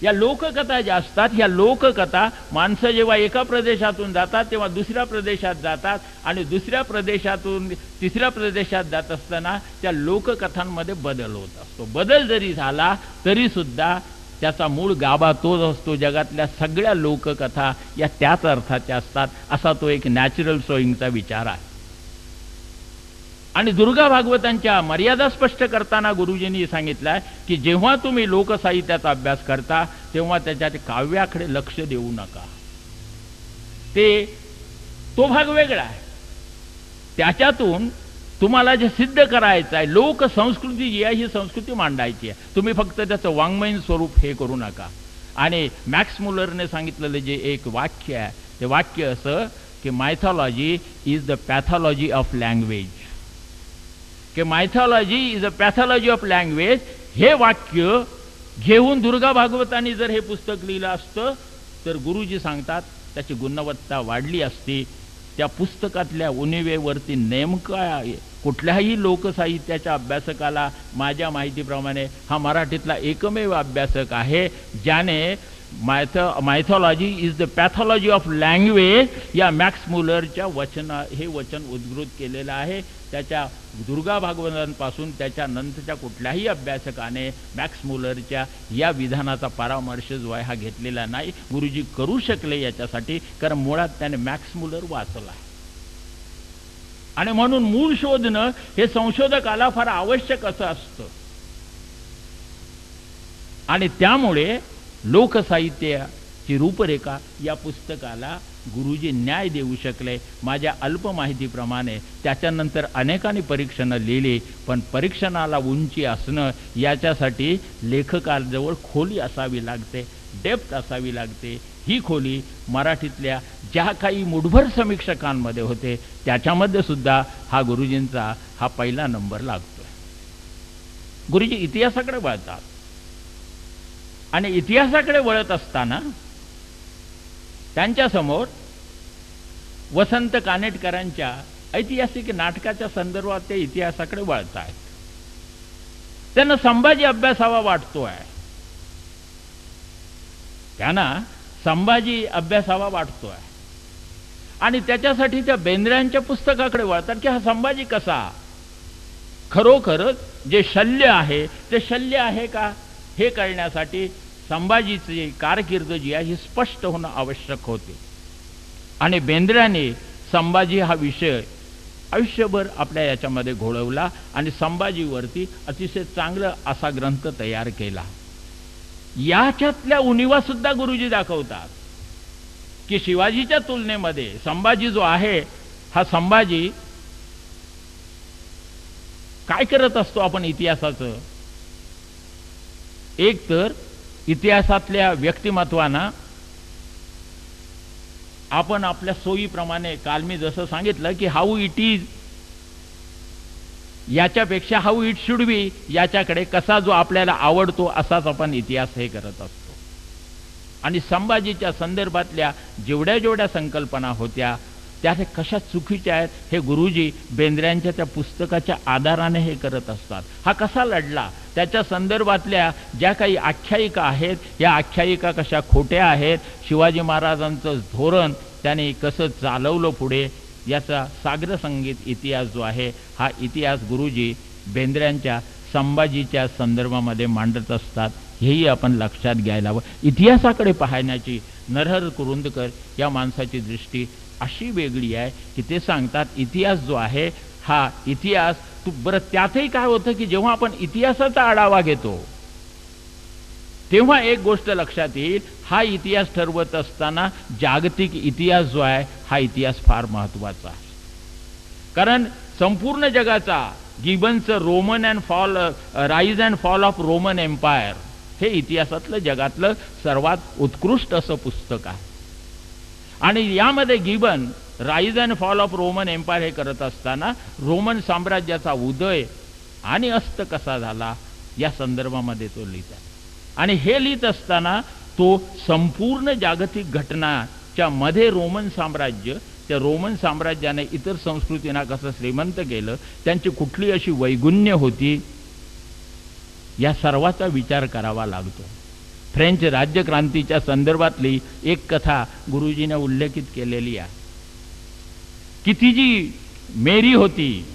या लोककथा ज्या असतात ह्या लोककथा माणसं जेव्हा एका प्रदेशातून जातात तेव्हा दुसऱ्या प्रदेशात जातात आणि दुसऱ्या प्रदेशातून तिसऱ्या प्रदेशात जात असताना त्या लोककथांमध्ये बदल होत असतो. बदल जरी झाला तरी सुद्धा त्याचा मूळ गाभा तोच असतो. जगातल्या सगळ्या लोककथा या त्याच अर्थाच्या असतात असा तो एक नॅचरल सोईंगचा विचार आहे. आणि दुर्गा भागवतांच्या मर्यादा स्पष्ट करताना गुरुजींनी सांगितलंय की जेव्हा तुम्ही लोकसाहित्याचा अभ्यास करता तेव्हा त्याच्या काव्याकडे लक्ष देऊ नका. तो भाग वेगळा आहे. त्याच्यातून तुम्हाला जे सिद्ध करायचं आहे, लोकसंस्कृती जी आहे ही संस्कृती मांडायची आहे. तुम्ही फक्त त्याचं वाङ्मयीन स्वरूप हे करू नका. आणि मॅक्स मुलरने सांगितलेलं जे एक वाक्य आहे ते वाक्य असं की mythology is the pathology of language. की mythology is a pathology of language हे वाक्य घेऊन दुर्गा भागवतांनी जर हे पुस्तक लिहिलं असतं तर गुरुजी सांगतात त्याची गुणवत्ता वाढली असती. त्या पुस्तकातल्या उणिवेवरती नेमका कुठल्याही लोकसाहित्याच्या अभ्यासकाला माझ्या माहितीप्रमाणे हा मराठीतला एकमेव अभ्यासक आहे ज्याने mythology is the pathology of language या मॅक्स मुलरच्या हे वचन उद्गृत केलेलं आहे. त्याच्या दुर्गा भागवतांपासून त्याच्या नंतरच्या कुठल्याही अभ्यासकाने मॅक्स मुलरच्या या विधानाचा परामर्श जो आहे हा घेतलेला नाही. गुरुजी करू शकले याच्यासाठी कारण मुळात त्याने मॅक्स मुलर वाचला आणि म्हणून मूळ शोधणं हे संशोधकाला फार आवश्यक असं असतं. आणि त्यामुळे लोकसाहित्याची रूपरेखा या पुस्तकाला गुरुजी न्याय देऊ शकले. माझ्या अल्प माहितीप्रमाणे त्याच्यानंतर अनेकांनी परीक्षणं लिहिली पण परीक्षणाला उंची असणं याच्यासाठी लेखकाजवळ खोली असावी लागते, डेप्थ असावी लागते. ही खोली मराठीतल्या ज्या काही मुठभर समीक्षकांमध्ये होते त्याच्यामध्ये सुद्धा हा गुरुजींचा हा पहिला नंबर लागतोय. गुरुजी इतिहासाकडे वळतात आणि इतिहासाकडे वळत असताना त्यांच्यासमोर वसंत कानेटकरांच्या ऐतिहासिक नाटकाच्या संदर्भात ते इतिहासाकडे वळत आहेत. त्यांना संभाजी अभ्यासावा वाटतोय, त्यांना संभाजी अभ्यासावा वाटतोय आणि त्याच्यासाठी त्या बेंद्र्यांच्या पुस्तकाकडे वळतात की हा संभाजी कसा खरोखरच जे शल्य आहे ते शल्य आहे का हे कळण्यासाठी संभाजीची कारकीर्द जी आहे ही स्पष्ट होणं आवश्यक होते. आणि बेंद्र्याने संभाजी हा विषय आयुष्यभर आपल्या याच्यामध्ये घोळवला आणि संभाजीवरती अतिशय चांगला असा ग्रंथ तयार केला. याच्यातल्या उणिवा सुद्धा गुरुजी दाखवतात की शिवाजीच्या तुलनेमध्ये संभाजी जो आहे हा संभाजी काय करत असतो आपण इतिहासाचं. एक तर इतिहासातल्या व्यक्तिमत्वांना आपण आपल्या सोयीप्रमाणे काल मी जसं सांगितलं की हाऊ इट इज याच्यापेक्षा हाऊ इट शुड बी याच्याकडे कसा जो आपल्याला आवडतो असाच आपण इतिहास हे करत असतो. आणि संभाजीच्या संदर्भातल्या जेवढ्या जेवढ्या संकल्पना होत्या त्या कशा चुकीच्या आहेत हे गुरुजी बेंद्र्यांच्या त्या पुस्तकाच्या आधाराने हे करत असतात. हा कसा लढला त्याच्या संदर्भातल्या ज्या काही आख्यायिका आहेत या आख्यायिका कशा खोट्या आहेत, शिवाजी महाराजांचं धोरण त्याने कसं चालवलं पुढे याचा सागर संगीत इतिहास जो आहे हा इतिहास गुरुजी बेंद्र्यांच्या संभाजीच्या संदर्भामध्ये मांडत असतात. हेही आपण लक्षात घ्यायला हवं. इतिहासाकडे पाहण्याची नरहर कुरुंदकर या माणसाची दृष्टी अशी वेगळी आहे की ते सांगतात इतिहास जो आहे हा इतिहास बरं त्यातही काय होतं की जेव्हा आपण इतिहासाचा आढावा घेतो तेव्हा एक गोष्ट लक्षात येईल, हा इतिहास ठरवत असताना जागतिक इतिहास जो आहे हा इतिहास फार महत्त्वाचा आहे. कारण संपूर्ण जगाचा गिबनचं Roman and fall rise and fall of Roman empire हे इतिहासातलं जगातलं सर्वात उत्कृष्ट असं पुस्तक आहे. आणि यामध्ये Gibbon rise and fall of Roman empire हे करत असताना रोमन साम्राज्याचा उदय आणि अस्त कसा झाला या संदर्भामध्ये तो लिहित आहे. आणि हे लिहित असताना तो संपूर्ण जागतिक घटनाच्या मध्ये रोमन साम्राज्य, त्या रोमन साम्राज्याने इतर संस्कृतींना कसं श्रीमंत केलं, त्यांची कुठली अशी वैगुण्य होती या सर्वाचा विचार करावा लागतो. फ्रेंच राज्यक्रांतीच्या संदर्भातली एक कथा गुरुजीने उल्लेखित केलेली आहे की ती जी मेरी होती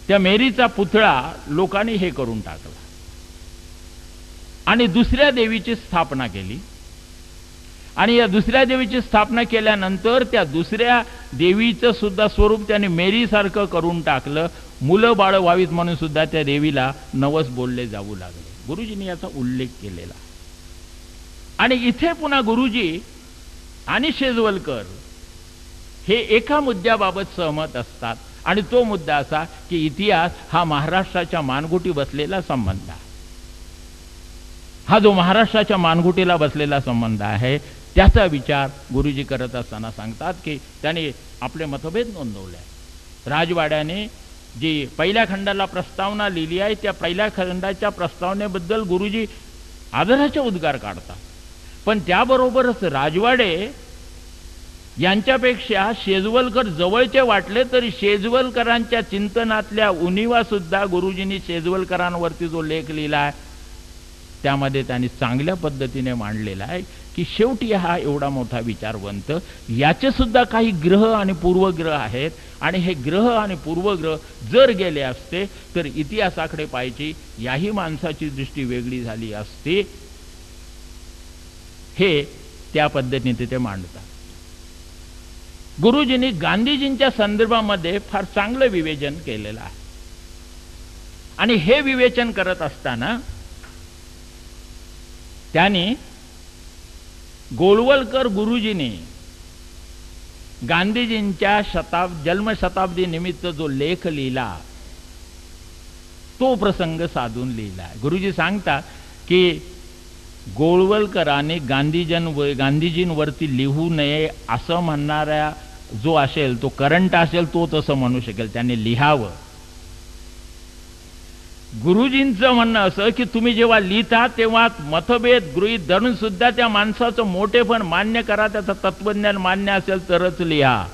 त्या मेरीचा पुतळा लोकांनी हे करून टाकला आणि दुसऱ्या देवीची स्थापना केली. आणि या दुसऱ्या देवीची स्थापना केल्यानंतर त्या दुसऱ्या देवीचं सुद्धा स्वरूप त्याने मेरीसारखं करून टाकलं. मुलं बाळ व्हावीत म्हणून सुद्धा त्या देवीला नवस बोलले जाऊ लागले. गुरुजींनी याचा उल्लेख केलेला. आणि इथे पुन्हा गुरुजी आणि शेजवलकर हे एका मुद्द्याबाबत सहमत असतात आणि तो मुद्दा असा की इतिहास हा महाराष्ट्राच्या मानगुटी बसलेला संबंध आहे. हा जो महाराष्ट्राच्या मानगुटीला बसलेला संबंध आहे त्याचा विचार गुरुजी करत असताना सांगतात की त्याने आपले मतभेद नोंदवले. राजवाड्याने जी पहिल्या खंडाला प्रस्तावना लिहिली आहे त्या पहिल्या खंडाच्या प्रस्तावनेबद्दल गुरुजी आदराचे उद्गार काढतात. पण त्याबरोबरच राजवाडे यांच्यापेक्षा शेजवलकर जवळचे वाटले तरी शेजवलकरांच्या चिंतनातल्या उणिवा सुद्धा गुरुजींनी शेजवलकरांवरती जो लेख लिहिला आहे त्यामध्ये त्यांनी चांगल्या पद्धतीने मांडलेला आहे की शेवटी हा एवढा मोठा विचारवंत, याचे सुद्धा काही ग्रह आणि पूर्वग्रह आहेत आणि हे ग्रह आणि पूर्वग्रह जर गेले असते तर इतिहासाकडे पाहायची, याही माणसाची दृष्टी वेगळी झाली असती. हे त्या पद्धतीने ते मांडतात. गुरुजींनी गांधीजींच्या संदर्भामध्ये फार चांगलं विवेचन केलेलं आहे आणि हे विवेचन करत असताना त्यांनी गोळवलकर गुरुजींनी गांधीजींच्या जन्मशताब्दी निमित्त जो लेख लिहिला तो प्रसंग साधून लिहिला. गुरुजी सांगतात की गोळवलकरांनी गांधीजींवरती लिहू नये असं म्हणणारा जो असेल तो करंट असेल तो तसं म्हणू शकेल, त्यांनी लिहावं. गुरुजींचं म्हणणं असं की तुम्ही जेव्हा लिहिता तेव्हा मतभेद गृहीत धरून सुद्धा त्या माणसाचं मोठेपण मान्य करा, त्याचं तत्वज्ञान मान्य असेल तरच लिहा.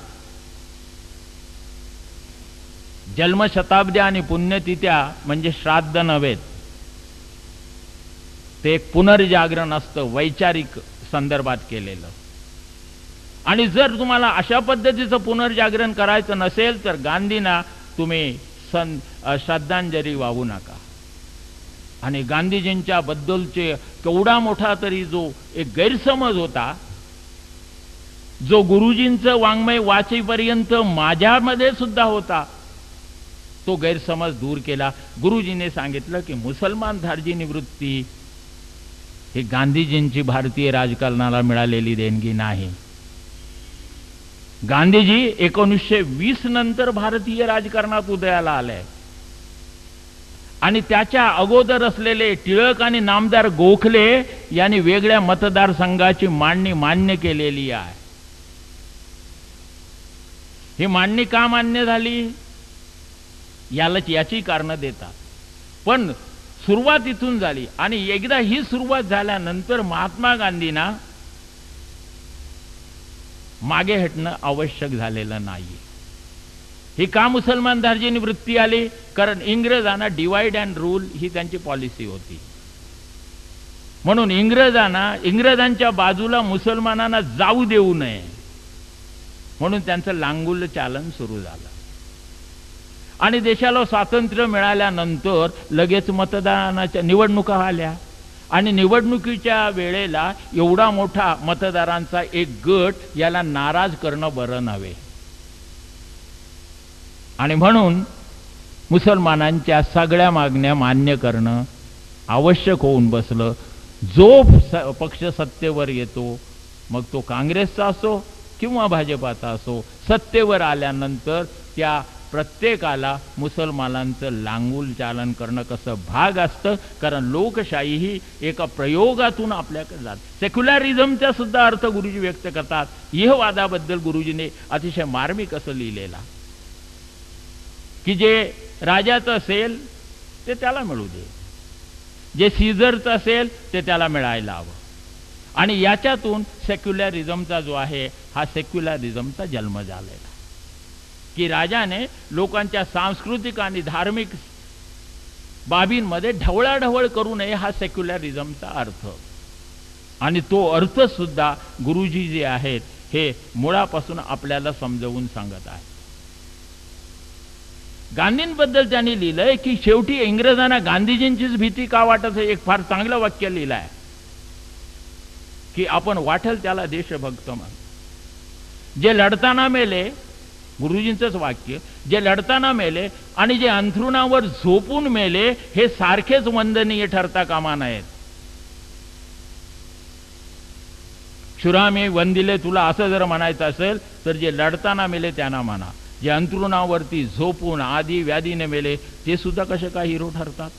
जन्मशताब्द्या आणि पुण्यतिथ्या म्हणजे श्राद्ध नव्हेत, ते एक पुनर्जागरण असतं वैचारिक संदर्भात केलेलं. आणि जर तुम्हाला अशा पद्धतीचं पुनर्जागरण करायचं नसेल तर गांधींना तुम्ही श्रद्धांजली वाहू नका. आणि गांधीजींच्या बद्दलचे केवढा मोठा तरी जो एक गैरसमज होता, जो गुरुजींचं वाङ्मय वाचेपर्यंत माझ्यामध्ये सुद्धा होता, तो गैरसमज दूर केला. गुरुजीने सांगितलं की मुसलमान धार्जिनी वृत्ती ही गांधीजींची भारतीय राजकारणाला मिळालेली देणगी नाही. गांधीजी 1920 नंतर भारतीय राजकारणात उदयाला आले आणि त्याच्या अगोदर असलेले टिळक आणि नामदार गोखले यांनी वेगळ्या मतदारसंघाची मांडणी मान्य केलेली आहे. ही मांडणी का मान्य झाली याची कारणं देतात, पण सुरुवात इथून झाली. आणि एकदा ही सुरुवात झाल्यानंतर महात्मा गांधींना मागे हटणं आवश्यक झालेलं नाही. ही का मुसलमान धार्जिनी वृत्ती आली? कारण इंग्रजांना डिवाइड अँड रूल ही त्यांची पॉलिसी होती. म्हणून इंग्रजांच्या बाजूला मुसलमानांना जाऊ देऊ नये म्हणून त्यांचं लांगुल चालन सुरू झालं. आणि देशाला स्वातंत्र्य मिळाल्यानंतर लगेच मतदानाच्या निवडणुका आल्या आणि निवडणुकीच्या वेळेला एवढा मोठा मतदारांचा एक गट याला नाराज करणं बरं नव्हे. आणि म्हणून मुसलमानांच्या सगळ्या मागण्या मान्य करणं आवश्यक होऊन बसलं. जो पक्ष सत्तेवर येतो, मग तो काँग्रेसचा असो किंवा भाजपाचा असो, सत्तेवर आल्यानंतर त्या प्रत्येकाला मुसलमानांचं लांगुल चालन करणं कसं भाग असतं. कारण लोकशाही ही एका प्रयोगातून आपल्याकडे जात. सेक्युलरिझमचा सुद्धा अर्थ गुरुजी व्यक्त करतात. यह वादाबद्दल गुरुजीने अतिशय मार्मिक असं लिहिलेला की जे राजाचं असेल ते त्याला मिळू दे, जे सीझरचं असेल ते त्याला मिळायला हवं. आणि याच्यातून सेक्युलरिझमचा जो आहे हा सेक्युलरिझमचा जन्म झालेला की राजाने लोकांच्या सांस्कृतिक आणि धार्मिक बाबींमध्ये ढवळाढवळ करू नये, हा सेक्युलरिझमचा अर्थ. आणि तो अर्थ सुद्धा गुरुजी जे आहेत हे मुळापासून आपल्याला समजावून सांगत आहेत. गांधींबद्दल त्यांनी लिहिलंय की शेवटी इंग्रजांना गांधीजींचीच भीती का वाटत आहे. एक फार चांगलं वाक्य लिहिलं आहे की आपण वाटेल त्याला देशभक्त मान. जे लढताना मेले, गुरुजींचंच वाक्य, जे लढताना मेले आणि जे अंथरुणावर झोपून मेले हे सारखेच वंदनीय ठरता कामा नयेत. क्षुरामी वंदिले तुला असं जर म्हणायचं असेल तर जे लढताना मेले त्यांना म्हणा. जे अंथरुणावरती झोपून आधी व्याधीने मेले ते सुद्धा कसे काय हिरो ठरतात.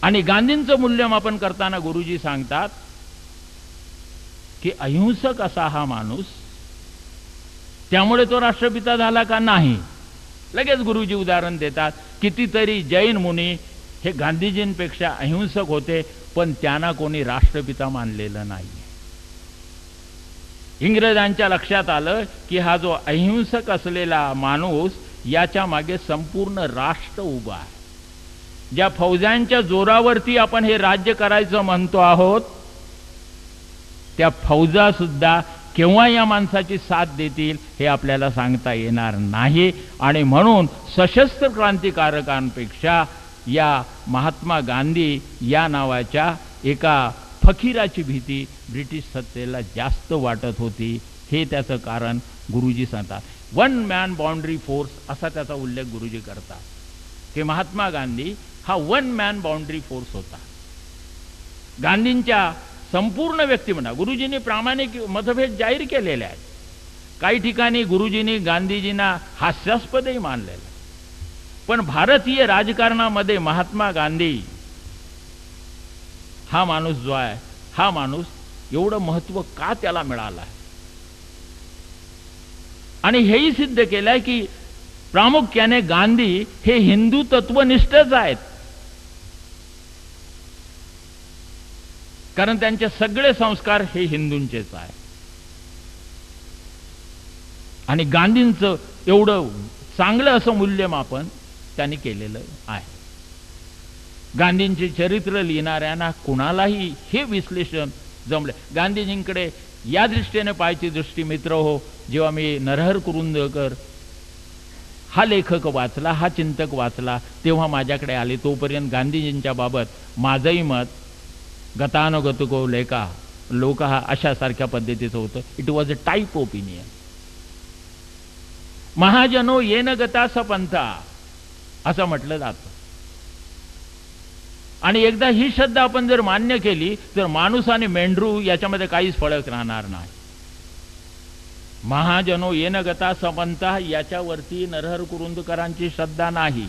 आणि गांधींचं मूल्यमापन करताना गुरुजी सांगतात की अहिंसक असा हा माणूस, त्यामुळे तो राष्ट्रपिता झाला का? नाही. लगेच गुरुजी उदाहरण देतात. कितीतरी जैन मुनी हे गांधीजींपेक्षा अहिंसक होते, पण त्यांना कोणी राष्ट्रपिता मानलेलं नाही. इंग्रजांच्या लक्षात आलं की हा जो अहिंसक असलेला माणूस, याच्या मागे संपूर्ण राष्ट्र उभा आहे. ज्या फौजांच्या जोरावरती आपण हे राज्य करायचं म्हणतो आहोत, त्या फौजा सुद्धा केव्हा या माणसाची साथ देतील हे आपल्याला सांगता येणार नाही. आणि म्हणून सशस्त्र क्रांतिकारकांपेक्षा या महात्मा गांधी या नावाच्या एका फकीराची भीती ब्रिटिश सत्तेला जास्त वाटत होती. हे त्याचं कारण गुरुजी सांगतात. वन मॅन बाउंड्री फोर्स असा त्याचा उल्लेख गुरुजी करतात की महात्मा गांधी हा वन मॅन बाउंड्री फोर्स होता. गांधींच्या संपूर्ण व्यक्तिमत्व गुरुजींनी प्रामाणिक मतभेद जाहीर केलेले आहेत. काही ठिकाणी गुरुजींनी गांधीजींना हास्यास्पदही मानलेलं. पण भारतीय राजकारणामध्ये महात्मा गांधी हा माणूस जो आहे, हा माणूस एवढं महत्त्व का त्याला मिळालं आहे. आणि हेही सिद्ध केलंय की प्रामुख्याने गांधी हे हिंदू तत्वनिष्ठच आहेत. कारण त्यांचे सगळे संस्कार हे हिंदूंचेच आहेत. आणि गांधींचं एवढं चांगलं असं मूल्यमापन त्यांनी केलेलं आहे. गांधींचे चरित्र लिहिणाऱ्यांना कुणालाही हे विश्लेषण जमले. गांधीजींकडे या दृष्टीने पाहायची दृष्टी मित्र हो, जेव्हा मी नरहर कुरुंदकर हा लेखक वाचला, हा चिंतक वाचला, तेव्हा माझ्याकडे आले. तोपर्यंत गांधीजींच्या बाबत माझंही मत गतानुगतको लोक हा अशा सारख्या पद्धतीचं होतं. It was a type opinion. महाजनो येन गता सपंथा असं म्हटलं जातं. आणि एकदा ही श्रद्धा आपण जर मान्य केली तर माणूस आणि मेंढरू याच्यामध्ये काहीच फरक राहणार नाही. महाजनो येन गता सपंथा याच्यावरती नरहर कुरुंदकरांची श्रद्धा नाही.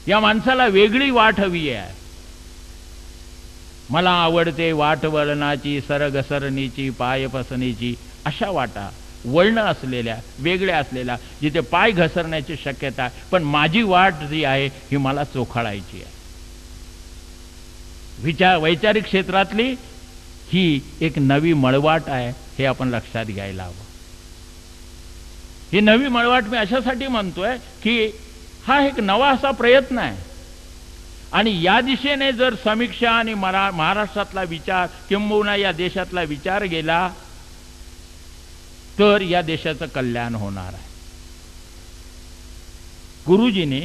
या माणसाला वेगळी वाट हवी आहे. मला आवडते वाट वळणाची, सरगसरणीची, पाय फसणीची, अशा वाटा वळणं असलेल्या, वेगळ्या असलेल्या, जिथे पाय घसरण्याची शक्यता आहे. पण माझी वाट जी आहे ही मला चोखाळायची आहे. वैचारिक क्षेत्रातली ही एक नवी मळवाट आहे, हे आपण लक्षात घ्यायला हवं. ही नवी मळवाट मी अशासाठी म्हणतोय की हा एक नवा असा प्रयत्न आहे. आणि या दिशेने जर समीक्षा आणि महाराष्ट्रातला विचार किंबहुना या देशातला विचार गेला तर या देशाचं कल्याण होणार आहे. गुरुजीने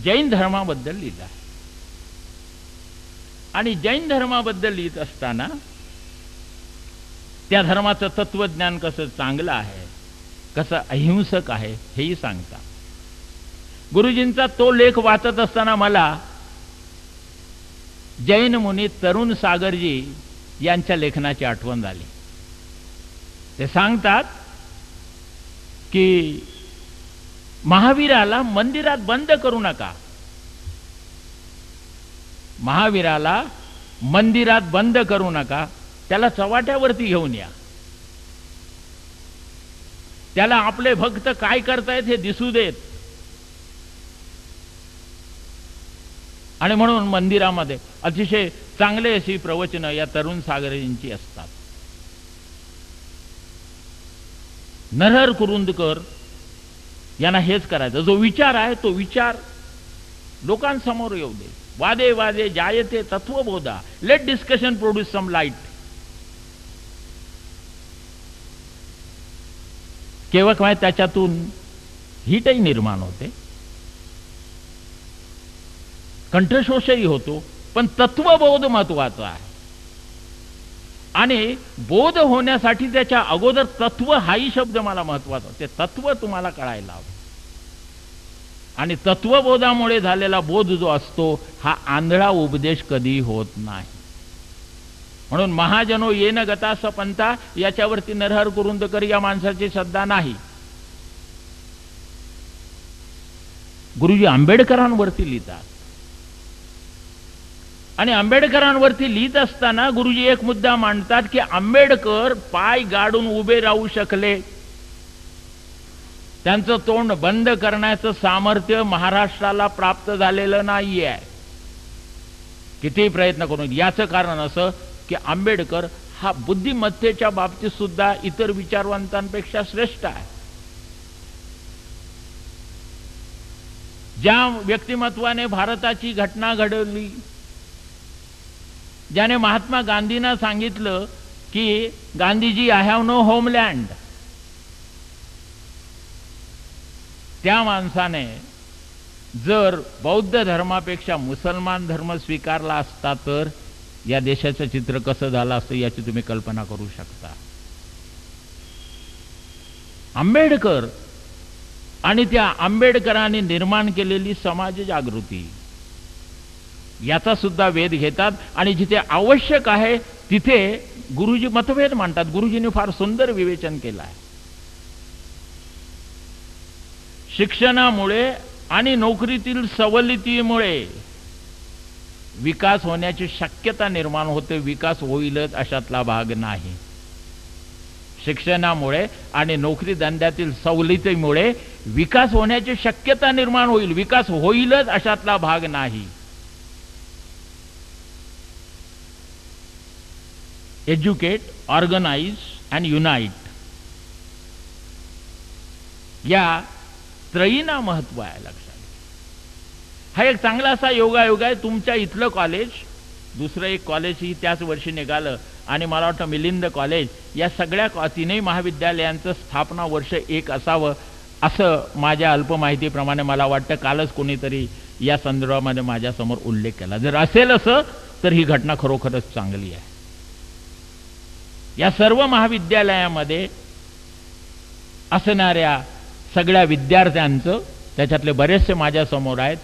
जैन धर्माबद्दल लिहिलं आहे. आणि जैन धर्माबद्दल लिहित असताना त्या धर्माचं तत्वज्ञान कसं चांगलं आहे, कसं अहिंसक आहे, हेही सांगतात. गुरुजींचा तो लेख वाचत असताना मला जैन मुनी तरुण सागरजी यांच्या लेखनाची आठवण झाली. ते सांगतात की महावीराला मंदिरात बंद करू नका. महावीराला मंदिरात बंद करू नका, त्याला चव्हाट्यावरती घेऊन या. त्याला आपले भक्त काय करतायत हे दिसू देत. आणि म्हणून मंदिरामध्ये अतिशय चांगले अशी प्रवचनं या तरुण सागरजींची असतात. नरहर कुरुंदकर यांना हेच करायचं. जो विचार आहे तो विचार लोकांसमोर येऊ दे. वादे वादे जायते तत्वबोधा. Let discussion produce some light. केवळ काय त्याच्यातून हीटही निर्माण होते, कंठशोषही होतो, पण तत्वबोध महत्वाचा आहे. आणि बोध होण्यासाठी त्याच्या अगोदर तत्व हाही शब्द मला महत्वाचा. ते तत्व तुम्हाला कळायला हवं. आणि तत्वबोधामुळे झालेला बोध जो असतो हा आंधळा उपदेश कधी होत नाही. म्हणून महाजनो येन गता सपंथा याच्यावरती नरहर कुरुंदकर या माणसाची श्रद्धा नाही. गुरुजी आंबेडकरांवरती लिहितात. आणि आंबेडकरांवरती लिहित असताना गुरुजी एक मुद्दा मांडतात की आंबेडकर पाय गाडून उभे राहू शकले त्यांचं तोंड बंद करण्याचं सामर्थ्य महाराष्ट्राला प्राप्त झालेलं नाही आहे, कितीही प्रयत्न करून. याचं कारण असं की आंबेडकर हा बुद्धिमत्तेच्या बाबतीत सुद्धा इतर विचारवंतांपेक्षा श्रेष्ठ आहे. ज्या व्यक्तिमत्वाने भारताची घटना घडवली, ज्याने महात्मा गांधींना सांगितलं की Gandhiji I have no homeland, त्या माणसाने जर बौद्ध धर्मापेक्षा मुसलमान धर्म स्वीकारला असता तर या देशाचं चित्र कसं झालं असतं याची तुम्ही कल्पना करू शकता. आंबेडकर आणि त्या आंबेडकरांनी निर्माण केलेली समाज जागृती याचा सुद्धा वेध घेतात आणि जिथे आवश्यक आहे तिथे गुरुजी मतभेद मांडतात. गुरुजींनी फार सुंदर विवेचन केलं आहे. शिक्षणामुळे आणि नोकरीतील सवलतीमुळे विकास होण्याची शक्यता निर्माण होते, विकास होईलच अशातला भाग नाही. शिक्षणामुळे आणि नोकरी धंद्यातील सवलतीमुळे विकास होण्याची शक्यता निर्माण होईल, विकास होईलच अशातला भाग नाही. एज्युकेट, ऑर्गनाइज अँड युनाइट या त्रयींना महत्व आहे लक्षात. हा एक चांगला असा योगायोग आहे. तुमच्या इथलं कॉलेज, दुसरं एक कॉलेजही त्याच वर्षी निघालं आणि मला वाटतं मिलिंद कॉलेज, या सगळ्या तीनही महाविद्यालयांचं स्थापना वर्ष एक असावं असं माझ्या अल्प माहितीप्रमाणे मला वाटतं. कालच कोणीतरी या संदर्भामध्ये माझ्यासमोर उल्लेख केला. जर असेल असं तर ही घटना खरोखरच चांगली आहे. या सर्व महाविद्यालयामध्ये असणाऱ्या सगळ्या विद्यार्थ्यांचं, त्याच्यातले बरेचसे माझ्या समोर आहेत,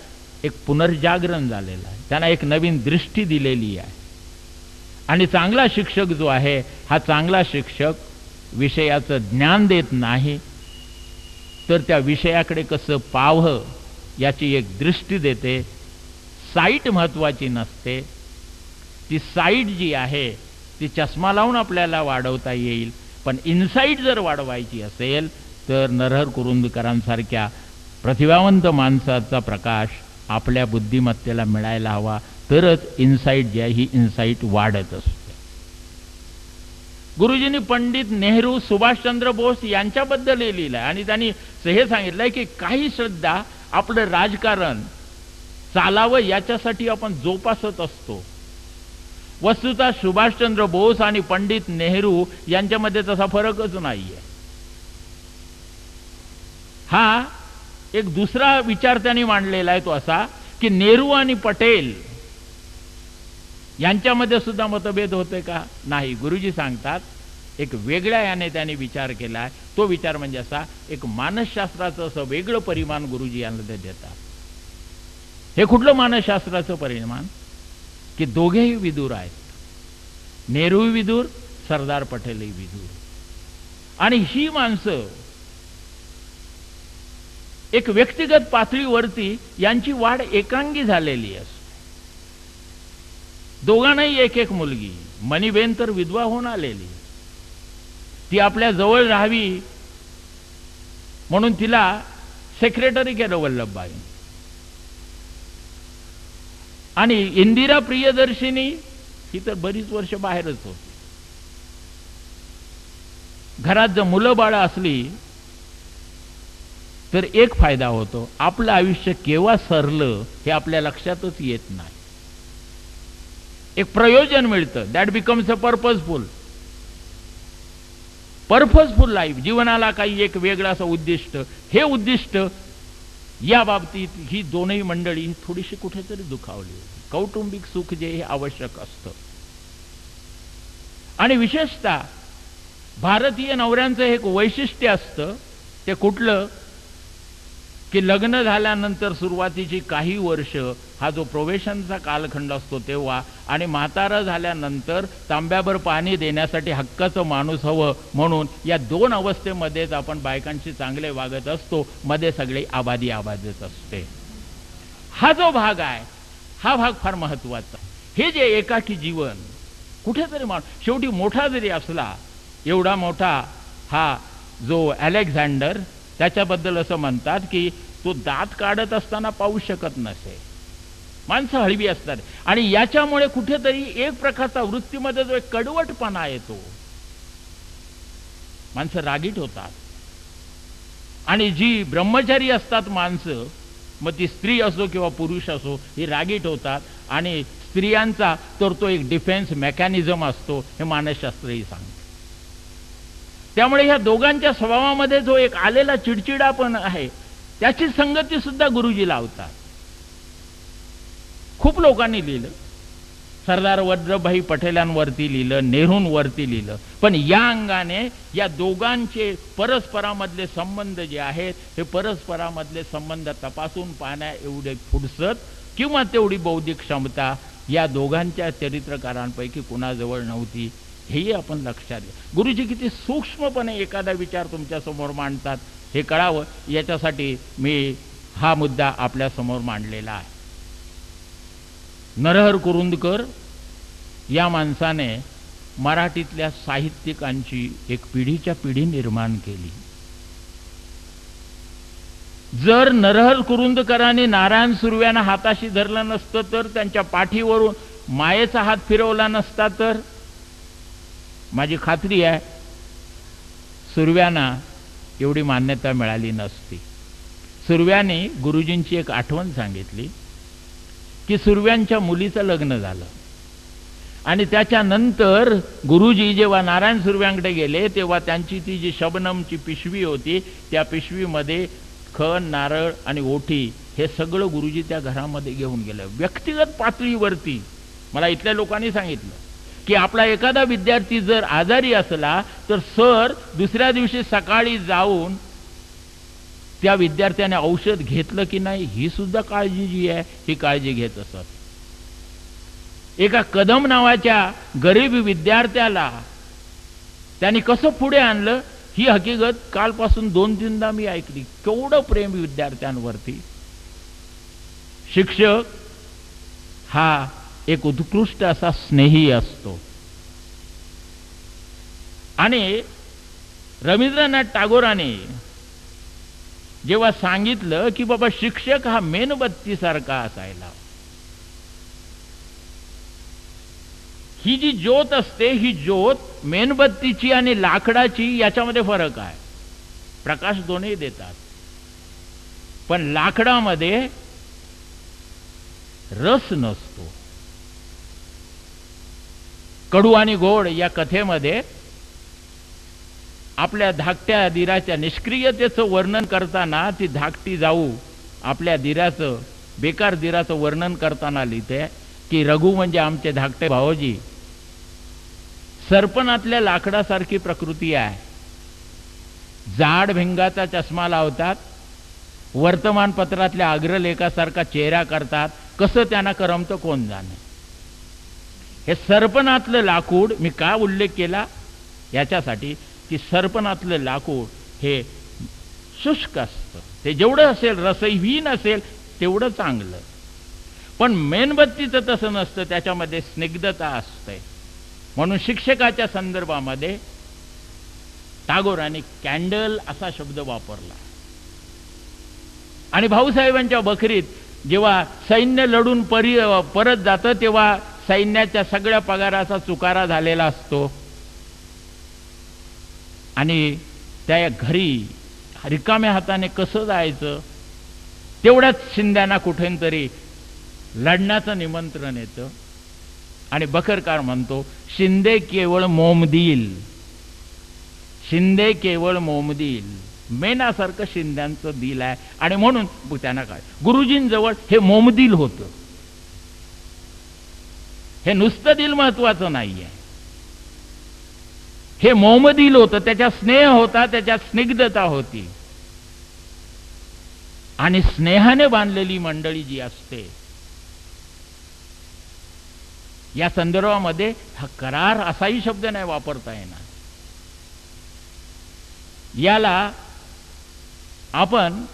एक पुनर्जागरण झालेलं आहे. त्यांना एक नवीन दृष्टी दिलेली आहे. आणि चांगला शिक्षक जो आहे, हा चांगला शिक्षक विषयाचं ज्ञान देत नाही तर त्या विषयाकडे कसं पाहावं याची एक दृष्टी देते. साईट महत्वाची नसते. ती साईट जी आहे ती चष्मा लावून आपल्याला वाढवता येईल, पण इनसाईट जर वाढवायची असेल तर नरहर कुरुंदकरांसारख्या प्रतिभावंत माणसाचा प्रकाश आपल्या बुद्धिमत्तेला मिळायला हवा, तरच इनसाईट जी आहे ही इनसाईट वाढत असते. गुरुजींनी पंडित नेहरू, सुभाषचंद्र बोस यांच्याबद्दल लिहिलं आहे आणि त्यांनी हे सांगितलंय की काही श्रद्धा आपलं राजकारण चालावं याच्यासाठी आपण जोपासत असतो. वस्तुतः सुभाषचंद्र बोस आणि पंडित नेहरू यांच्यामध्ये तसा फरकच नाहीये. हा एक दुसरा विचार त्यांनी मांडलेला आहे, तो असा की नेहरू आणि पटेल यांच्यामध्ये सुद्धा मतभेद होते का? नाही. गुरुजी सांगतात एक वेगळ्या याने त्यांनी विचार केला आहे. तो विचार म्हणजे असा, एक मानसशास्त्राचं असं वेगळं परिमाण गुरुजी यांना देतात. हे कुठलं मानसशास्त्राचं परिमाण की दोघेही विदुर आहेत. नेहरूही विदुर, सरदार पटेलही विदुर. आणि ही माणसं एक व्यक्तिगत पातळीवरती यांची वाढ एकांगी झालेली असते. दोघांनाही एक एक मुलगी. मणीबेन तर विधवा होऊन आलेली, ती आपल्या जवळ राहावी म्हणून तिला सेक्रेटरी केलं वल्लभभाई. आणि इंदिरा प्रियदर्शिनी ही तर बरीच वर्ष बाहेरच होती. घरात जर मुलं बाळ असली तर एक फायदा होतो, आपलं आयुष्य केव्हा सरलं हे आपल्या लक्षातच येत नाही. एक प्रयोजन मिळतं. That becomes a purposeful life. जीवनाला काही एक वेगळं असं उद्दिष्ट. हे उद्दिष्ट या बाबतीत ही दोनही मंडळी थोडीशी कुठेतरी दुखावली होती. कौटुंबिक सुख जे हे आवश्यक असतं. आणि विशेषतः भारतीय नवऱ्यांचं एक वैशिष्ट्य असतं, ते कुठलं की लग्न झाल्यानंतर सुरुवातीची काही वर्ष हा जो प्रोबेशनचा कालखंड असतो तेव्हा, आणि म्हातारा झाल्यानंतर तांब्याभर पाणी देण्यासाठी हक्काचं माणूस हवं म्हणून या दोन अवस्थेमध्येच आपण बायकांशी चांगले वागत असतो. मध्ये सगळी आबादीच असते. हा जो भाग आहे हा भाग फार महत्वाचा. हे जे एकाकी जीवन कुठेतरी शेवटी मोठा जरी असला, एवढा मोठा हा जो अलेक्झांडर त्याच्याबद्दल असं म्हणतात की तो दात काढत असताना पाहू शकत नसे. माणसं हळवी असतात आणि याच्यामुळे कुठेतरी एक प्रकारचा वृत्तीमध्ये जो एक कडवटपणा येतो, माणसं रागीट होतात. आणि जी ब्रह्मचारी असतात माणसं, मग ती स्त्री असो किंवा पुरुष असो, ही रागीट होतात. आणि स्त्रियांचा तर तो एक डिफेन्स मेकॅनिझम असतो, हे मानसशास्त्रही सांगते. त्यामुळे ह्या दोघांच्या स्वभावामध्ये जो एक आलेला चिडचिडापण आहे, त्याची संगती सुद्धा गुरुजी लावतात. खूप लोकांनी लिहिलं, सरदार वल्लभभाई पटेलांवरती लिहिलं, नेहरूंवरती लिहिलं, पण या अंगाने या दोघांचे परस्परामधले संबंध जे आहेत, हे परस्परामधले संबंध तपासून पाहण्या एवढे फुरसत किंवा तेवढी बौद्धिक क्षमता या दोघांच्या चरित्रकारांपैकी कुणाजवळ नव्हती, हेही आपण लक्षात घ्या. गुरुजी किती सूक्ष्मपणे एखादा विचार तुमच्या समोर मांडतात हे कळावं, याच्यासाठी मी हा मुद्दा आपल्या समोर मांडलेला आहे. नरहर कुरुंदकर या माणसाने मराठीतल्या साहित्यिकांची एक पिढीच्या पिढी निर्माण केली. जर नरहर कुरुंदकरांनी नारायण सुर्व्यांना हाताशी धरलं नसतं तर, त्यांच्या पाठीवरून मायेचा हात फिरवला नसता तर, माझी खात्री आहे सुर्व्यांना एवढी मान्यता मिळाली नसती. सुर्व्याने गुरुजींची एक आठवण सांगितली की सुर्व्यांच्या मुलीचं लग्न झालं आणि त्याच्यानंतर गुरुजी जेव्हा नारायण सुर्व्यांकडे गेले तेव्हा त्यांची ती जी शबनमची पिशवी होती, त्या पिशवीमध्ये खण, नारळ आणि ओठी हे सगळं गुरुजी त्या घरामध्ये घेऊन गेलं. व्यक्तिगत पातळीवरती मला इथल्या लोकांनी सांगितलं की आपला एखादा विद्यार्थी जर आजारी असला तर सर दुसऱ्या दिवशी सकाळी जाऊन त्या विद्यार्थ्याने औषध घेतलं की नाही ही सुद्धा काळजी जी आहे, ही काळजी घेत असत. एका कदम नावाच्या गरीब विद्यार्थ्याला त्यांनी कसं पुढे आणलं ही हकीकत कालपासून 2-3दा मी ऐकली. केवढं प्रेम विद्यार्थ्यांवरती. शिक्षक हा एक उत्कृष्ट असा स्नेही असतो. आणि रवींद्रनाथ टागोरांनी जेव्हा सांगितलं की बाबा शिक्षक हा मेणबत्ती सारखा असायला, ही जी ज्योत असते ही ज्योत मेणबत्तीची आणि लाकडाची याच्यामध्ये फरक आहे. प्रकाश दोन्ही देतात, पण लाकडामध्ये रस नसतो. कडू आणि गोड या कथेमध्ये आपल्या धाकट्या दिराच्या निष्क्रियतेचं वर्णन करताना ती धाकटी जाऊ आपल्या दिराचं, बेकार दिराचं वर्णन करताना लिहिते की रघु म्हणजे आमचे धाकटे भाऊजी, सरपणातल्या लाकडासारखी प्रकृती आहे. जाड भिंगाचा चष्मा लावतात, वर्तमानपत्रातल्या अग्रलेखासारखा चेहरा करतात, कसं त्यांना करमतं कोण जाणे. हे सरपणातलं लाकूड मी का उल्लेख केला याच्यासाठी की सरपणातलं लाकूड हे शुष्क असतं. ते जेवढं असेल रसहीन असेल तेवढं चांगलं, पण मेणबत्तीचं तसं नसतं, त्याच्यामध्ये स्निग्धता असते. म्हणून शिक्षकाच्या संदर्भामध्ये टागोरांनी कॅन्डल असा शब्द वापरला. आणि भाऊसाहेबांच्या बखरीत जेव्हा सैन्य लढून परत जातं तेव्हा सैन्याच्या सगळ्या पगाराचा चुकारा झालेला असतो आणि त्या घरी रिकाम्या हाताने कसं जायचं, तेवढ्याच शिंद्यांना कुठेतरी लढण्याचं निमंत्रण येतं. आणि बखरकार म्हणतो शिंदे केवळ मोमदील, शिंदे केवळ मोमदील, मेणासारखं शिंद्यांचं दिल आहे. आणि म्हणून त्यांना काय गुरुजींजवळ हे मोमदिल होतं. हे नुसतं दिल महत्वाचं नाहीये, हे मोमदिल होतं. त्याच्या स्नेह होता, त्याच्यात स्निग्धता होती. आणि स्नेहाने बांधलेली मंडळी जी असते या संदर्भामध्ये हा करार असाही शब्द नाही वापरता येणार. याला आपण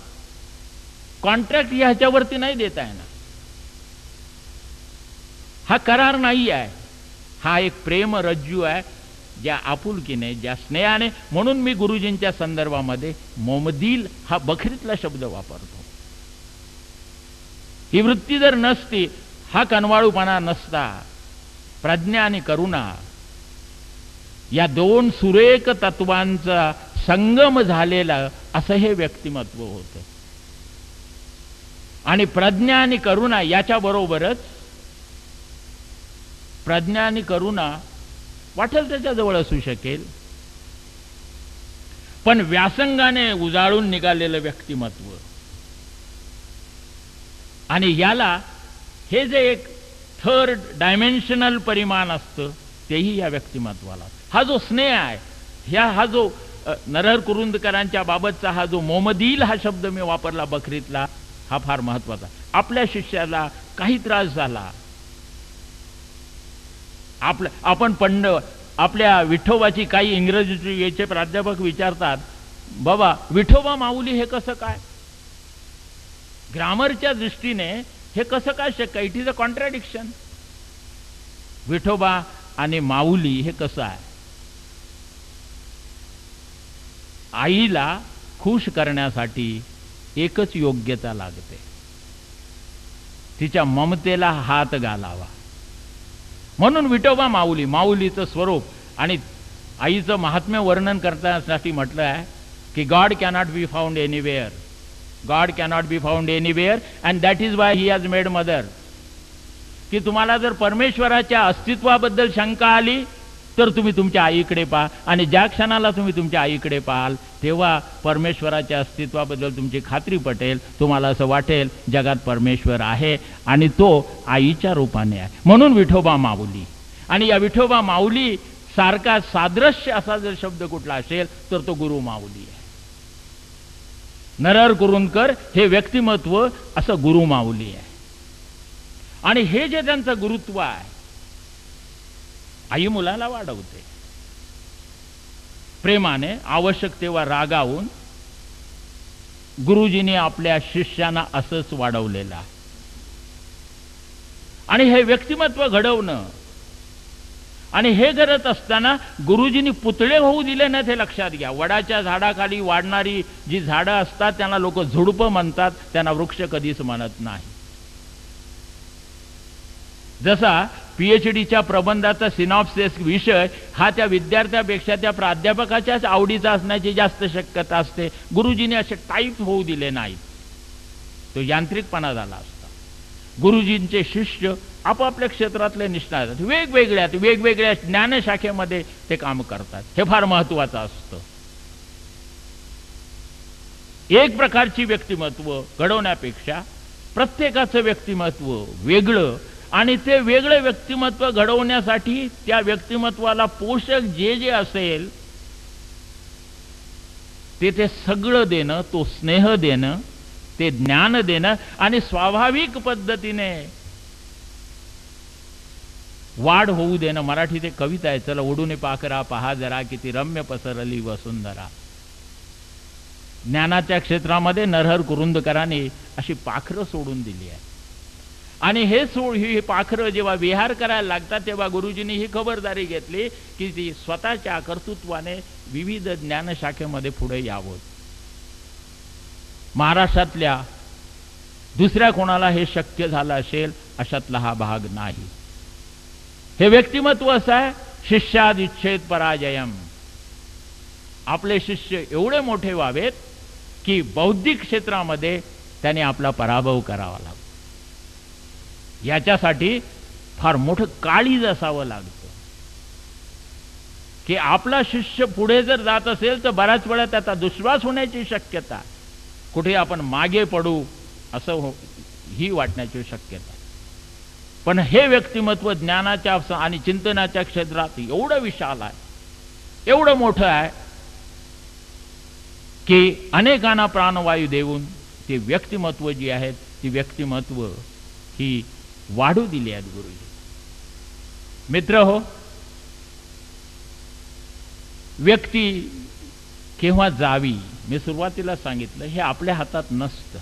कॉन्ट्रॅक्ट ह्याच्यावरती नाही देता येणार. हा करार नाही आहे, हा एक प्रेम रज्जू आहे. ज्या आपुलकीने, ज्या स्नेहाने, म्हणून मी गुरुजींच्या संदर्भामध्ये मोमदिल हा बखरीतला शब्द वापरतो. ही वृत्ती जर नसती, हा कनवाळूपणा नसता, प्रज्ञा आणि करुणा या दोन सुरेख तत्वांचा संगम झालेला असं हे व्यक्तिमत्व होतं. आणि प्रज्ञा आणि करुणा याच्याबरोबरच, प्रज्ञा आणि करुणा वाटेल त्याच्याजवळ असू शकेल, पण व्यासंगाने उजाळून निघालेलं व्यक्तिमत्व, आणि याला हे जे एक थर्ड डायमेन्शनल परिमाण असतं तेही या व्यक्तिमत्वाला. हा जो स्नेह आहे, हा जो नरहर कुरुंदकरांच्या बाबतचा हा जो मोमदिल हा शब्द मी वापरला बखरीतला, हा फार महत्वाचा. आपल्या शिष्याला काही त्रास झाला, आपण आपल्या विठोबाची, काही इंग्रजीचे प्राध्यापक विचारतात, बाबा विठोबा माऊली हे कसं काय, ग्रामरच्या दृष्टीने हे कसं काय शक्य, it is a contradiction. Vithoba आणि माऊली हे कसं आहे? आईला खुश करण्यासाठी एकच योग्यता लागते, तिच्या ममतेला हात घालावा. म्हणून विठोबा माऊली, माऊलीचं स्वरूप आणि आईचं महात्म्य वर्णन करण्यासाठी म्हटलं आहे की God cannot be found anywhere, God cannot be found anywhere and that is why he has made mother. की तुम्हाला जर परमेश्वराच्या अस्तित्वाबद्दल शंका आली तर तुम्ही तुमच्या आईकडे पहा, आणि ज्या क्षणाला तुम्ही तुमच्या आईकडे पाहाल तेव्हा परमेश्वराच्या अस्तित्वाबद्दल तुमची खात्री पटेल, तुम्हाला असं वाटेल जगात परमेश्वर आहे आणि तो आईच्या रूपाने आहे. म्हणून विठोबा माऊली. आणि या विठोबा माऊली सारखा सादृश्य असा जर शब्द कुठला असेल तर तो गुरु माऊली आहे. नरहर कुरुंदकर हे व्यक्तिमत्व असं गुरु माऊली आहे. आणि हे जे त्यांचं गुरुत्व आहे, आई मुलाला वाढवते प्रेमाने, आवश्यक तेव्हा रागावून. गुरुजींनी आपल्या शिष्यांना असंच वाढवलेलं आहे. आणि हे व्यक्तिमत्व घडवणं, आणि हे करत असताना गुरुजींनी पुतळे होऊ दिले नाहीत हे लक्षात घ्या. वडाच्या झाडाखाली वाढणारी जी झाडं असतात त्यांना लोक झुडपं म्हणतात, त्यांना वृक्ष कधीच म्हणत नाही. जसा PhDच्या प्रबंधाचा सिनॉप्सिस विषय हा त्या विद्यार्थ्यापेक्षा त्या प्राध्यापकाच्याच आवडीचा असण्याची जास्त शक्यता असते, गुरुजींनी असे टाईप होऊ दिले नाहीत, तो यांत्रिकपणा झाला असता. गुरुजींचे शिष्य आपापल्या क्षेत्रातले निष्णात, वेगवेगळ्या ज्ञानशाखेमध्ये ते काम करतात. हे फार महत्वाचं असतं. एक प्रकारची व्यक्तिमत्व घडवण्यापेक्षा प्रत्येकाचं व्यक्तिमत्व वेगळं, आणि ते वेगळे व्यक्तिमत्व घडवण्यासाठी त्या व्यक्तिमत्वाला पोषक जे जे असेल ते सगळं देणं, तो स्नेह देणं, ते ज्ञान देणं, आणि स्वाभाविक पद्धतीने वाढ होऊ देणं. मराठीत एक कविता आहे, चला ओढून पाखरा पहा जरा, किती रम्य पसरली वसुंधरा. ज्ञानाच्या क्षेत्रामध्ये नरहर कुरुंदकरांनी अशी पाखरं सोडून दिली आहे. आणि ही पाखरं जेव्हा विहार करायला लागतात तेव्हा गुरुजींनी ही खबरदारी घेतली की ती स्वतःच्या कर्तृत्वाने विविध ज्ञानशाखेमध्ये पुढे यावं. महाराष्ट्रातल्या दुसऱ्या कोणाला हे शक्य झालं असेल अशातला हा भाग नाही. हे व्यक्तिमत्व असं आहे, शिष्याद इच्छेत पराजयम. आपले शिष्य एवढे मोठे व्हावेत की बौद्धिक क्षेत्रामध्ये त्याने आपला पराभव करावा लागतो. याच्यासाठी फार मोठं काळीज असावं लागतं की आपला शिष्य पुढे जर जात असेल तर बऱ्याच वेळा त्याचा दुश्वास होण्याची शक्यता, कुठे आपण मागे पडू असं ही वाटण्याची शक्यता. पण हे व्यक्तिमत्व ज्ञानाच्या आणि चिंतनाच्या क्षेत्रात एवढं विशाल आहे, एवढं मोठं आहे की अनेकांना प्राणवायू देऊन ते व्यक्तिमत्व जी आहेत ती व्यक्तिमत्व ही वाढू दिली आहेत गुरुजी. मित्र हो, व्यक्ती केव्हा जावी, मी सुरुवातीला सांगितलं, हे आपल्या हातात नसतं.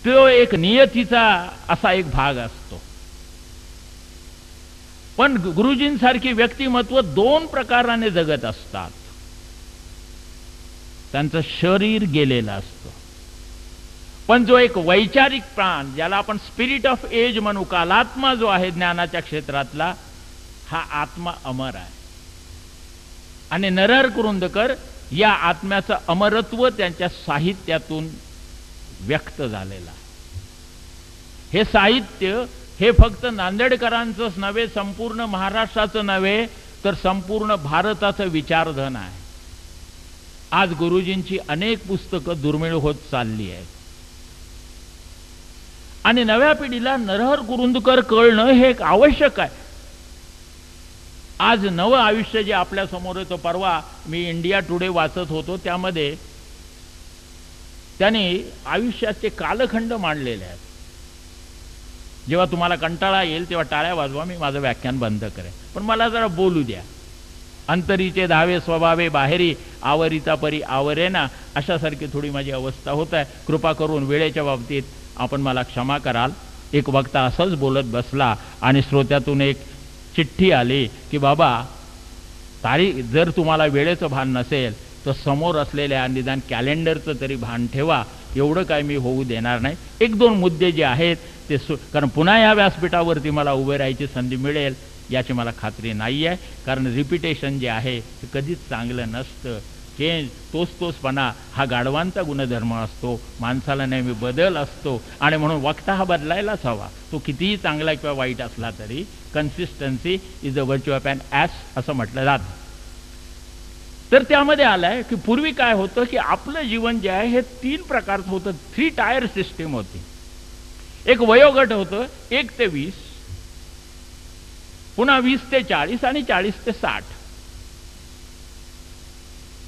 तो एक नियतीचा असा एक भाग असतो. पण गुरुजींसारखी व्यक्तिमत्व दोन प्रकाराने जगत असतात. त्यांचं शरीर गेलेलं असतं, पण जो एक वैचारिक प्राण, ज्याला आपण स्पिरिट ऑफ एज म्हणू, कालात्मा जो आहे ज्ञानाच्या क्षेत्रातला, हा आत्मा अमर आहे. आणि नरहर कुरुंदकर या आत्म्याचं अमरत्व त्यांच्या साहित्यातून व्यक्त झालेलं आहे. हे साहित्य हे फक्त नांदेडकरांचंच नव्हे, संपूर्ण महाराष्ट्राचं नव्हे, तर संपूर्ण भारताचं विचारधन आहे. आज गुरुजींची अनेक पुस्तकं दुर्मिळ होत चालली आहेत आणि नव्या पिढीला नरहर कुरुंदकर कळणं हे एक आवश्यक आहे. आज नवं आयुष्य जे आपल्या समोर येतं, परवा मी इंडिया टुडे वाचत होतो, त्यामध्ये त्याने आयुष्याचे कालखंड मांडलेले आहेत. जेव्हा तुम्हाला कंटाळा येईल तेव्हा टाळ्या वाजवा, मी माझं व्याख्यान बंद करेन, पण मला जरा बोलू द्या. अंतरीचे धावे स्वभावे बाहेरी, आवरिता परी आवरेना, अशासारखी थोडी माझी अवस्था होत आहे. कृपा करून वेळेच्या बाबतीत आपण मला क्षमा कराल. एक वक्ता असंच बोलत बसला आणि श्रोत्यातून एक चिठ्ठी आली की बाबा, तारीख जर तुम्हाला वेळेचं भान नसेल तर समोर असलेल्या निदान कॅलेंडरचं तरी भान ठेवा. एवढं काय मी होऊ देणार नाही. एक दोन मुद्दे जे आहेत ते कारण पुन्हा या व्यासपीठावरती मला उभे राहायची संधी मिळेल याची मला खात्री नाही आहे. कारण रिपिटेशन जे आहे ते कधीच चांगलं नसतं. चेंज, तोचपणा हा गाढवांचा गुणधर्म असतो. माणसाला नेहमी बदल असतो आणि म्हणून वक्ता हा बदलायलाच हवा. तो कितीही चांगला किंवा वाईट असला तरी consistency is a virtue of an ass असं म्हटलं जातं. तर त्यामध्ये आलंय की पूर्वी काय होतं की आपलं जीवन जे आहे हे 3 प्रकारचं होतं. 3 टायर सिस्टीम होती. एक वयोगट होतं 1 ते 20, पुन्हा 20 ते 40 आणि 40 ते 60.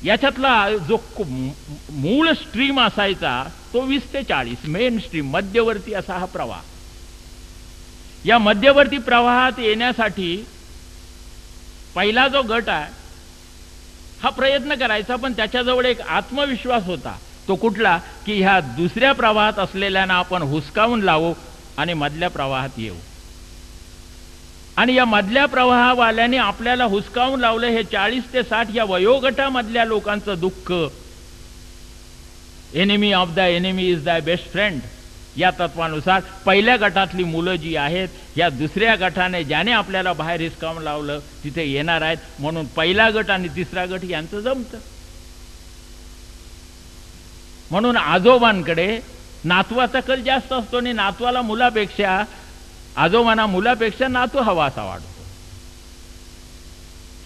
याच्यातला जो मूळ स्ट्रीम असायचा तो 20 ते 40, मेन स्ट्रीम, मध्यवर्ती असा हा प्रवाह. या मध्यवर्ती प्रवाहात येण्यासाठी पहिला जो गट आहे हा प्रयत्न करायचा, पण त्याच्याजवळ एक आत्मविश्वास होता. तो कुठला की ह्या दुसऱ्या प्रवाहात असलेल्यांना आपण हुसकावून लावू आणि मधल्या प्रवाहात येऊ. आणि या मधल्या प्रवाहावाल्याने आपल्याला हुसकावून लावलं. हे 40 ते 60 या वयोगटामधल्या लोकांचं दुःख, enemy of the enemy is the best friend, या तत्वानुसार पहिल्या गटातली मुलं जी आहेत या दुसऱ्या गटाने ज्याने आपल्याला बाहेर हिसकावून लावलं तिथे येणार आहेत. म्हणून पहिला गट आणि तिसरा गट यांचं जमतं. म्हणून आजोबांकडे नातवाचा कल जास्त असतो आणि नातवाला मुलापेक्षा, आजोबांना मुलापेक्षा नातू हवा असा वाटतो.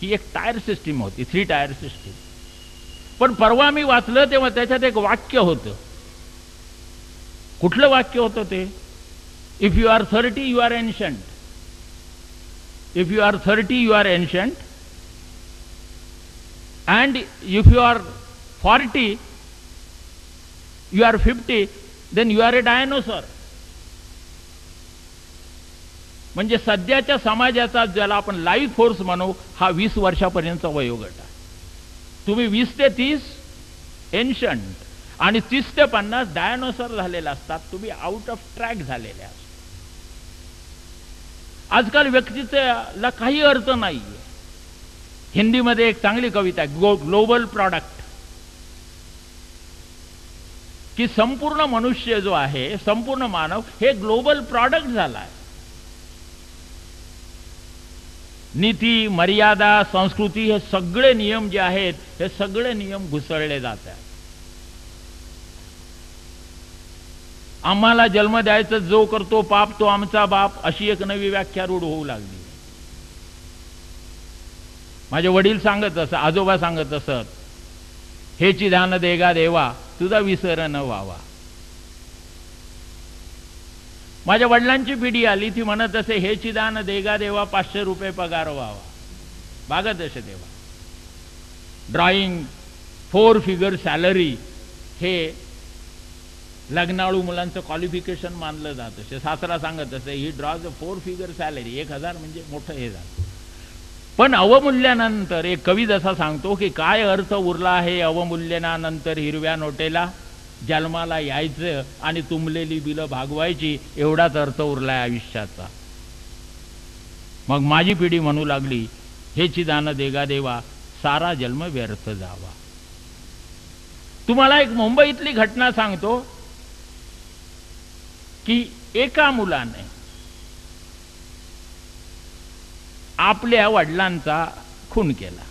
ही एक टायर सिस्टीम होती, 3 टायर सिस्टीम. पण परवा मी वाचलं तेव्हा त्याच्यात एक वाक्य होतं. कुठलं वाक्य होतं ते? If you are 30 you are ancient, if you are 30 you are ancient, and if you are 40 you are 50 then you are a dinosaur. म्हणजे सध्याच्या समाजाचा ज्याला आपण लाईफ फोर्स म्हणू हा 20 वर्षापर्यंतचा वयोगट आहे. तुम्ही 20 ते 30 एन्शंट आणि 30 ते 50 डायनोसॉर झालेला असतात. तुम्ही आउट ऑफ ट्रॅक झालेले असतात. आजकाल व्यक्तीचा काही अर्थ नाहीये. हिंदीमध्ये एक चांगली कविता आहे, ग्लोबल प्रॉडक्ट, की संपूर्ण मनुष्य जो आहे, संपूर्ण मानव हे ग्लोबल प्रॉडक्ट झाला आहे. नीती, मर्यादा, संस्कृती हे सगळे नियम जे आहेत हे सगळे नियम घुसळले जात आहेत. आम्हाला जन्म द्यायचं जो करतो पाप तो आमचा बाप, अशी एक नवी व्याख्या रूढ होऊ लागली. माझे वडील सांगत असत, आजोबा सांगत असत, हेची दान देगा देवा तुझा विसर न व्हावा. माझ्या वडिलांची पिढी आली ती म्हणत असे, हेची दान देगा देवा 500 रुपये पगार व्हावा. बागत असे तेव्हा ड्रॉइंग 4 फिगर सॅलरी हे लग्नाळू मुलांचं क्वालिफिकेशन मानलं जात असे. सासरा सांगत असे, ही ड्रॉज अ 4 फिगर सॅलरी, 1000 म्हणजे मोठं हे झालं. पण अवमूल्यानंतर एक कवी जसा सांगतो की काय अर्थ उरला आहे अवमूल्यनानंतर हिरव्या नोटेला, जन्माला यायचं आणि तुंबलेली बिलं भागवायची, एवढाच अर्थ उरलाय आयुष्याचा. मग माझी पिढी म्हणू लागली, हेची दान देगा देवा, सारा जन्म व्यर्थ जावा. तुम्हाला एक मुंबईतली घटना सांगतो की एका मुलाने आपल्या वडिलांचा खून केला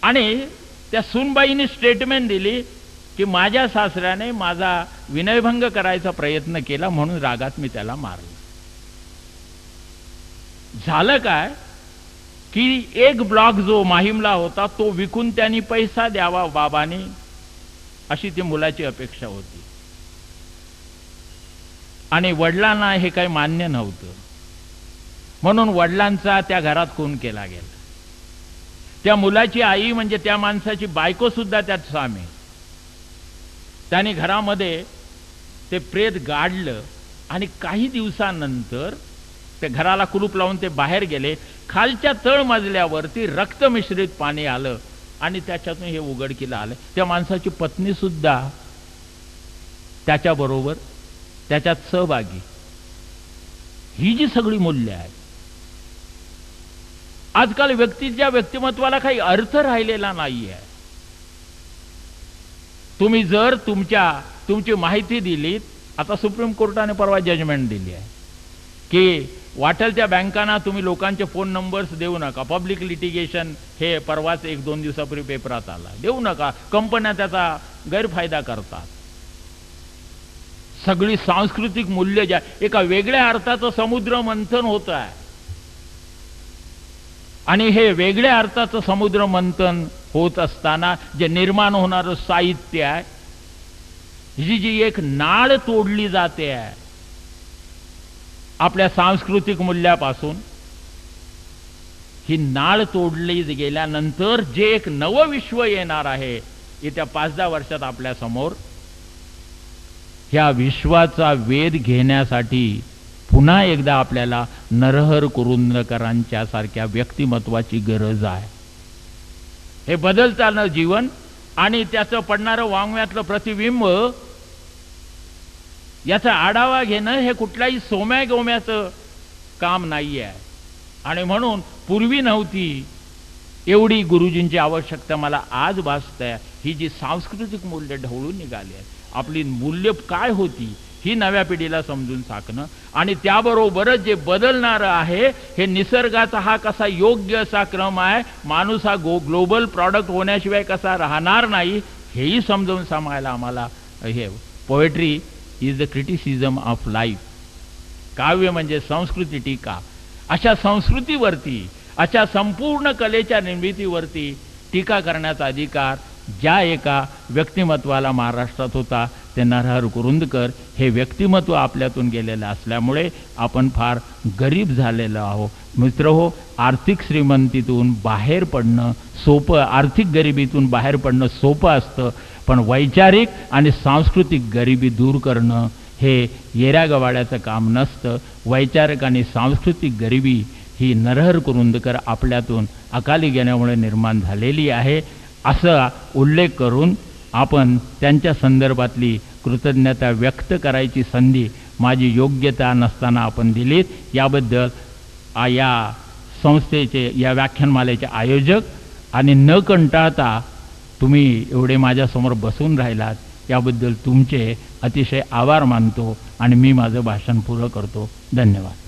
आणि त्या सूनबाईने स्टेटमेंट दिली की माझ्या सासऱ्याने माझा विनयभंग करायचा प्रयत्न केला म्हणून रागात मी त्याला मारलं. झालं काय की एक ब्लॉक जो माहीमला होता तो विकून त्यांनी पैसा द्यावा बाबांनी, अशी ती मुलाची अपेक्षा होती. आणि वडिलांना हे काही मान्य नव्हतं म्हणून वडिलांचा त्या घरात खून केला गेला. त्या मुलाची आई म्हणजे त्या माणसाची बायको सुद्धा त्यात सामील. त्याने घरामध्ये ते प्रेत गाडलं आणि काही दिवसानंतर त्या घराला कुलूप लावून ते बाहेर गेले. खालच्या तळ मजल्यावरती रक्त मिश्रित पाणी आलं आणि त्याच्यातून हे उघडकीला आलं. त्या माणसाची पत्नी सुद्धा त्याच्याबरोबर त्याच्यात सहभागी. ही जी सगळी मूल्य आहेत, आजकाल व्यक्तीच्या व्यक्तिमत्वाला काही अर्थ राहिलेला नाही आहे. तुम्ही जर तुमची माहिती दिलीत, आता सुप्रीम कोर्टाने परवा जजमेंट दिली आहे की वाटेल त्या बँकांना तुम्ही लोकांचे फोन नंबर्स देऊ नका. पब्लिक लिटिगेशन हे परवाच 1-2 दिवसापूर्वी पेपरात आला. देऊ नका, कंपन्या त्याचा गैरफायदा करतात. सगळी सांस्कृतिक मूल्य ज्या एका वेगळ्या अर्थाचं समुद्र मंथन होत आहे आणि हे वेगळ्या अर्थाचं समुद्र मंथन होत असताना जे निर्माण होणारं साहित्य आहे, ही जी एक नाळ तोडली जाते आहे आपल्या सांस्कृतिक मूल्यापासून, ही नाळ तोडली गेल्यानंतर जे एक नवं विश्व येणार आहे येत्या 5-10 वर्षात आपल्या समोर, ह्या विश्वाचा वेध घेण्यासाठी पुन्हा एकदा आपल्याला नरहर कुरुंदकरांच्या सारख्या व्यक्तिमत्वाची गरज आहे. हे बदलताना जीवन आणि त्याचं पडणारं वाङ्मयातलं प्रतिबिंब याचा आढावा घेणं हे कुठल्याही सोम्या गोम्याचं काम नाही आहे. आणि म्हणून पूर्वी नव्हती एवढी गुरुजींची आवश्यकता मला आज भासते. ही जी सांस्कृतिक मूल्य ढवळून निघाली आहेत, आपली मूल्य काय होती ही नव्या पिढीला समजून सांगणं आणि त्याबरोबरच जे बदलणारं आहे हे निसर्गाचा हा कसा योग्य असा क्रम आहे, माणूस हा ग्लोबल प्रॉडक्ट होण्याशिवाय कसा राहणार नाही हेही समजून सांगायला आम्हाला हे. Poetry is the criticism of life. काव्य म्हणजे संस्कृती टीका. अशा संस्कृतीवरती, अशा संपूर्ण कलेच्या निर्मितीवरती टीका करण्याचा अधिकार ज्या एका व्यक्तिमत्वाला महाराष्ट्रात होता ते नरहर कुरुंदकर हे व्यक्तिमत्व आपल्यातून गेलेलं असल्यामुळे आपण फार गरीब झालेलो आहोत. मित्रहो, आर्थिक श्रीमंतीतून बाहेर पडणं सोपं, आर्थिक गरिबीतून बाहेर पडणं सोपं असतं, पण वैचारिक आणि सांस्कृतिक गरिबी दूर करणं हे येऱ्यागवाड्याचं काम नसतं. वैचारिक आणि सांस्कृतिक गरिबी ही नरहर कुरुंदकर आपल्यातून अकाली गेल्यामुळे निर्माण झालेली आहे असा उल्लेख करून आपण त्यांच्या संदर्भातली कृतज्ञता व्यक्त करायची संधी माझी योग्यता नसताना आपण दिलीत. याबद्दल या संस्थेचे, या व्याख्यानमालेचे आयोजक आणि न कंटाळता तुम्ही एवढे माझ्यासमोर बसून राहिलात याबद्दल तुमचे अतिशय आभार मानतो आणि मी माझं भाषण पुरं करतो. धन्यवाद.